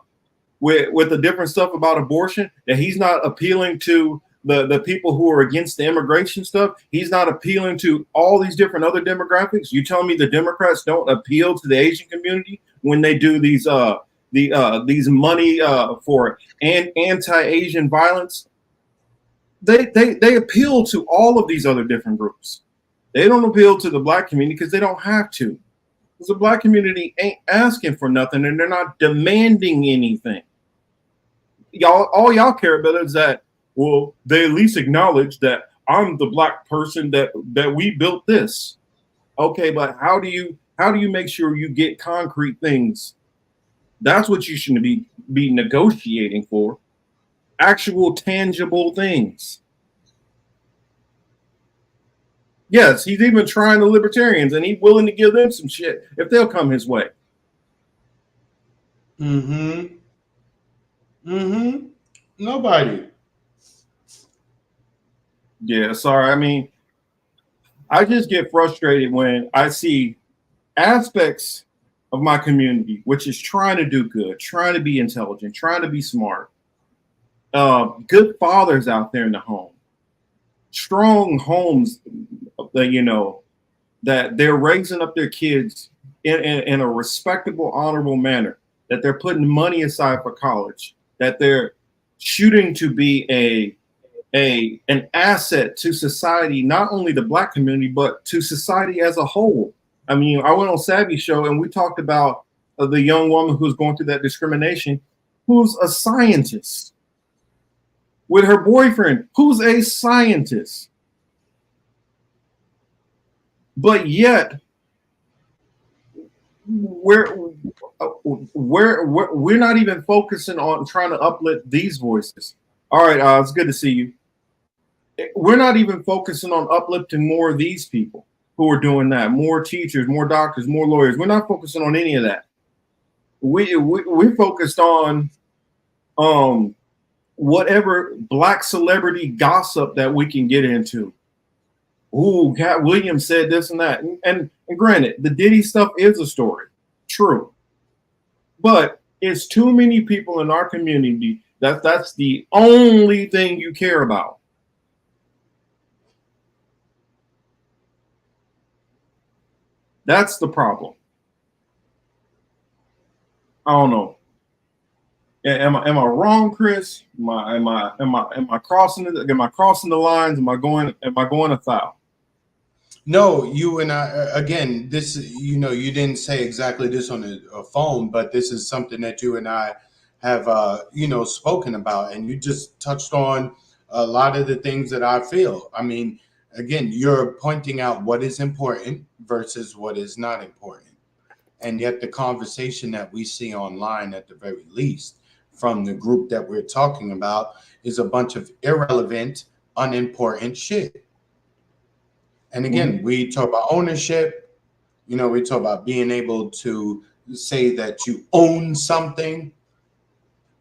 different stuff about abortion, that he's not appealing to the people who are against the immigration stuff. He's not appealing to all these different other demographics. You telling me the Democrats don't appeal to the Asian community when they do these money for anti-Asian violence? They appeal to all of these other different groups. They don't appeal to the black community because they don't have to. Because the black community ain't asking for nothing and they're not demanding anything. All y'all care about is that, well, they at least acknowledge that I'm the black person that we built this. Okay, but how do you make sure you get concrete things? That's what you should be negotiating for. Actual tangible things. Yes, he's even trying the libertarians, and he's willing to give them some shit if they'll come his way. Nobody. Yeah, sorry. I mean, I just get frustrated when I see aspects of my community, which is trying to do good, trying to be intelligent, trying to be smart, good fathers out there in the home, strong homes, that they're raising up their kids in a respectable, honorable manner, that they're putting money aside for college, that they're shooting to be an asset to society, not only the black community, but to society as a whole. I mean, I went on Savvy's show and we talked about the young woman who's going through that discrimination, who's a scientist, with her boyfriend, who's a scientist. But yet, we're not even focusing on trying to uplift these voices. All right, it's good to see you. We're not even focusing on uplifting more of these people who are doing that. More teachers, more doctors, more lawyers. We're not focusing on any of that. We're focused on whatever black celebrity gossip that we can get into. Ooh, Cat Williams said this and that. And granted, the Diddy stuff is a story. True. But it's too many people in our community that's the only thing you care about. That's the problem. I don't know. Am I wrong, Chris? Am I crossing it? Am I crossing the lines? Am I going afoul? No, you and I, again, this, you didn't say exactly this on a phone, but this is something that you and I have, spoken about. And you just touched on a lot of the things that I feel. I mean, again, you're pointing out what is important versus what is not important. And yet the conversation that we see online, at the very least, from the group that we're talking about, is a bunch of irrelevant, unimportant shit. And again, we talk about ownership, we talk about being able to say that you own something.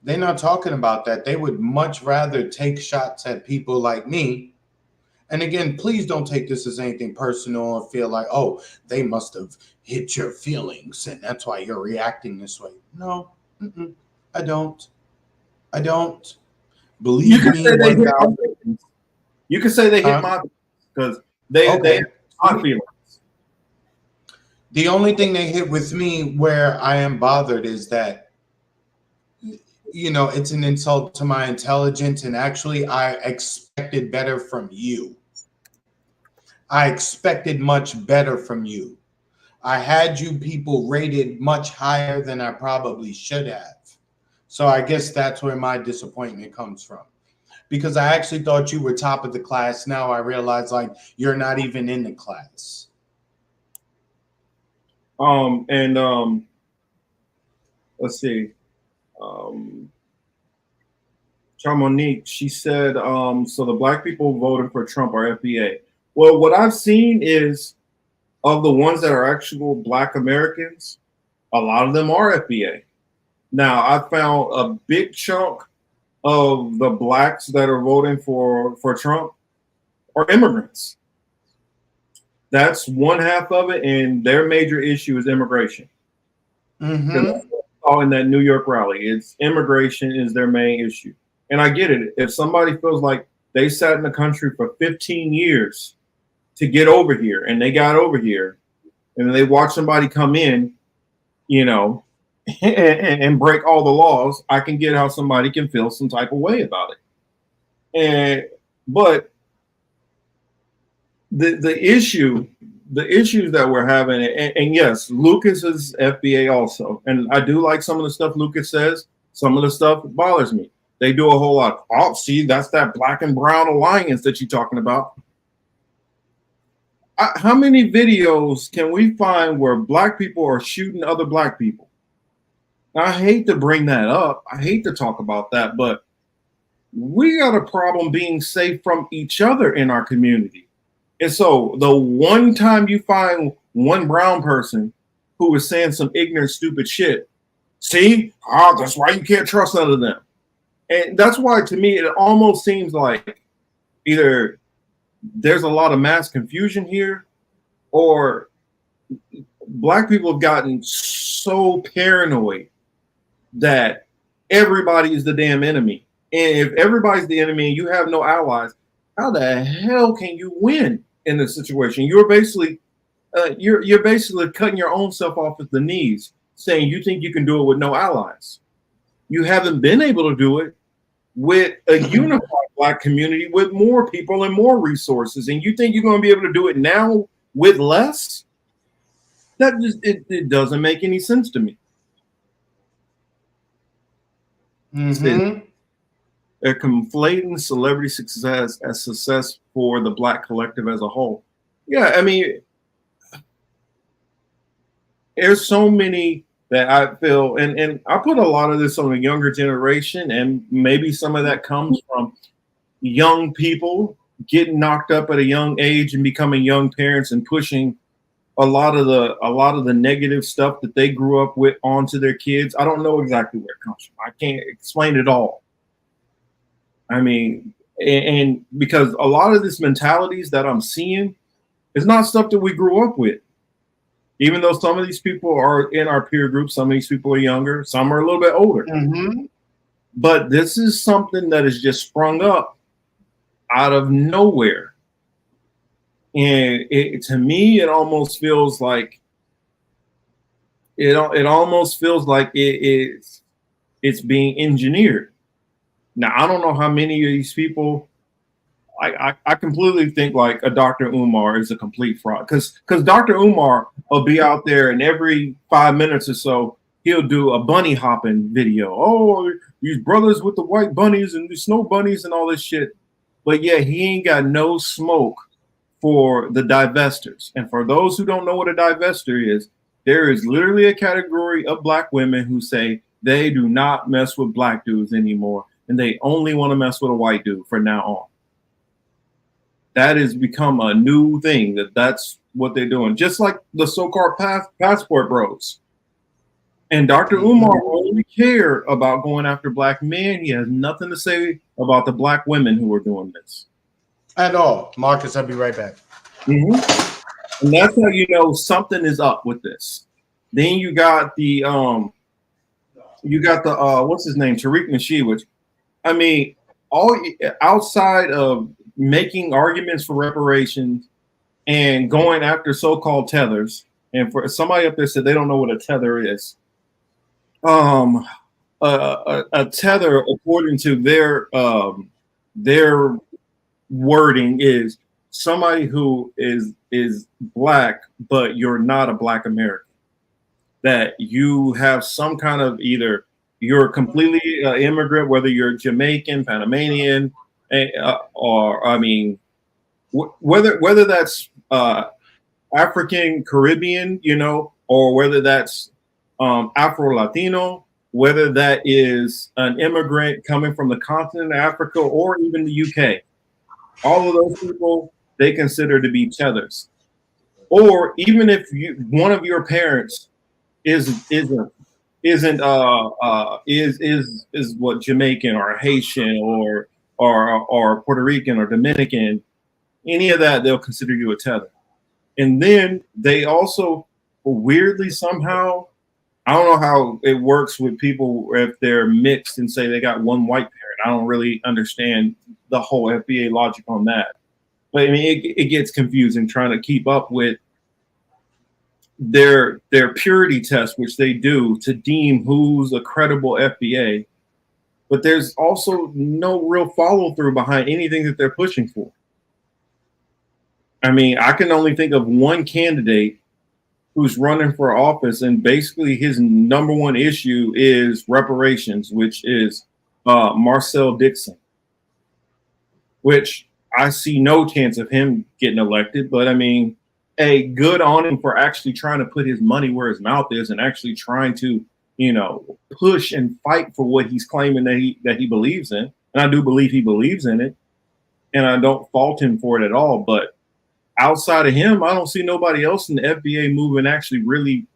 They're not talking about that. They would much rather take shots at people like me. And again, please don't take this as anything personal or feel like, oh, they must have hit your feelings and that's why you're reacting this way. No, I don't. Believe me. You can say they hit my feelings because they hit my feelings. The only thing they hit with me where I am bothered is that, it's an insult to my intelligence. And actually, I expected better from you. I expected much better from you. I had you people rated much higher than I probably should have. So I guess that's where my disappointment comes from. Because I actually thought you were top of the class. Now I realize, you're not even in the class. Let's see. Chamonique, she said, so the black people voting for Trump are FBA. Well, what I've seen is, of the ones that are actual black Americans, a lot of them are FBA. Now, I found a big chunk of the blacks that are voting for Trump are immigrants. That's one half of it, and their major issue is immigration. Mm-hmm. In that New York rally, it's immigration is their main issue. And I get it. If somebody feels like they sat in the country for 15 years to get over here, and they got over here, and they watch somebody come in, you know, and break all the laws, I can get how somebody can feel some type of way about it. But the issues that we're having, and yes, Lucas is FBA also, and I do like some of the stuff Lucas says. Some of the stuff bothers me. They do a whole lot. Oh, see, that's that black and brown alliance that you're talking about. How many videos can we find where black people are shooting other black people? I hate to bring that up. I hate to talk about that, but we got a problem being safe from each other in our community. And so the one time you find one brown person who is saying some ignorant, stupid shit, see, that's why you can't trust none of them. And that's why, to me, it almost seems like either there's a lot of mass confusion here, or black people have gotten so paranoid that everybody is the damn enemy. And if everybody's the enemy and you have no allies, how the hell can you win in this situation? You're basically you're basically cutting your own self off at the knees, saying you think you can do it with no allies. You haven't been able to do it with a unified black community with more people and more resources, and you think you're going to be able to do it now with less? That just it doesn't make any sense to me. Mm-hmm. They're conflating celebrity success as success for the black collective as a whole. Yeah, I mean, there's so many that I feel, and I put a lot of this on the younger generation, and maybe some of that comes from young people getting knocked up at a young age and becoming young parents and pushing a lot of the negative stuff that they grew up with onto their kids. I don't know exactly where it comes from. I can't explain it all. I mean, and because a lot of these mentalities that I'm seeing is not stuff that we grew up with. Even though some of these people are in our peer group, some of these people are younger, some are a little bit older. Mm-hmm. But this is something that has just sprung up out of nowhere. And to me, it almost feels like it's being engineered. Now, I don't know how many of these people. I completely think like a Dr. Umar is a complete fraud, because Dr. Umar will be out there and every 5 minutes or so he'll do a bunny hopping video. Oh, these brothers with the white bunnies and the snow bunnies and all this shit. But yeah, he ain't got no smoke for the divestors. And for those who don't know what a divestor is, there is literally a category of black women who say they do not mess with black dudes anymore, and they only want to mess with a white dude from now on. That has become a new thing. That's what they're doing. Just like the so-called passport bros. And Dr. Umar only care about going after black men. He has nothing to say about the black women who are doing this. At all. Marcus, I'll be right back. Mm-hmm. And that's how you know something is up with this. Then you got the what's his name? Tariq Nasheed, which, I mean, all outside of making arguments for reparations and going after so-called tethers, and for somebody up there said they don't know what a tether is. A tether, according to their wording, is somebody who is black, but you're not a black American. That you have some kind of either you're completely immigrant, whether you're Jamaican, Panamanian, or I mean, whether that's African Caribbean, you know, or whether that's Afro Latino, whether that is an immigrant coming from the continent of Africa or even the UK. All of those people they consider to be tethers. Or even if one of your parents is what Jamaican or Haitian or Puerto Rican or Dominican, any of that, they'll consider you a tether. And then they also weirdly somehow, I don't know how it works with people if they're mixed and say they got one white parent. I don't really understand the whole FBA logic on that. But I mean, it gets confusing trying to keep up with their purity test, which they do to deem who's a credible FBA. But there's also no real follow through behind anything that they're pushing for. I mean, I can only think of one candidate who's running for office, and basically his number one issue is reparations, which is Marcel Dixon, which I see no chance of him getting elected. But I mean, a good on him for actually trying to put his money where his mouth is and actually trying to, push and fight for what he's claiming that he believes in. And I do believe he believes in it, and I don't fault him for it at all. But outside of him, I don't see nobody else in the FBA movement actually really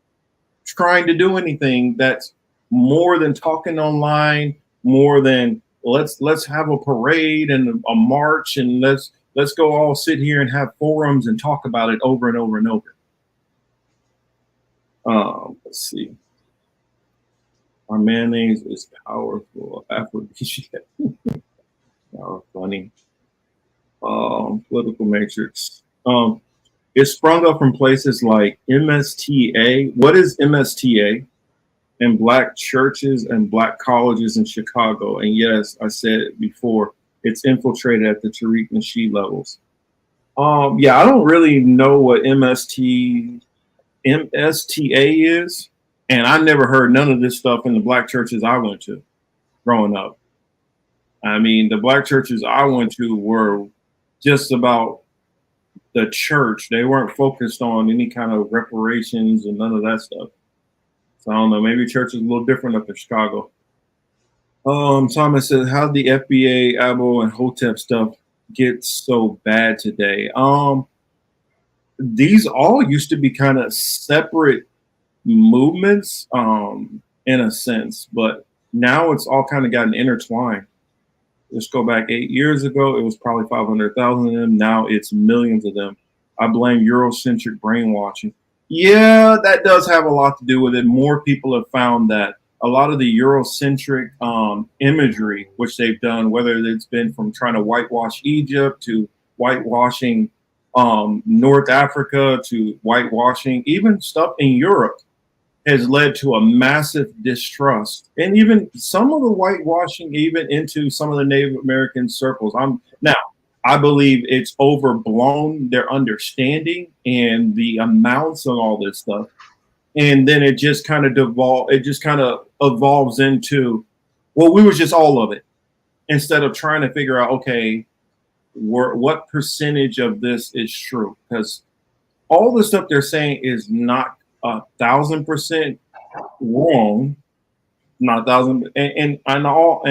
trying to do anything that's more than talking online, more than let's have a parade and a march, and let's go all sit here and have forums and talk about it over and over and over. Let's see. Our mayonnaise is powerful. Aphrodisiac. Oh, funny. Political matrix. It sprung up from places like MSTA. What is MSTA? And black churches and black colleges in Chicago. And yes, I said it before, it's infiltrated at the Tariq Nasheed levels. Yeah, I don't really know what MSTA is. And I never heard none of this stuff in the black churches I went to growing up. I mean, the black churches I went to were just about the church. They weren't focused on any kind of reparations and none of that stuff. So I don't know, maybe church is a little different up in Chicago. Thomas says, how did the FBA, Abo, and Hotep stuff get so bad today? These all used to be kind of separate movements, in a sense, but now it's all kind of gotten intertwined. Let's go back 8 years ago, it was probably 500,000 of them. Now it's millions of them. I blame Eurocentric brainwashing. Yeah, that does have a lot to do with it. More people have found that a lot of the Eurocentric imagery, which they've done, whether it's been from trying to whitewash Egypt to whitewashing North Africa to whitewashing even stuff in Europe, has led to a massive distrust, and even some of the whitewashing, even into some of the Native American circles. I believe it's overblown, their understanding and the amounts of all this stuff, and then it just kind of evolves into, well, we were just all of it, instead of trying to figure out, okay, what percentage of this is true, because all the stuff they're saying is not 1,000% wrong, not 1,000. And in all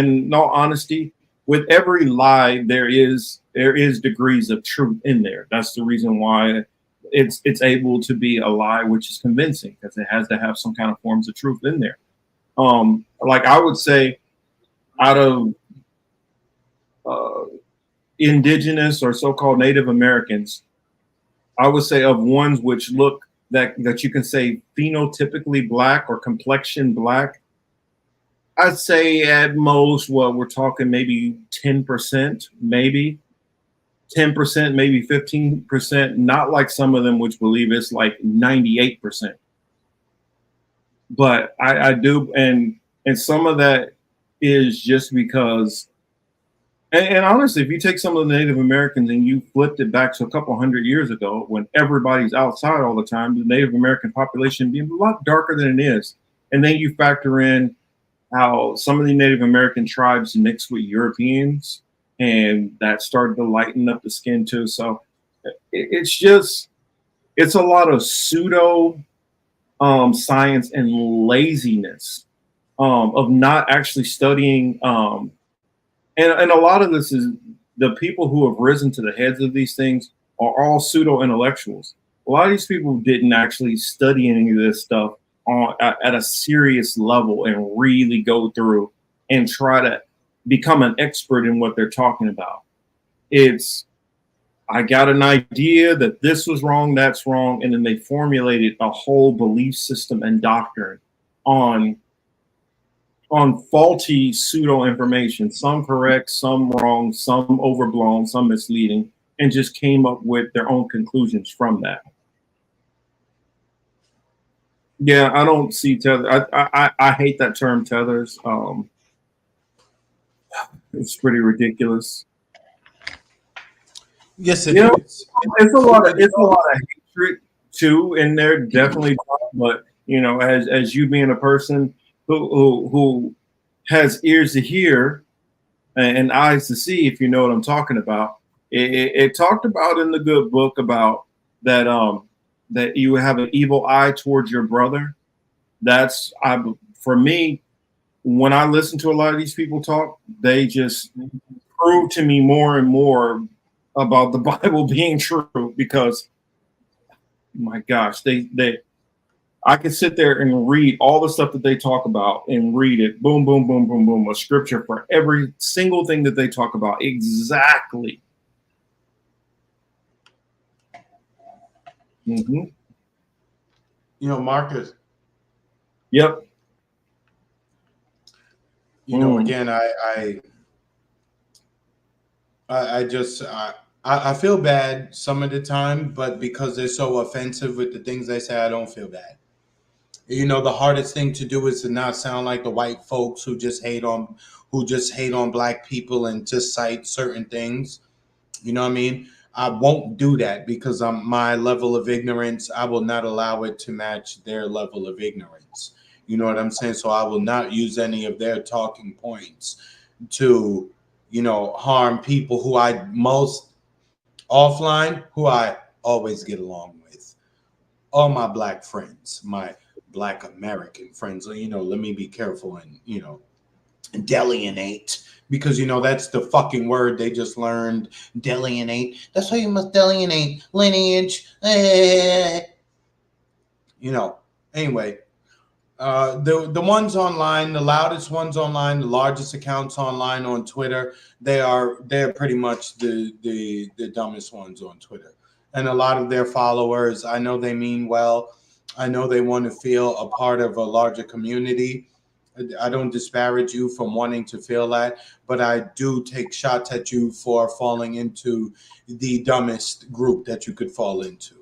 honesty, with every lie, there is degrees of truth in there. That's the reason why it's able to be a lie, which is convincing, because it has to have some kind of forms of truth in there. Like I would say, out of indigenous or so-called Native Americans, I would say of ones which look that you can say phenotypically black or complexion black, I'd say at most, well, we're talking maybe 10%, maybe 10%, maybe 15%, not like some of them which believe it's like 98%. But I do, and some of that is just because, and honestly, if you take some of the Native Americans and you flipped it back to a couple hundred years ago, when everybody's outside all the time, the Native American population being a lot darker than it is. And then you factor in how some of the Native American tribes mixed with Europeans, and that started to lighten up the skin too. So it's a lot of pseudo science and laziness of not actually studying. And a lot of this is the people who have risen to the heads of these things are all pseudo intellectuals. A lot of these people didn't actually study any of this stuff at a serious level and really go through and try to become an expert in what they're talking about. It's I got an idea that this was wrong, that's wrong, and then they formulated a whole belief system and doctrine on faulty pseudo information, some correct, some wrong, some overblown, some misleading, and just came up with their own conclusions from that. Yeah, I don't see tether. I hate that term tethers. It's pretty ridiculous. Yes, it You know, is. it's a lot of hatred too in there, definitely. But you know, as you being a person who has ears to hear and eyes to see, if you know what I'm talking about, it talked about in the good book about that that you have an evil eye towards your brother. That's for me. When I listen to a lot of these people talk, they just prove to me more and more about the Bible being true, because my gosh, they I can sit there and read all the stuff that they talk about and read it, boom, boom, boom, boom, boom, a scripture for every single thing that they talk about. Exactly. Mm-hmm. You know, Marcus. Yep. You know, again, I just I feel bad some of the time, but because they're so offensive with the things they say, I don't feel bad. You know, the hardest thing to do is to not sound like the white folks who just hate on black people and just cite certain things. You know what I mean? I won't do that because my level of ignorance, I will not allow it to match their level of ignorance. You know what I'm saying? So I will not use any of their talking points to, you know, harm people who I most offline, who I always get along with. All my black friends, my black American friends, you know, let me be careful and, you know, delineate, because, you know, that's the fucking word they just learned. Delineate. That's how you must delineate lineage. You know, anyway, the ones online, the loudest ones online, the largest accounts online on Twitter, they're pretty much the dumbest ones on Twitter. And a lot of their followers, I know they mean well. I know they want to feel a part of a larger community. I don't disparage you from wanting to feel that, but I do take shots at you for falling into the dumbest group that you could fall into.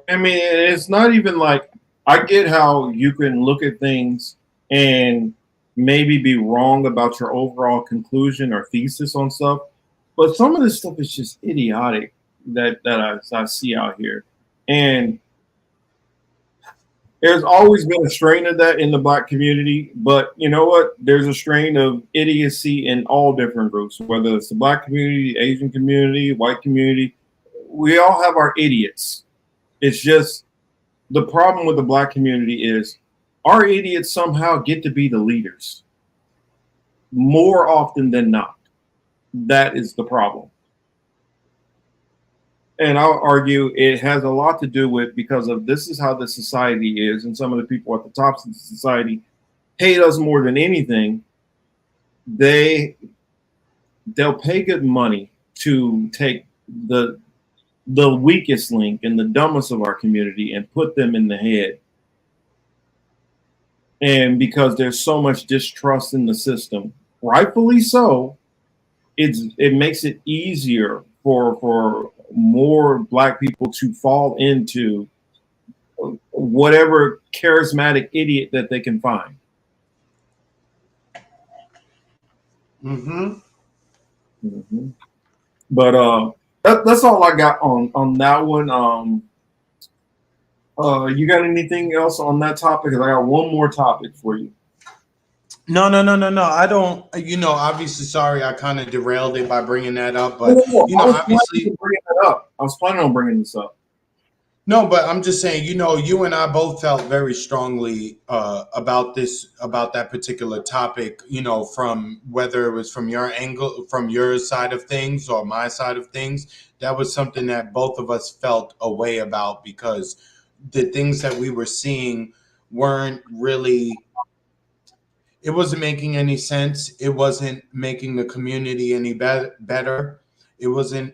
I mean, it's not even like, I get how you can look at things and maybe be wrong about your overall conclusion or thesis on stuff, but some of this stuff is just idiotic that I see out here. And there's always been a strain of that in the black community, but you know what? There's a strain of idiocy in all different groups, whether it's the black community, Asian community, white community. We all have our idiots. It's just the problem with the black community is our idiots somehow get to be the leaders more often than not. That is the problem. And I'll argue it has a lot to do with, because of this is how the society is, and some of the people at the tops of the society hate us more than anything. They'll pay good money to take the weakest link and the dumbest of our community and put them in the head. And because there's so much distrust in the system, rightfully so, it makes it easier for more black people to fall into whatever charismatic idiot that they can find. Mm-hmm. Mm-hmm. But that's all I got on that one. You got anything else on that topic? 'Cause I got one more topic for you. No. I don't. You know, obviously, sorry, I kind of derailed it by bringing that up, but you know, obviously, I was planning on bringing this up. no, but I'm just saying, you know, you and I both felt very strongly about that particular topic. You know, from whether it was from your angle, from your side of things, or my side of things, that was something that both of us felt a way about, because the things that we were seeing weren't really. It wasn't making any sense. It wasn't making the community any better. It wasn't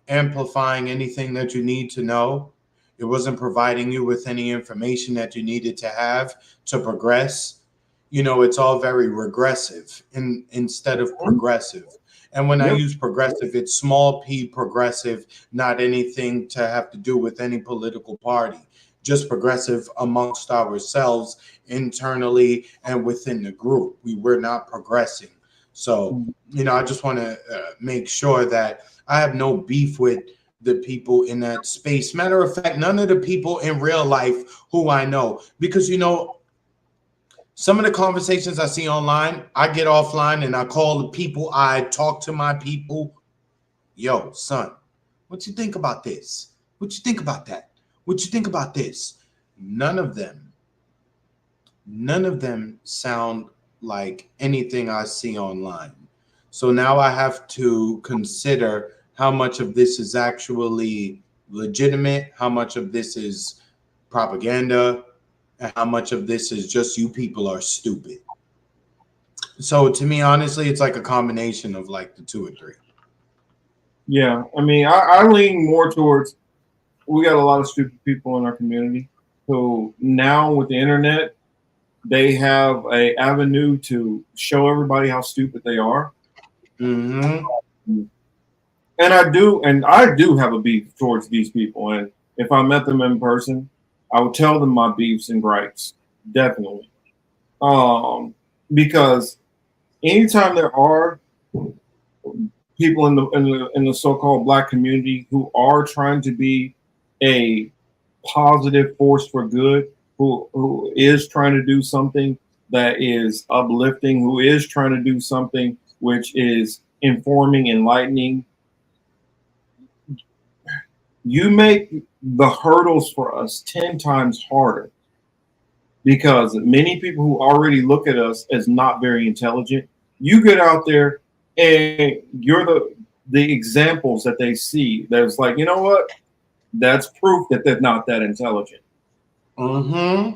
amplifying anything that you need to know. It wasn't providing you with any information that you needed to have to progress. You know, it's all very regressive instead of progressive. And when I Yep. use progressive, it's small p progressive, not anything to have to do with any political party, just progressive amongst ourselves internally and within the group. We were not progressing. So, you know, I just want to make sure that I have no beef with the people in that space. Matter of fact, none of the people in real life who I know, because, you know, some of the conversations I see online, I get offline and I call the people, I talk to my people. Yo, son, what you think about this? What you think about that? What you think about this? None of them sound like anything I see online. So now I have to consider how much of this is actually legitimate, how much of this is propaganda, and how much of this is just you people are stupid. So to me, honestly, it's like a combination of like the two or three. Yeah, I mean, I lean more towards we got a lot of stupid people in our community who now with the internet they have a avenue to show everybody how stupid they are. Mm-hmm. And I do have a beef towards these people. And if I met them in person, I would tell them my beefs and gripes, definitely. Because anytime there are people in the so-called Black community who are trying to be a positive force for good, who is trying to do something that is uplifting, who is trying to do something which is informing, enlightening, you make the hurdles for us 10 times harder because many people who already look at us as not very intelligent, you get out there and you're the examples that they see. That's like, you know what? That's proof that they're not that intelligent. Mm-hmm.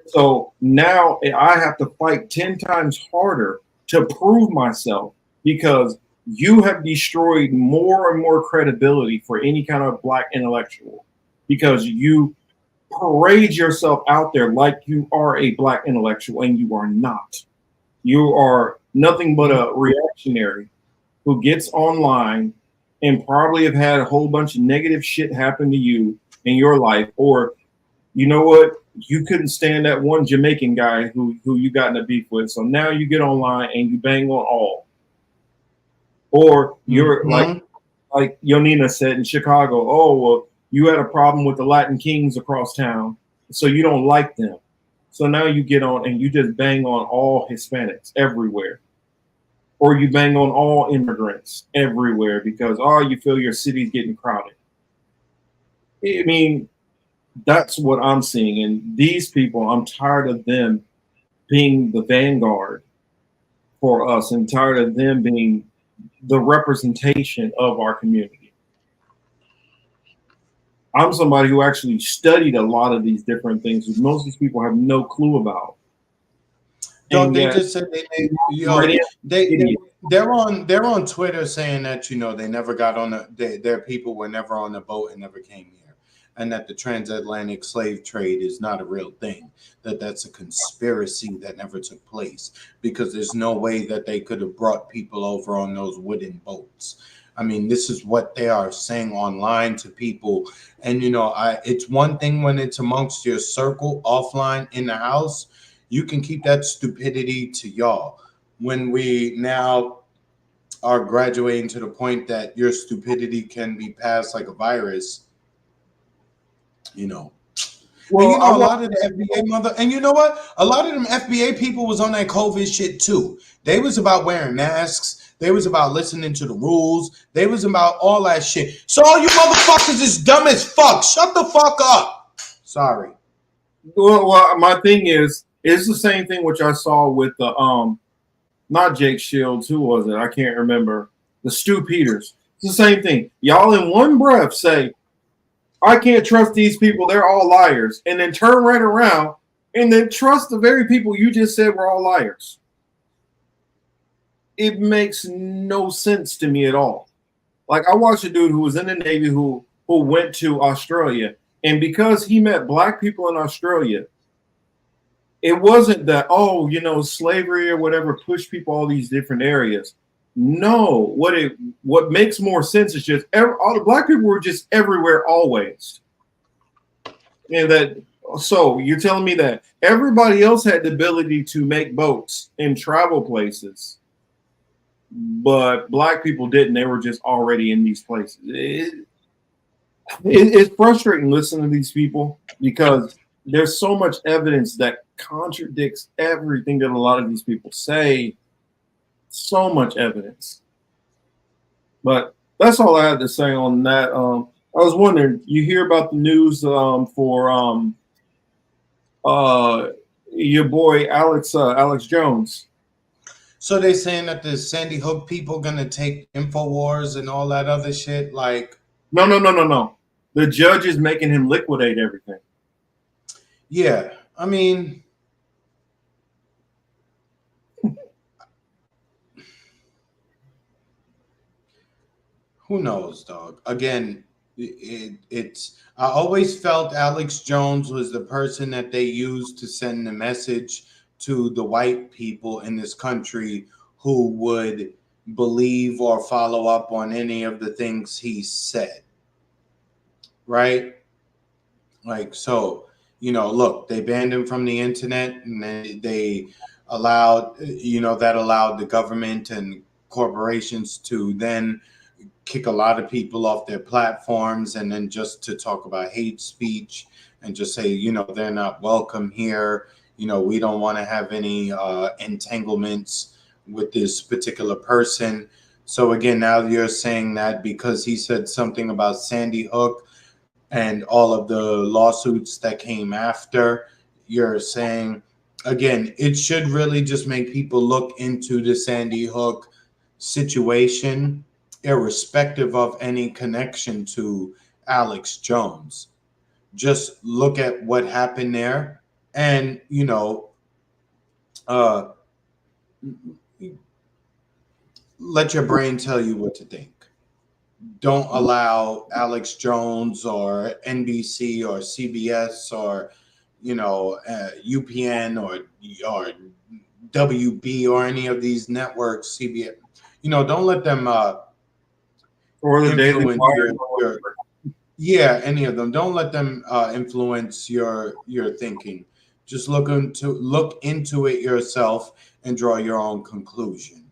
So now I have to fight 10 times harder to prove myself because you have destroyed more and more credibility for any kind of Black intellectual because you parade yourself out there like you are a Black intellectual and you are not. You are nothing but a reactionary who gets online and probably have had a whole bunch of negative shit happen to you in your life. Or, you know what? You couldn't stand that one Jamaican guy who you got in a beef with. So now you get online and you bang on all. Or you're like Yonina said in Chicago, oh, well, you had a problem with the Latin Kings across town, so you don't like them. So now you get on and you just bang on all Hispanics everywhere. Or you bang on all immigrants everywhere because, oh, you feel your city's getting crowded. I mean, that's what I'm seeing. And these people, I'm tired of them being the vanguard for us and tired of them being the representation of our community. I'm somebody who actually studied a lot of these different things, which most of these people have no clue about. Don't they just said they're on Twitter saying that, you know, they never got on their people were never on the boat and never came here, and that the transatlantic slave trade is not a real thing, that's a conspiracy that never took place because there's no way that they could have brought people over on those wooden boats. I mean, this is what they are saying online to people. And, you know, it's one thing when it's amongst your circle offline in the house. You can keep that stupidity to y'all. When we now are graduating to the point that your stupidity can be passed like a virus, you know. Well, and you know, a lot of the FBA and you know what? A lot of them FBA people was on that COVID shit too. They was about wearing masks. They was about listening to the rules. They was about all that shit. So all you motherfuckers is dumb as fuck. Shut the fuck up. Sorry. Well, my thing is, it's the same thing which I saw with the not Jake Shields, who was it? I can't remember. The Stu Peters. It's the same thing. Y'all in one breath say, I can't trust these people, they're all liars, and then turn right around and then trust the very people you just said were all liars. It makes no sense to me at all. Like I watched a dude who was in the Navy who went to Australia, and because he met black people in Australia, it wasn't that, oh, you know, slavery or whatever pushed people all these different areas. No, what makes more sense is just all the black people were just everywhere always. And that, so you're telling me that everybody else had the ability to make boats and travel places, but black people didn't. They were just already in these places. It's frustrating listening to these people because there's so much evidence that contradicts everything that a lot of these people say. So much evidence. But that's all I had to say on that. I was wondering, you hear about the news for your boy Alex Jones. So they saying that the Sandy Hook people gonna take InfoWars and all that other shit? Like, No. The judge is making him liquidate everything. yeah, I mean, who knows, dog? Again, it's. I always felt Alex Jones was the person that they used to send the message to the white people in this country who would believe or follow up on any of the things he said. Right? Like, so, you know, look, they banned him from the internet, and then they allowed, you know, that allowed the government and corporations to then kick a lot of people off their platforms, and then just to talk about hate speech and just say, you know, they're not welcome here. You know, we don't want to have any entanglements with this particular person. So again, now you're saying that because he said something about Sandy Hook and all of the lawsuits that came after, you're saying, again, it should really just make people look into the Sandy Hook situation, irrespective of any connection to Alex Jones. Just look at what happened there, and, you know, let your brain tell you what to think. Don't allow Alex Jones or NBC or CBS or, you know, UPN or WB or any of these networks, CBS. You know, don't let them Or the Daily influence Wire. yeah, any of them. Don't let them influence your thinking. Just look into it yourself and draw your own conclusion.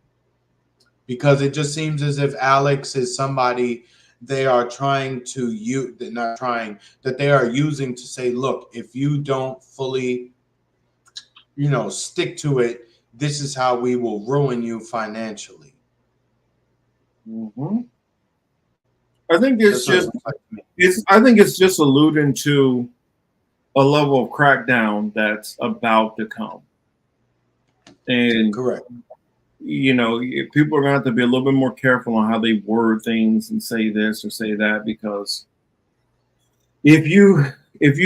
Because it just seems as if Alex is somebody they are trying to use, not trying, that they are using to say, look, if you don't fully, you know, stick to it, this is how we will ruin you financially. Mm-hmm. I think it's just alluding to a level of crackdown that's about to come. And correct. You know, people are going to have to be a little bit more careful on how they word things and say this or say that, because if you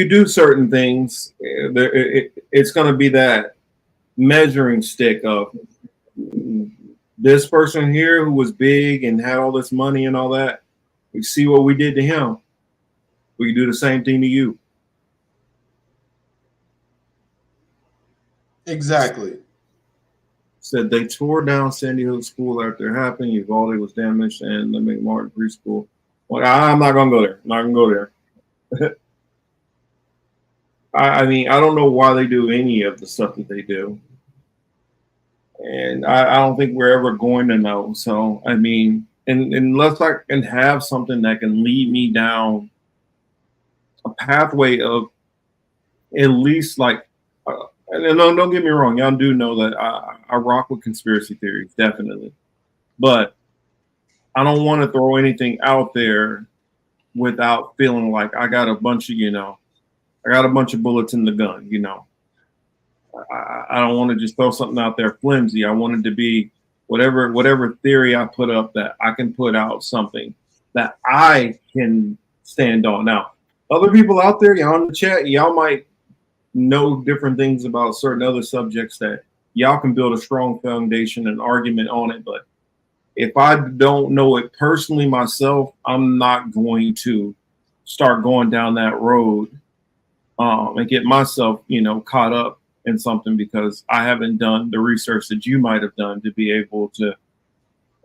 do certain things, it's going to be that measuring stick of this person here who was big and had all this money and all that. We see what we did to him. We can do the same thing to you. Exactly. Said they tore down Sandy Hook School after it happened. Uvalde was damaged, and the McMartin preschool. Well, I'm not gonna go there. I'm not gonna go there. I mean, I don't know why they do any of the stuff that they do, and I don't think we're ever going to know. So, I mean, and unless I can have something that can lead me down a pathway of at least like. And don't get me wrong, y'all do know that I rock with conspiracy theories, definitely. But I don't want to throw anything out there without feeling like I got a bunch of bullets in the gun, you know. I don't want to just throw something out there flimsy. I want it to be whatever theory I put up, that I can put out something that I can stand on. Now, other people out there, y'all in the chat, y'all might know different things about certain other subjects that y'all can build a strong foundation and argument on it. But if I don't know it personally myself, I'm not going to start going down that road and get myself, caught up in something because I haven't done the research that you might have done to be able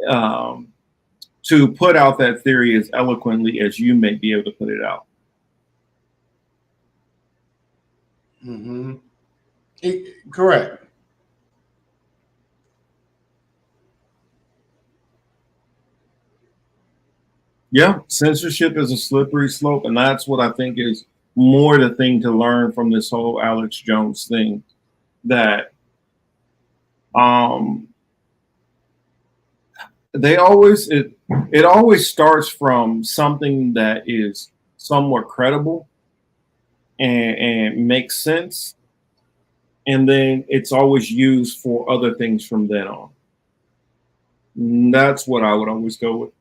um, to put out that theory as eloquently as you may be able to put it out. Mm-hmm. Correct. Yeah, censorship is a slippery slope, and that's what I think is more the thing to learn from this whole Alex Jones thing. That um, they always it always starts from something that is somewhat credible and makes sense, and then it's always used for other things from then on. And that's what I would always go with.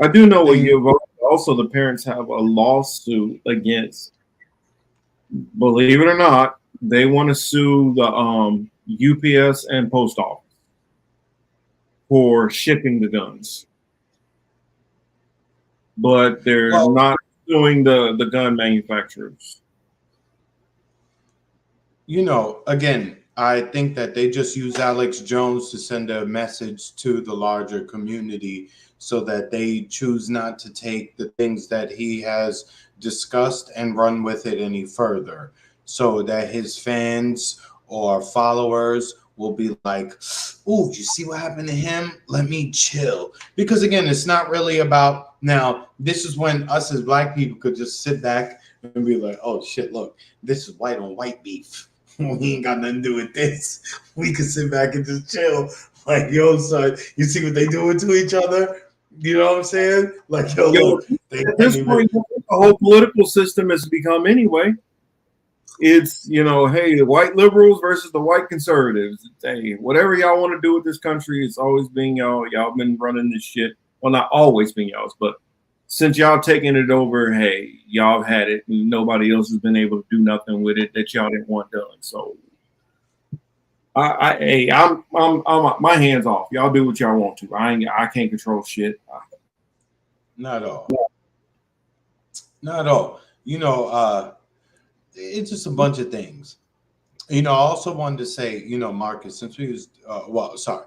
I do know what you've also the parents have a lawsuit against, believe it or not, they want to sue the UPS and post office for shipping the guns, but they're not suing the gun manufacturers. Again, I think that they just use Alex Jones to send a message to the larger community so that they choose not to take the things that he has discussed and run with it any further, so that his fans or followers will be like, "Oh, you see what happened to him? Let me chill." Because again, it's not really about, now, this is when us as Black people could just sit back and be like, "Oh shit, look, this is white on white beef. We ain't got nothing to do with this. We can sit back and just chill." Like, yo, son, you see what they doing to each other? You know what I'm saying? Like, yo, look, they at this point, the whole political system has become anyway. It's, hey, the white liberals versus the white conservatives. Hey, whatever y'all want to do with this country, it's always been y'all. Y'all been running this shit. Well, not always been y'all's, but since y'all taking it over, hey, y'all have had it, and nobody else has been able to do nothing with it that y'all didn't want done. So, I'm my hands off. Y'all do what y'all want to. I can't control shit. Not at all. Not at all. It's just a bunch of things. I also wanted to say, Marcus, since we was, sorry.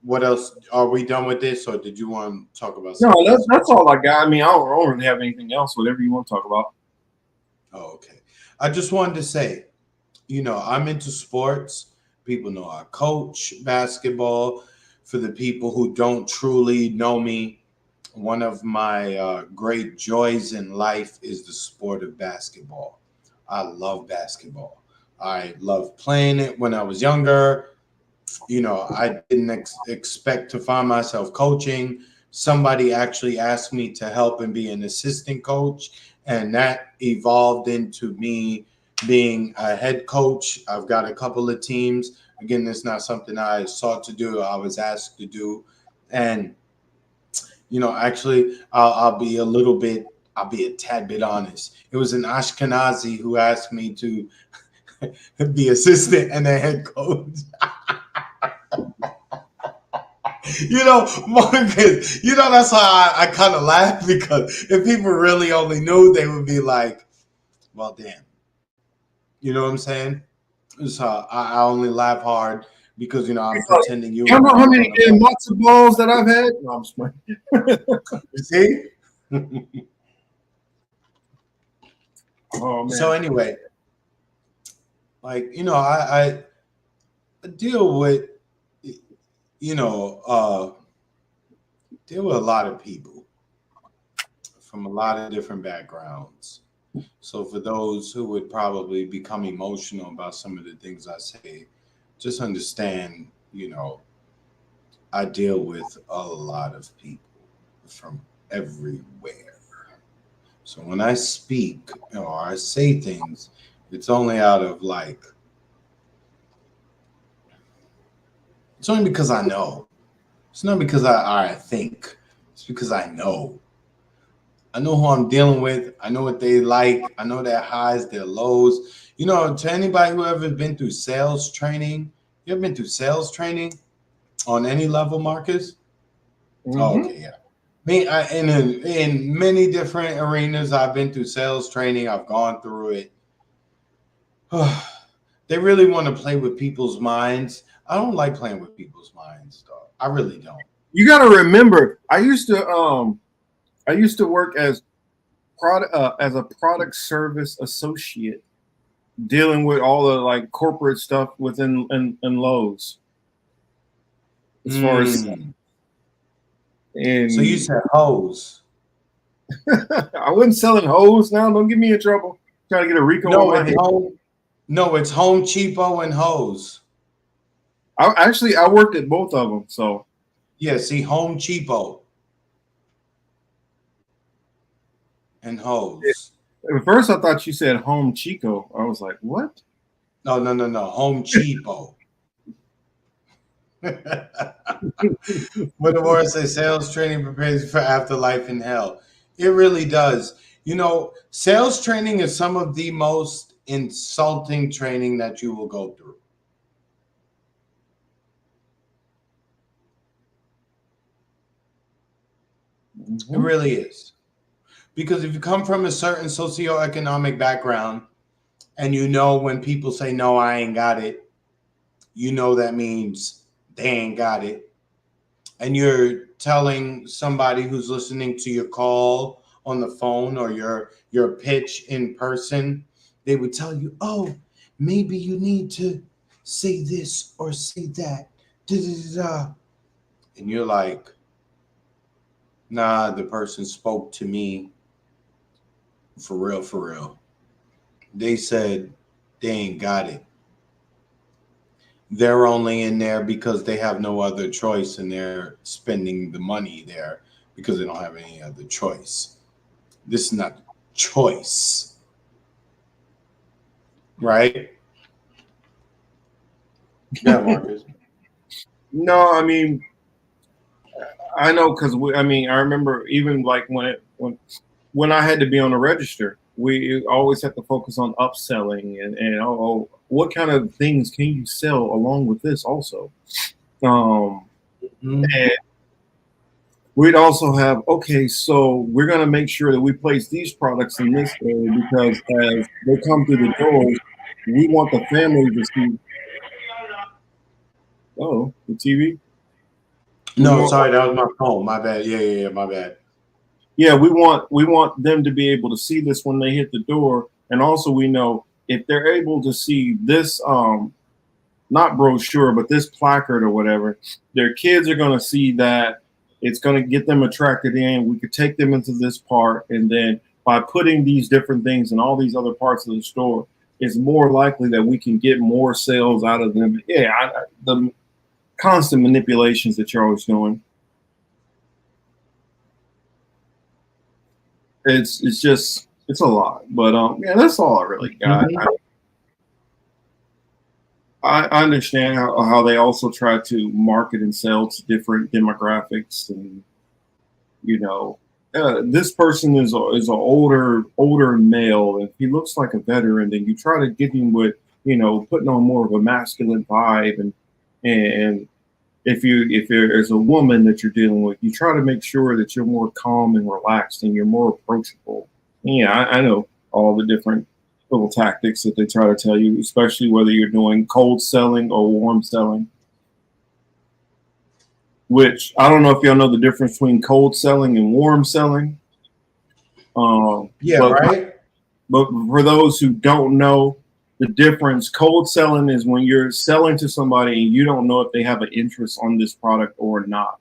What else? Are we done with this, or did you want to talk about something? No, that's all I got. I mean, I don't really have anything else. Whatever you want to talk about. Oh, okay. I just wanted to say, I'm into sports. People know I coach basketball. For the people who don't truly know me, one of my great joys in life is the sport of basketball. I love basketball. I loved playing it when I was younger. I didn't expect to find myself coaching. Somebody actually asked me to help and be an assistant coach, and that evolved into me being a head coach. I've got a couple of teams. Again, it's not something I sought to do. I was asked to do. And, actually, I'll be a tad bit honest. It was an Ashkenazi who asked me to be assistant and a head coach. Marcus, that's why I kind of laugh, because if people really only knew, they would be like, well, damn. You know what I'm saying? So I only laugh hard because, I'm pretending you. You know how many damn matzo balls that I've had? No, I'm just playing. You see? Oh, man. So anyway, like, I deal with, deal with a lot of people from a lot of different backgrounds. So for those who would probably become emotional about some of the things I say, just understand, I deal with a lot of people from everywhere. So when I speak or I say things, it's only out of it's only because I know. It's not because I think. It's because I know. I know who I'm dealing with. I know what they like. I know their highs, their lows. You know, to anybody who ever been through sales training, you ever been through sales training on any level, Marcus? Oh, okay, yeah. In many different arenas, I've been through sales training. I've gone through it. They really want to play with people's minds. I don't like playing with people's minds, though. I really don't. You got to remember, I used to work as a product service associate, dealing with all the like corporate stuff within and Lowe's. As far as and So you said hose. I wasn't selling hose now. Don't get me in trouble. Trying to get a Rico on my head. It's Home Cheapo and hose. I worked at both of them. So yeah, see, Home Cheapo and hose. At first, I thought you said Home Chico. I was like, what? No. Home Cheapo. What the word say, sales training prepares you for afterlife in hell. It really does. You know, sales training is some of the most insulting training that you will go through. Mm-hmm. It really is. Because if you come from a certain socioeconomic background and you know when people say, no, I ain't got it, you know that means they ain't got it. And you're telling somebody who's listening to your call on the phone or your pitch in person, they would tell you, oh, maybe you need to say this or say that. Da-da-da-da. And you're like, nah, the person spoke to me for real, for real. They said they ain't got it. They're only in there because they have no other choice and they're spending the money there because they don't have any other choice. This is not choice. Right? Yeah, Marcus. No, I mean, I know because I remember even like when I had to be on the register, we always have to focus on upselling and what kind of things can you sell along with this also. And we'd also have, okay, so we're going to make sure that we place these products in this area because as they come through the doors, we want the family to see. Oh, the TV? No, sorry, that was my phone. My bad. Yeah, my bad. Yeah, we want them to be able to see this when they hit the door, and also we know if they're able to see this, not brochure, but this placard or whatever, their kids are going to see that. It's going to get them attracted in. We could take them into this part, and then by putting these different things in all these other parts of the store, it's more likely that we can get more sales out of them. Yeah, the constant manipulations that you're always doing. It's a lot, but yeah, that's all I really got. I understand how they also try to market and sell to different demographics, and this person is an older male, and he looks like a veteran. Then you try to get him with putting on more of a masculine vibe, and if there's a woman that you're dealing with, you try to make sure that you're more calm and relaxed and you're more approachable. Yeah, I know all the different little tactics that they try to tell you, especially whether you're doing cold selling or warm selling. Which I don't know if y'all know the difference between cold selling and warm selling. Right. But for those who don't know the difference, cold selling is when you're selling to somebody and you don't know if they have an interest on this product or not.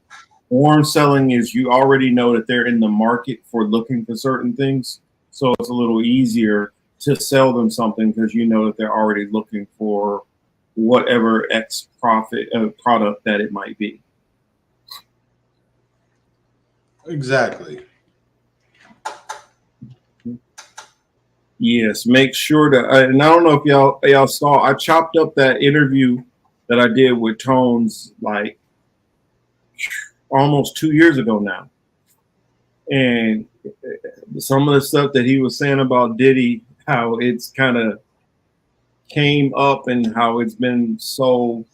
Warm selling is you already know that they're in the market for looking for certain things. So it's a little easier to sell them something because you know that they're already looking for whatever X product that it might be. Exactly. Yes, make sure to, and I don't know if y'all saw, I chopped up that interview that I did with Tones like almost 2 years ago now. And some of the stuff that he was saying about Diddy, how it's kind of came up and how it's been so,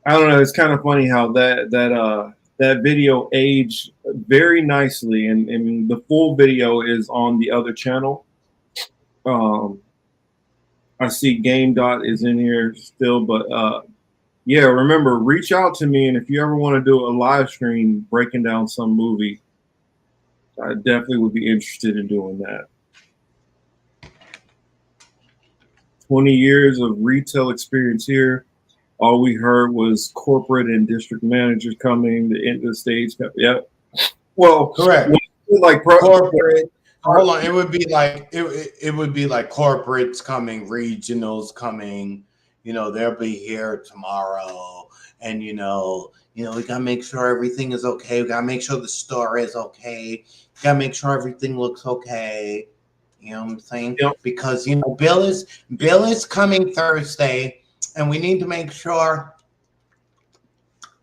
I don't know, it's kind of funny how that video aged very nicely, and the full video is on the other channel. I see Game Dot is in here still, but yeah, remember, reach out to me, and if you ever want to do a live stream breaking down some movie, I definitely would be interested in doing that. 20 years of retail experience here. All we heard was corporate and district managers coming, the end of the stage. Yep. Well, Correct. Like corporate. Hold on. It would be like it would be like corporates coming, regionals coming. You know, they'll be here tomorrow, and you know, we gotta make sure everything is okay. We gotta make sure the store is okay. We gotta make sure everything looks okay. You know what I'm saying? Yep. Because Bill is coming Thursday, and we need to make sure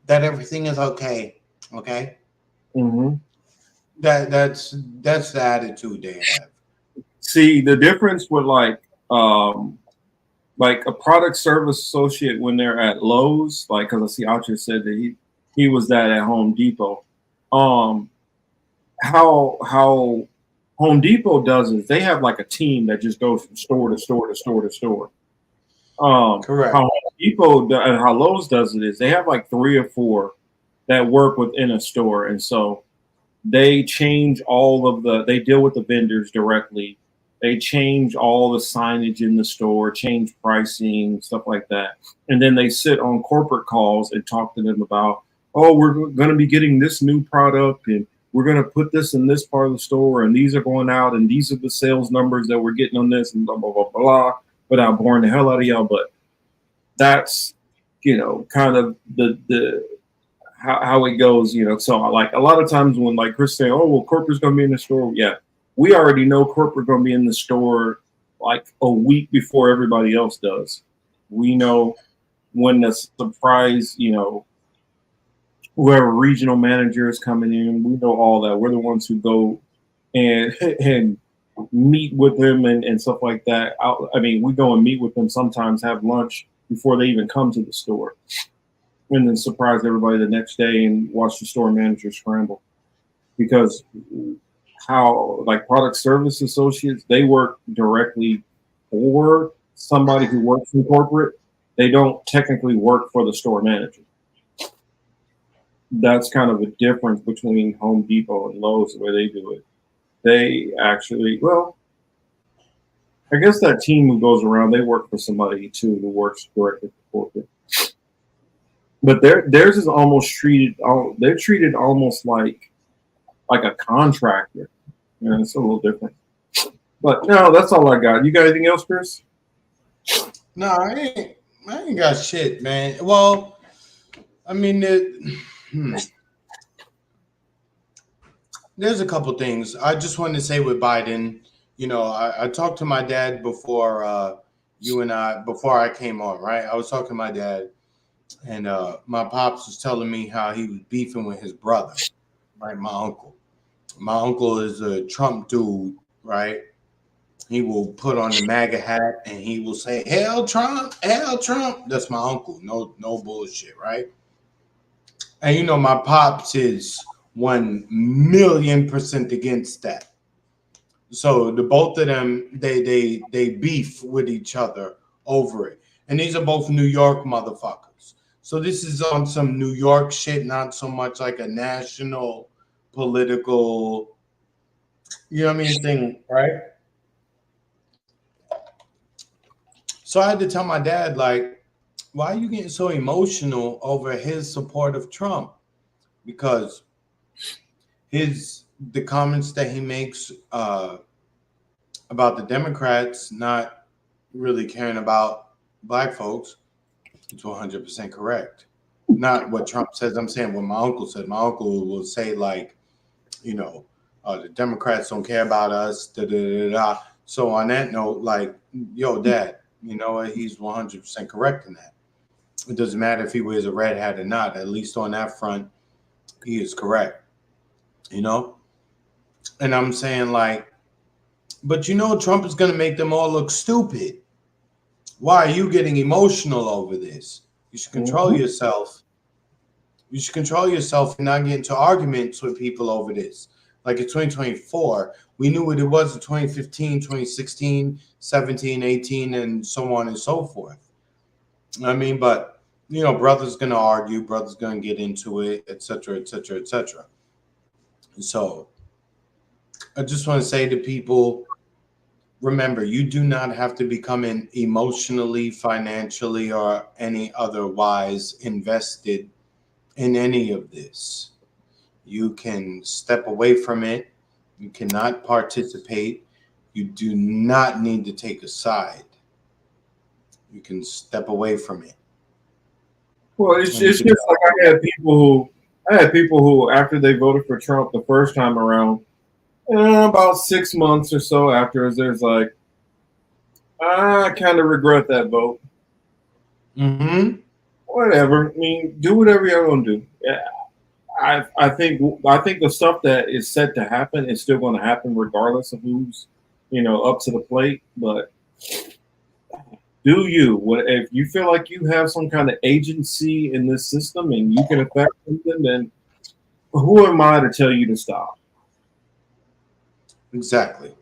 that everything is okay. Okay. Mm-hmm. That's the attitude they have. See, the difference with like a product service associate when they're at Lowe's, like, because I see Archer said that he was that at Home Depot. How Home Depot does is they have like a team that just goes from store to store to store to store. Correct. How Home Depot and how Lowe's does it is they have like 3 or 4 that work within a store, and so they change they deal with the vendors directly. They change all the signage in the store, change pricing, stuff like that. And then they sit on corporate calls and talk to them about, oh, we're going to be getting this new product, and we're going to put this in this part of the store, and these are going out, and these are the sales numbers that we're getting on this, and blah, blah, blah, blah, without boring the hell out of y'all. But that's, kind of the how it goes, So like a lot of times when like Chris saying, oh, well, corporate's going to be in the store. Yeah, we already know corporate going to be in the store like a week before everybody else does. We know when the surprise, whoever regional manager is coming in, we know all that. We're the ones who go and meet with them and stuff like that. We go and meet with them sometimes, have lunch before they even come to the store, and then surprise everybody the next day and watch the store manager scramble. Because how, like, product service associates, they work directly for somebody who works in corporate. They don't technically work for the store manager. That's kind of a difference between Home Depot and Lowe's, the way they do it. They actually, well, I guess that team who goes around, they work for somebody too who works directly for corporate. But theirs is almost treated. They're treated almost like a contractor. It's a little different. But no, that's all I got. You got anything else, Chris? No, I ain't got shit, man. Well, I mean, there's a couple things I just wanted to say with Biden. I talked to my dad before before I came on, right? I was talking to my dad. And my pops was telling me how he was beefing with his brother, right? My uncle. My uncle is a Trump dude, right? He will put on the MAGA hat and he will say, "Hail Trump, hail Trump." That's my uncle. No bullshit, right? And my pops is 1,000,000% against that. So the both of them, they beef with each other over it. And these are both New York motherfuckers. So this is on some New York shit, not so much like a national political, thing, right? So I had to tell my dad, like, why are you getting so emotional over his support of Trump? Because the comments that he makes about the Democrats not really caring about black folks, it's 100% correct. Not what Trump says. I'm saying what my uncle said. My uncle will say, like, the Democrats don't care about us. Da, da, da, da. So on that note, like, yo, Dad, he's 100% correct in that. It doesn't matter if he wears a red hat or not. At least on that front, he is correct. you know? And I'm saying, like, but you know, Trump is going to make them all look stupid. Why are you getting emotional over this? You should control yourself. You should control yourself and not get into arguments with people over this. Like in 2024, we knew what it was in 2015, 2016, 17, 18, and so on and so forth. I mean, but, you know, brother's going to argue, brother's going to get into it, et cetera, et cetera, et cetera. So I just want to say to people, remember, you do not have to become emotionally, financially, or any otherwise invested in any of this. You can step away from it. You cannot participate. You do not need to take a side. You can step away from it. Well, it's just like I had people who after they voted for Trump the first time around, about 6 months or so after, there's like, I kind of regret that vote. Mm-hmm. Whatever. I mean, do whatever you're gonna do. Yeah. I think the stuff that is set to happen is still going to happen regardless of who's, up to the plate. But do you? If you feel like you have some kind of agency in this system and you can affect something, then who am I to tell you to stop? Exactly.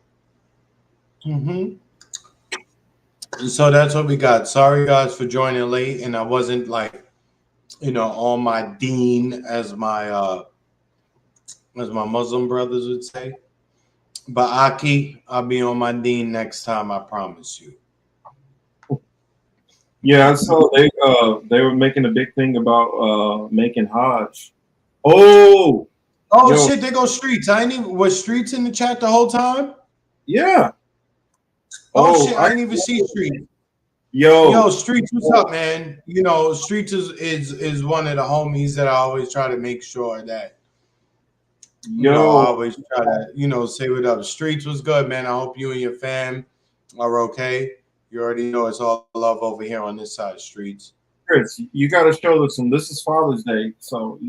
Mm-hmm. So that's what we got. Sorry, guys, for joining late, and I wasn't like, on my dean, as my Muslim brothers would say. But Aki, I'll be on my dean next time. I promise you. Yeah, I saw they were making a big thing about making Hajj. Oh, shit! They go Streets. Was Streets in the chat the whole time? Yeah. Oh shit! I didn't even see Streets. Yo, Streets, what's up, man? Streets is one of the homies that I always try to make sure that I always try to say what up. Streets was good, man. I hope you and your fam are okay. You already know it's all love over here on this side of Streets. Chris, you got to show this one. This is Father's Day, so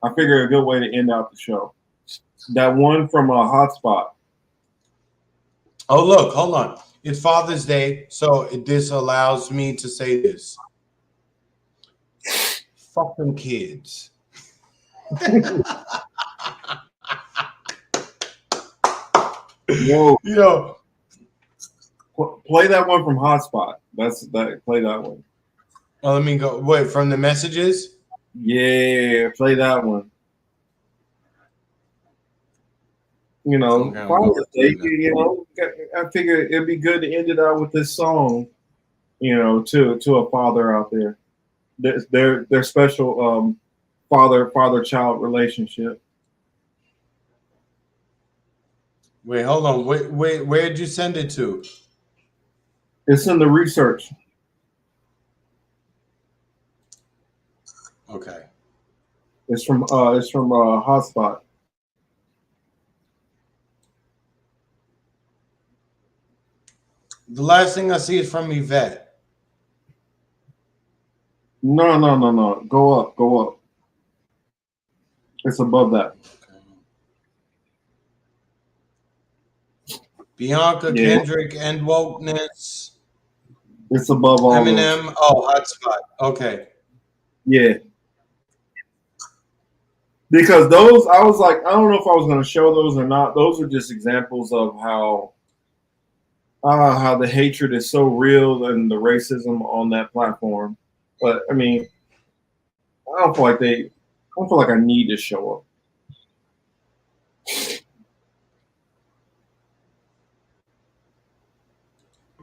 I figure a good way to end out the show. That one from Hotspot. Oh, look, hold on. It's Father's Day, so this allows me to say this. Fucking kids. Yo. Play that one from Hotspot. Play that one. Oh, let me go. Wait, from the messages? Yeah, play that one. Father's Day, I figure it'd be good to end it out with this song, to a father out there. Their special father-child relationship. Wait, hold on. Wait, where'd you send it to? It's in the research. Okay. It's from Hotspot. The last thing I see is from Yvette. No. Go up. It's above that. Okay. Bianca, Kendrick, and Wokeness. It's above all Eminem. those. Oh, Hotspot. Okay. Yeah. Because those, I was like, I don't know if I was going to show those or not. Those are just examples of how the hatred is so real and the racism on that platform. But I mean, I don't feel like I need to show up.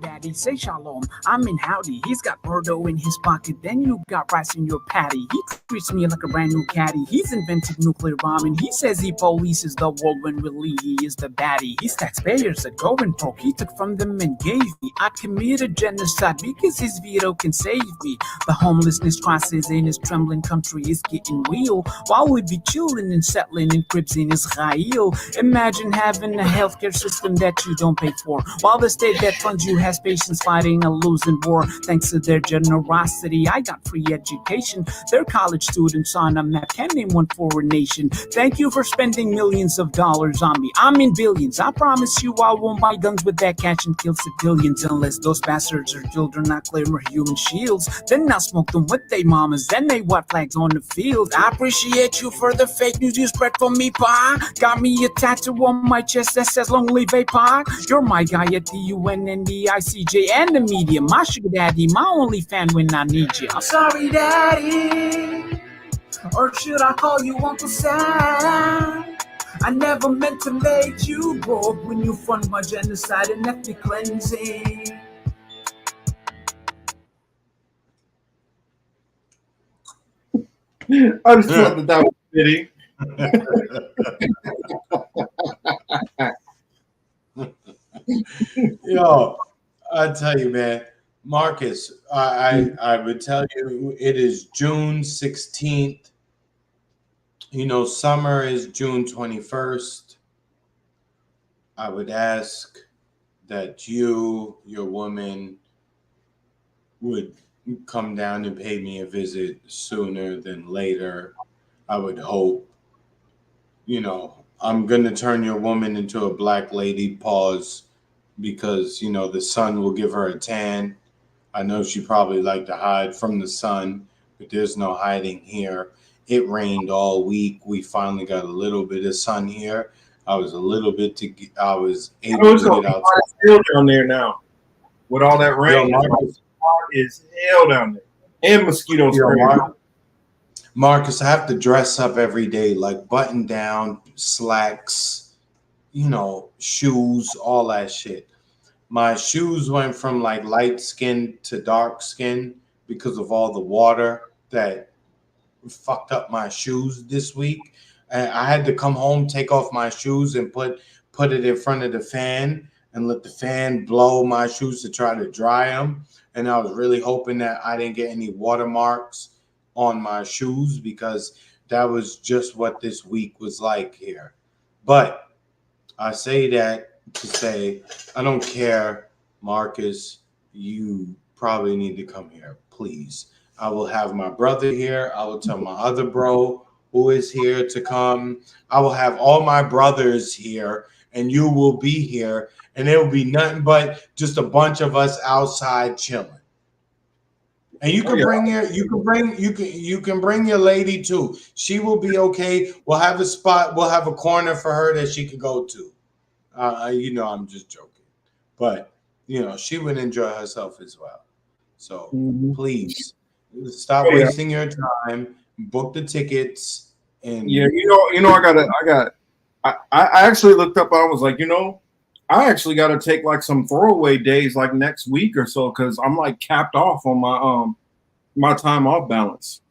Daddy, say shalom. I'm in howdy. He's got Bordeaux in his pocket. Then you got rice in your patty. He treats me like a brand new caddy. He's invented nuclear bomb and he says he polices the world when really he is the baddie. His taxpayers are going broke. He took from them and gave me. I committed genocide because his veto can save me. The homelessness crisis in his trembling country is getting real. While we be chilling and settling in cribs in Israel. Imagine having a healthcare system that you don't pay for. While the state that funds you has patience fighting a losing war. Thanks to their generosity, I got free education. They're college students on a map, can't name one foreign nation. Thank you for spending millions of dollars on me. I'm in billions. I promise you I won't buy guns with that catch and kill civilians unless those bastards are children, not claim human shields. Then I'll smoke them with they mamas, then they white flags on the field. I appreciate you for the fake news you spread for me, pa. Got me a tattoo on my chest that says long live pa. You're my guy at the UN and the ICJ and the media. My sugar daddy, my only fan when I need you. I'm sorry, daddy. Or should I call you Uncle Sam? I never meant to make you broke when you fund my genocide and ethnic cleansing. I just thought that was fitting. Yo, I tell you, man, Marcus, I would tell you it is June 16th. You know, summer is June 21st. I would ask that you, your woman, would come down and pay me a visit sooner than later. I would hope. You know, I'm going to turn your woman into a black lady, pause, because, you know, the sun will give her a tan. I know she probably like to hide from the sun, but there's no hiding here. It rained all week. We finally got a little bit of sun here. I was able to get outside. Still down there now with all that rain. It's hell down there, and mosquitoes. Marcus, I have to dress up every day, like button down, slacks, you know, shoes, all that shit. My shoes went from like light skin to dark skin because of all the water that fucked up my shoes this week. And I had to come home, take off my shoes, and put it in front of the fan and let the fan blow my shoes to try to dry them. And I was really hoping that I didn't get any watermarks on my shoes because that was just what this week was like here. But I say that to say I don't care, Marcus. You probably need to come here, please. I will have my brother here. I will tell my other bro who is here to come. I will have all my brothers here, and you will be here, and it will be nothing but just a bunch of us outside chilling. And you can bring your lady too. She will be okay. We'll have a spot. We'll have a corner for her that she can go to. You know, I'm just joking, but you know, she would enjoy herself as well. So please stop wasting your time. Book the tickets. And I actually looked up. I was like, you know, I actually got to take like some throwaway days like next week or so because I'm like capped off on my time off balance.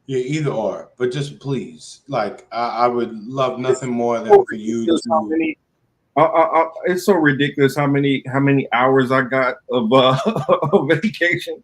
Yeah, either or, but just please, like I would love nothing more than for you to. It's so ridiculous how many hours I got of vacation.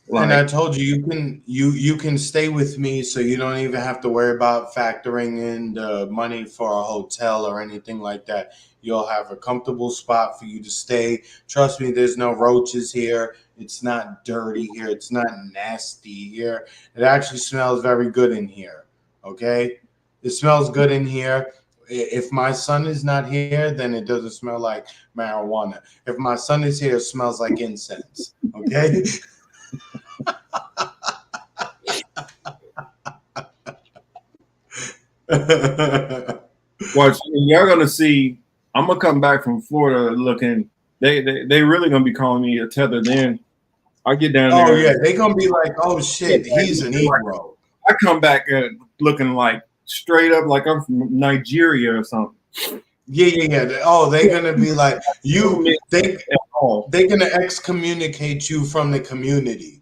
Like, and I told you you can stay with me, so you don't even have to worry about factoring in the money for a hotel or anything like that. You'll have a comfortable spot for you to stay. Trust me, there's no roaches here. It's not dirty here. It's not nasty here. It actually smells very good in here. Okay, it smells good in here. If my son is not here, then it doesn't smell like marijuana. If my son is here, it smells like incense. Okay. Watch, y'all gonna see. I'm gonna come back from Florida looking. They really gonna be calling me a tether. Then I get down there. Oh yeah, they gonna be like, oh shit, he's an Negro. I come back looking like straight up like I'm from Nigeria or something. Yeah. Oh, they're gonna be like you. They're gonna excommunicate you from the community.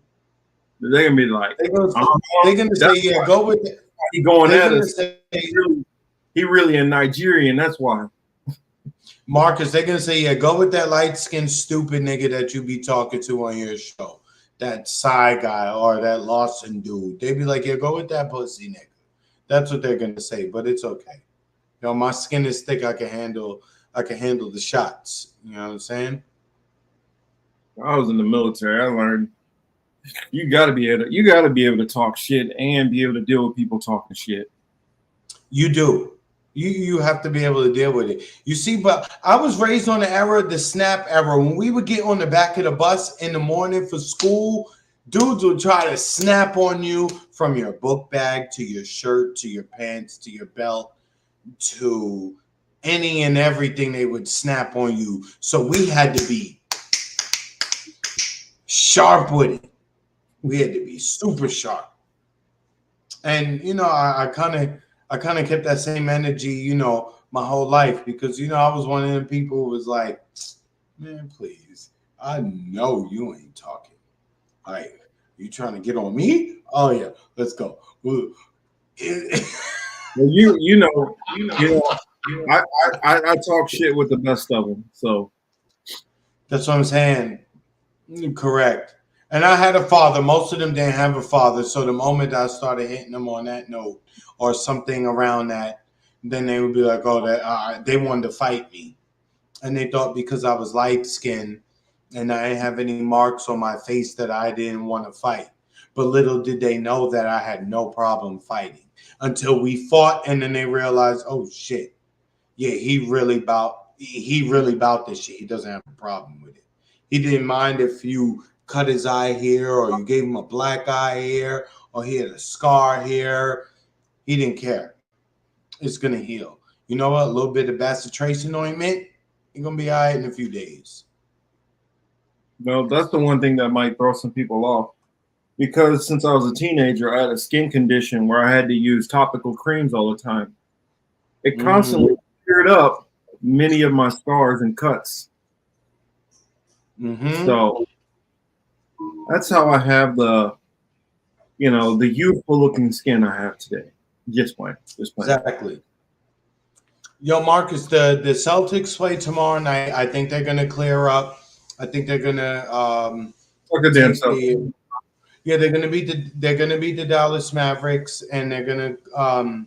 They're gonna be like, they're gonna say, yeah, go with it. He going at us. He really a Nigerian. That's why. Marcus, they're gonna say, yeah, go with that light-skinned stupid nigga that you be talking to on your show, that side guy or that Lawson dude. They be like, yeah, go with that pussy nigga. That's what they're gonna say, but it's okay. You know, my skin is thick. I can handle the shots. You know what I'm saying? I was in the military. I learned you got to be able to talk shit and be able to deal with people talking shit. You do. You have to be able to deal with it. You see, but I was raised on the snap era. When we would get on the back of the bus in the morning for school, dudes would try to snap on you from your book bag to your shirt to your pants to your belt to any and everything. They would snap on you. So we had to be sharp with it. We had to be super sharp. And I kind of kept that same energy, my whole life, because I was one of them people who was like, man, please, I know you ain't talking. Like, you trying to get on me? Oh yeah, let's go. Well, I talk shit with the best of them. So that's what I'm saying. Correct. And I had a father. Most of them didn't have a father. So the moment I started hitting them on that note or something around that, then they would be like, oh, that they wanted to fight me. And they thought because I was light skinned and I didn't have any marks on my face that I didn't want to fight. But little did they know that I had no problem fighting until we fought. And then they realized, oh, shit. Yeah, he really about this shit. He doesn't have a problem with it. He didn't mind if you cut his eye here or you gave him a black eye here or he had a scar here. He didn't care. It's going to heal. You know what? A little bit of bacitration ointment, you're going to be all right in a few days. No, that's the one thing that might throw some people off. Because since I was a teenager, I had a skin condition where I had to use topical creams all the time. It constantly cleared up many of my scars and cuts. So that's how I have the youthful looking skin I have today. Just plain. Exactly. Yo, Marcus, the Celtics play tomorrow night. I think they're gonna clear up. I think they're gonna yeah, they're gonna beat the Dallas Mavericks, and they're gonna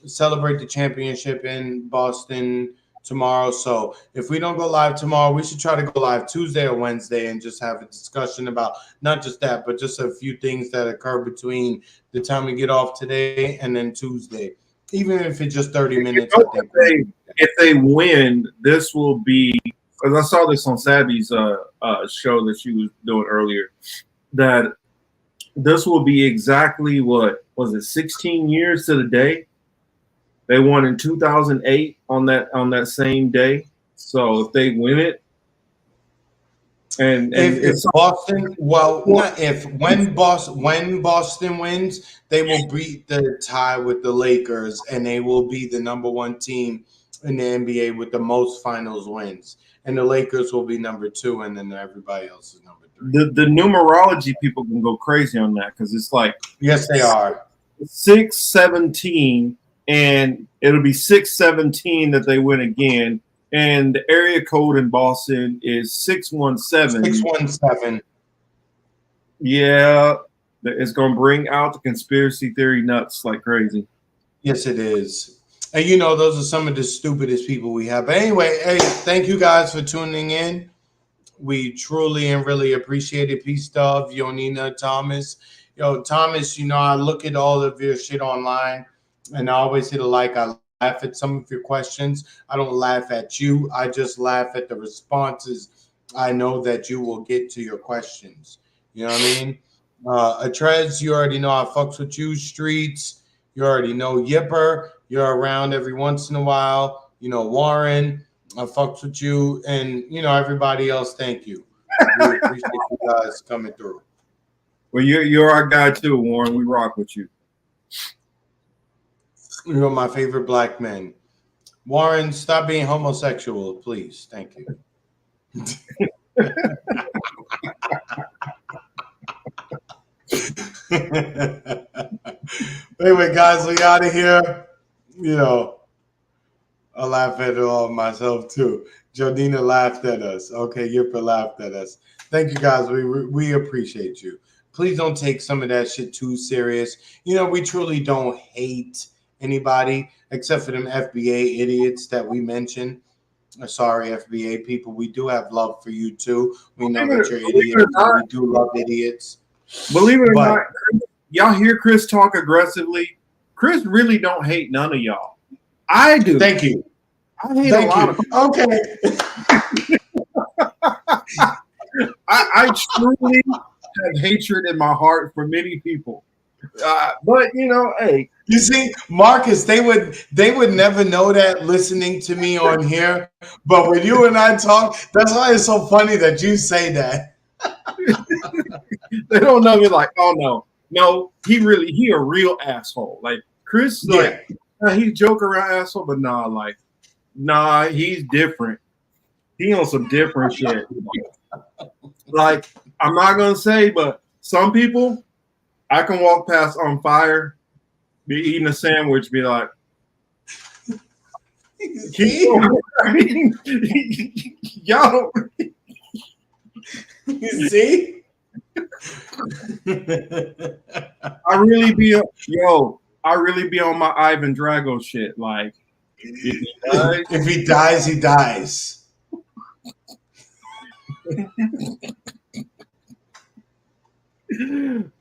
celebrate the championship in Boston tomorrow. So if we don't go live tomorrow, we should try to go live Tuesday or Wednesday and just have a discussion about not just that, but just a few things that occur between the time we get off today and then Tuesday. Even if it's just 30 minutes, I think. If they win, this will be, because I saw this on Sabby's show that she was doing earlier, that this will be exactly, what was it, 16 years to the day? They won in 2008 on that same day. So if they win it, and if Boston, when Boston wins, they will beat the tie with the Lakers, and they will be the number one team in the NBA with the most finals wins. And the Lakers will be number 2, and then everybody else is number 3. The numerology people can go crazy on that because it's like, yes, they are 6-17. And it'll be 6-17 that they win again. And the area code in Boston is 617. 617. Yeah, it's going to bring out the conspiracy theory nuts like crazy. Yes, it is. And those are some of the stupidest people we have. But anyway, hey, thank you guys for tuning in. We truly and really appreciate it. Peace, Dove, Yonina, Thomas. Yo, Thomas, I look at all of your shit online. And I always hit a like. I laugh at some of your questions. I don't laugh at you. I just laugh at the responses I know that you will get to your questions. You know what I mean? Atrez, you already know I fucks with you. Streets, you already know. Yipper, you're around every once in a while. Warren, I fucks with you. And, everybody else, thank you. We appreciate you guys coming through. Well, you're our guy too, Warren. We rock with you. You're my favorite black men. Warren, stop being homosexual, please. Thank you. Anyway, guys, we out of here. I laugh at it all myself too. Jodina laughed at us. Okay, Yipper laughed at us. Thank you, guys. We appreciate you. Please don't take some of that shit too serious. We truly don't hate anybody except for them FBA idiots that we mentioned. Sorry, FBA people. We do have love for you too. We know Believe that you're believe it or idiots. not- We do love idiots. Believe it or But- not, y'all hear Chris talk aggressively. Chris really don't hate none of y'all. I do. Thank you. I hate Thank a lot you. of. Okay. I truly have hatred in my heart for many people. But you know, hey, You see, Marcus, they would never know that listening to me on here. But when you and I talk, that's why it's so funny that you say that. they don't know me like, oh no, he a real asshole. Like Chris, like he's joke around asshole, but nah, he's different. He on some different shit. Like I'm not gonna say, but some people I can walk past on fire, be eating a sandwich, be like, See? I mean, y'all don't. You see? I really be on my Ivan Drago shit. Like, if he dies, If he dies, he dies.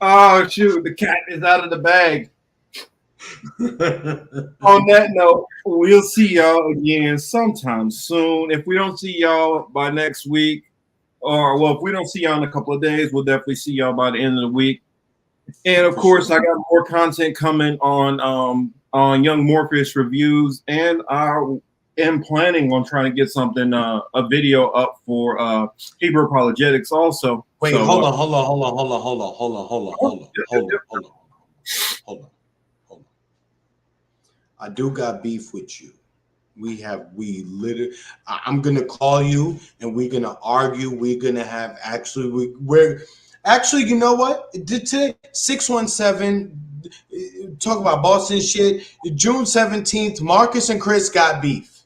oh shoot, the cat is out of the bag. On that note, we'll see y'all again sometime soon. If we don't see y'all by next week, if we don't see y'all in a couple of days, we'll definitely see y'all by the end of the week. And of course, I got more content coming on Young Morpheus reviews, and I am planning on trying to get something a video up for Hebrew apologetics also. Wait, So, hold on. I do got beef with you. I'm gonna call you and we're gonna argue. We're gonna have we're actually, you know what? Today 617 talk about Boston shit. June 17th, Marcus and Chris got beef.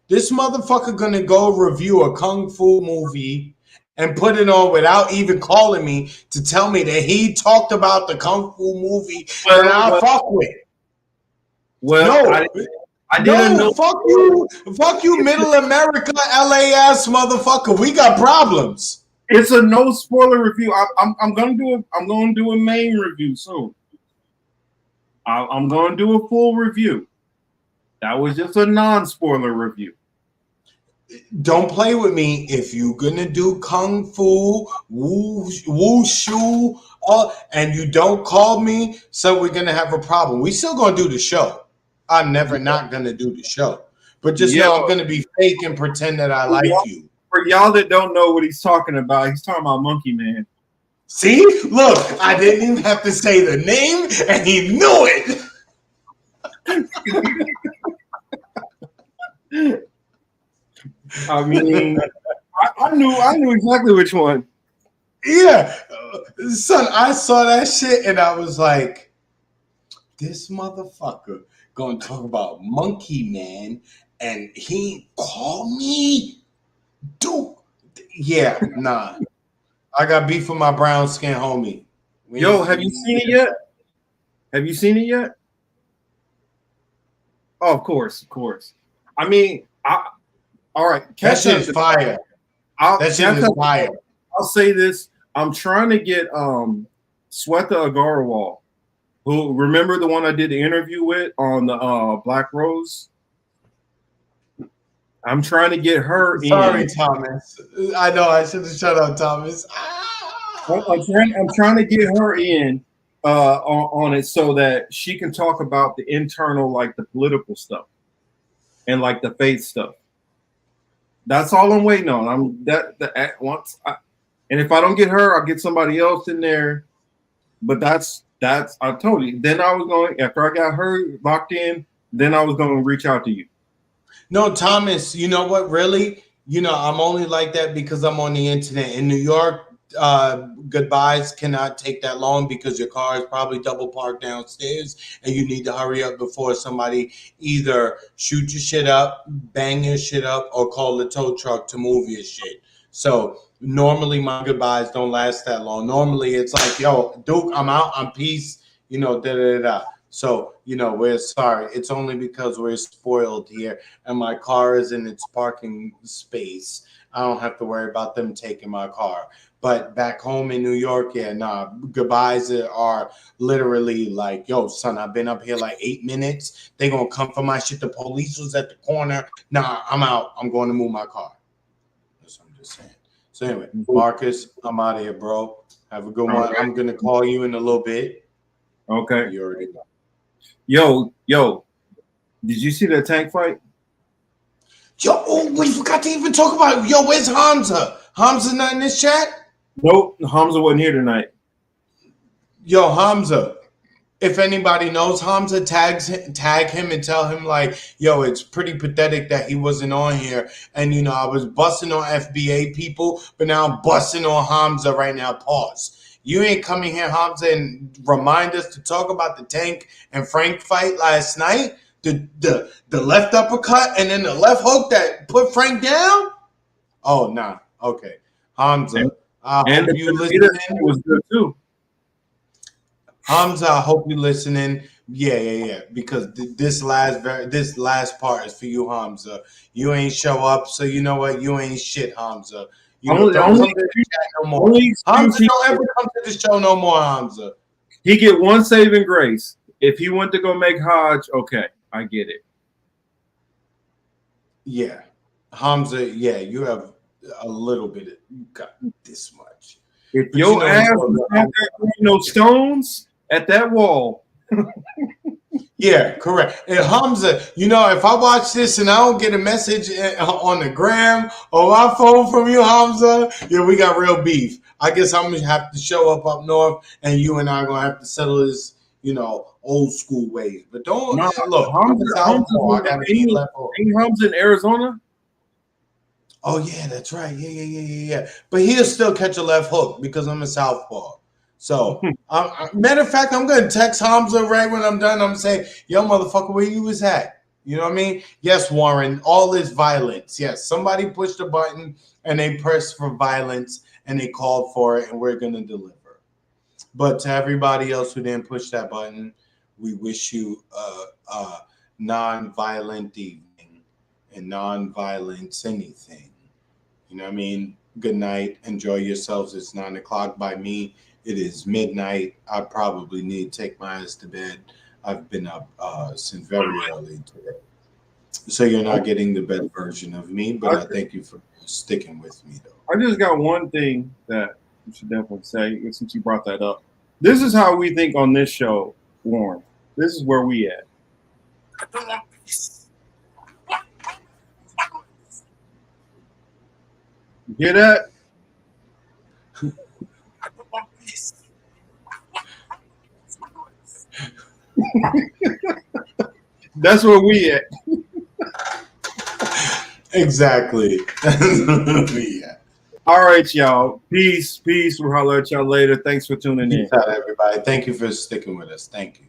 This motherfucker gonna go review a kung fu movie and put it on without even calling me to tell me that he talked about the kung fu movie that I fuck with. Well, No. I didn't know. Fuck you, Middle America, LAS motherfucker. We got problems. It's a no spoiler review. I'm gonna do a main review soon. I'm gonna do a full review. That was just a non-spoiler review. Don't play with me if you're gonna do kung fu, wushu, and you don't call me. So we're gonna have a problem. We still gonna do the show. I'm never not gonna do the show, but just know I'm gonna be fake and pretend that I like you. For y'all that don't know what he's talking about Monkey Man. See, look, I didn't even have to say the name, and he knew it. I mean, I knew exactly which one. Yeah, son, I saw that shit and I was like, this motherfucker gonna talk about Monkey Man and he called me? Dude, yeah, nah. I got beef with my brown skin homie. Yo, have you seen it yet? Have you seen it yet? Oh, of course. I mean, all right. That shit's fire. That shit is fire. I'll say this. I'm trying to get Swetha Agarwal, who, remember the one I did the interview with on the Black Rose? I'm trying to get her Sorry, in. Thomas. I know I should have shut up, Thomas. I'm trying to get her in on it so that she can talk about the internal, like the political stuff and like the faith stuff. That's all I'm waiting on. And if I don't get her, I'll get somebody else in there. But that's I told you. Then I was going, after I got her locked in, then I was going to reach out to you. No, Thomas, you know what? Really? You know, I'm only like that because I'm on the internet. In New York, goodbyes cannot take that long because your car is probably double parked downstairs and you need to hurry up before somebody either shoot your shit up, bang your shit up, or call the tow truck to move your shit. So normally my goodbyes don't last that long. Normally it's like, yo, Duke, I'm out, I'm peace, you know, da-da-da-da. So, we're sorry. It's only because we're spoiled here and my car is in its parking space. I don't have to worry about them taking my car. But back home in New York, yeah, nah, goodbyes are literally like, yo, son, I've been up here like 8 minutes. They gonna come for my shit. The police was at the corner. Nah, I'm out. I'm going to move my car. That's what I'm just saying. So anyway, Marcus, I'm out of here, bro. Have a good one. Right. I'm gonna call you in a little bit. Okay. You already know. Yo, did you see that tank fight? Yo, we forgot to even talk about it. Yo, where's Hamza? Hamza not in this chat? Nope, Hamza wasn't here tonight. Yo, Hamza. If anybody knows Hamza, tag him and tell him like, yo, it's pretty pathetic that he wasn't on here. And I was busting on FBA people, but now I'm busting on Hamza right now. Pause. You ain't coming here, Hamza, and remind us to talk about the Tank and Frank fight last night. The left uppercut and then the left hook that put Frank down. Oh, nah. Okay, Hamza. I hope you listening. Was good too. Hamza, I hope you listening. Yeah. Because this last part is for you, Hamza. You ain't show up, so you know what? You ain't shit, Hamza. Don't come to the chat no more. Hamza, don't ever come to the show no more, Hamza. He get one saving grace. If he went to go make Hajj, okay, I get it. Yeah, Hamza. Yeah, you have a little bit. You got this much. If your ass was no stones at that wall. Yeah, correct. And Hamza, if I watch this and I don't get a message on the gram or my phone from you, Hamza, yeah, we got real beef. I guess I'm gonna have to show up north, and you and I are gonna have to settle this, old school ways. But don't look. Hamza in Arizona. Oh yeah, that's right. Yeah. But he'll still catch a left hook because I'm a southpaw. So, matter of fact, I'm gonna text Hamza right when I'm done. I'm saying, "Yo, motherfucker, where you was at?" You know what I mean? Yes, Warren. All this violence. Yes, somebody pushed a button and they pressed for violence and they called for it, and we're gonna deliver. But to everybody else who didn't push that button, we wish you a non-violent evening and non-violence anything. You know what I mean? Good night. Enjoy yourselves. It's 9:00 by me. It is midnight. I probably need to take my ass to bed. I've been up since very early today. So you're not getting the best version of me, but I thank you for sticking with me, though. I just got one thing that you should definitely say, since you brought that up. This is how we think on this show, Warren. This is where we at. You hear that? That's where we at. Exactly. Yeah. All right, y'all. Peace. We'll holler at y'all later. Thanks for tuning in. Peace out, everybody. Thank you for sticking with us. Thank you.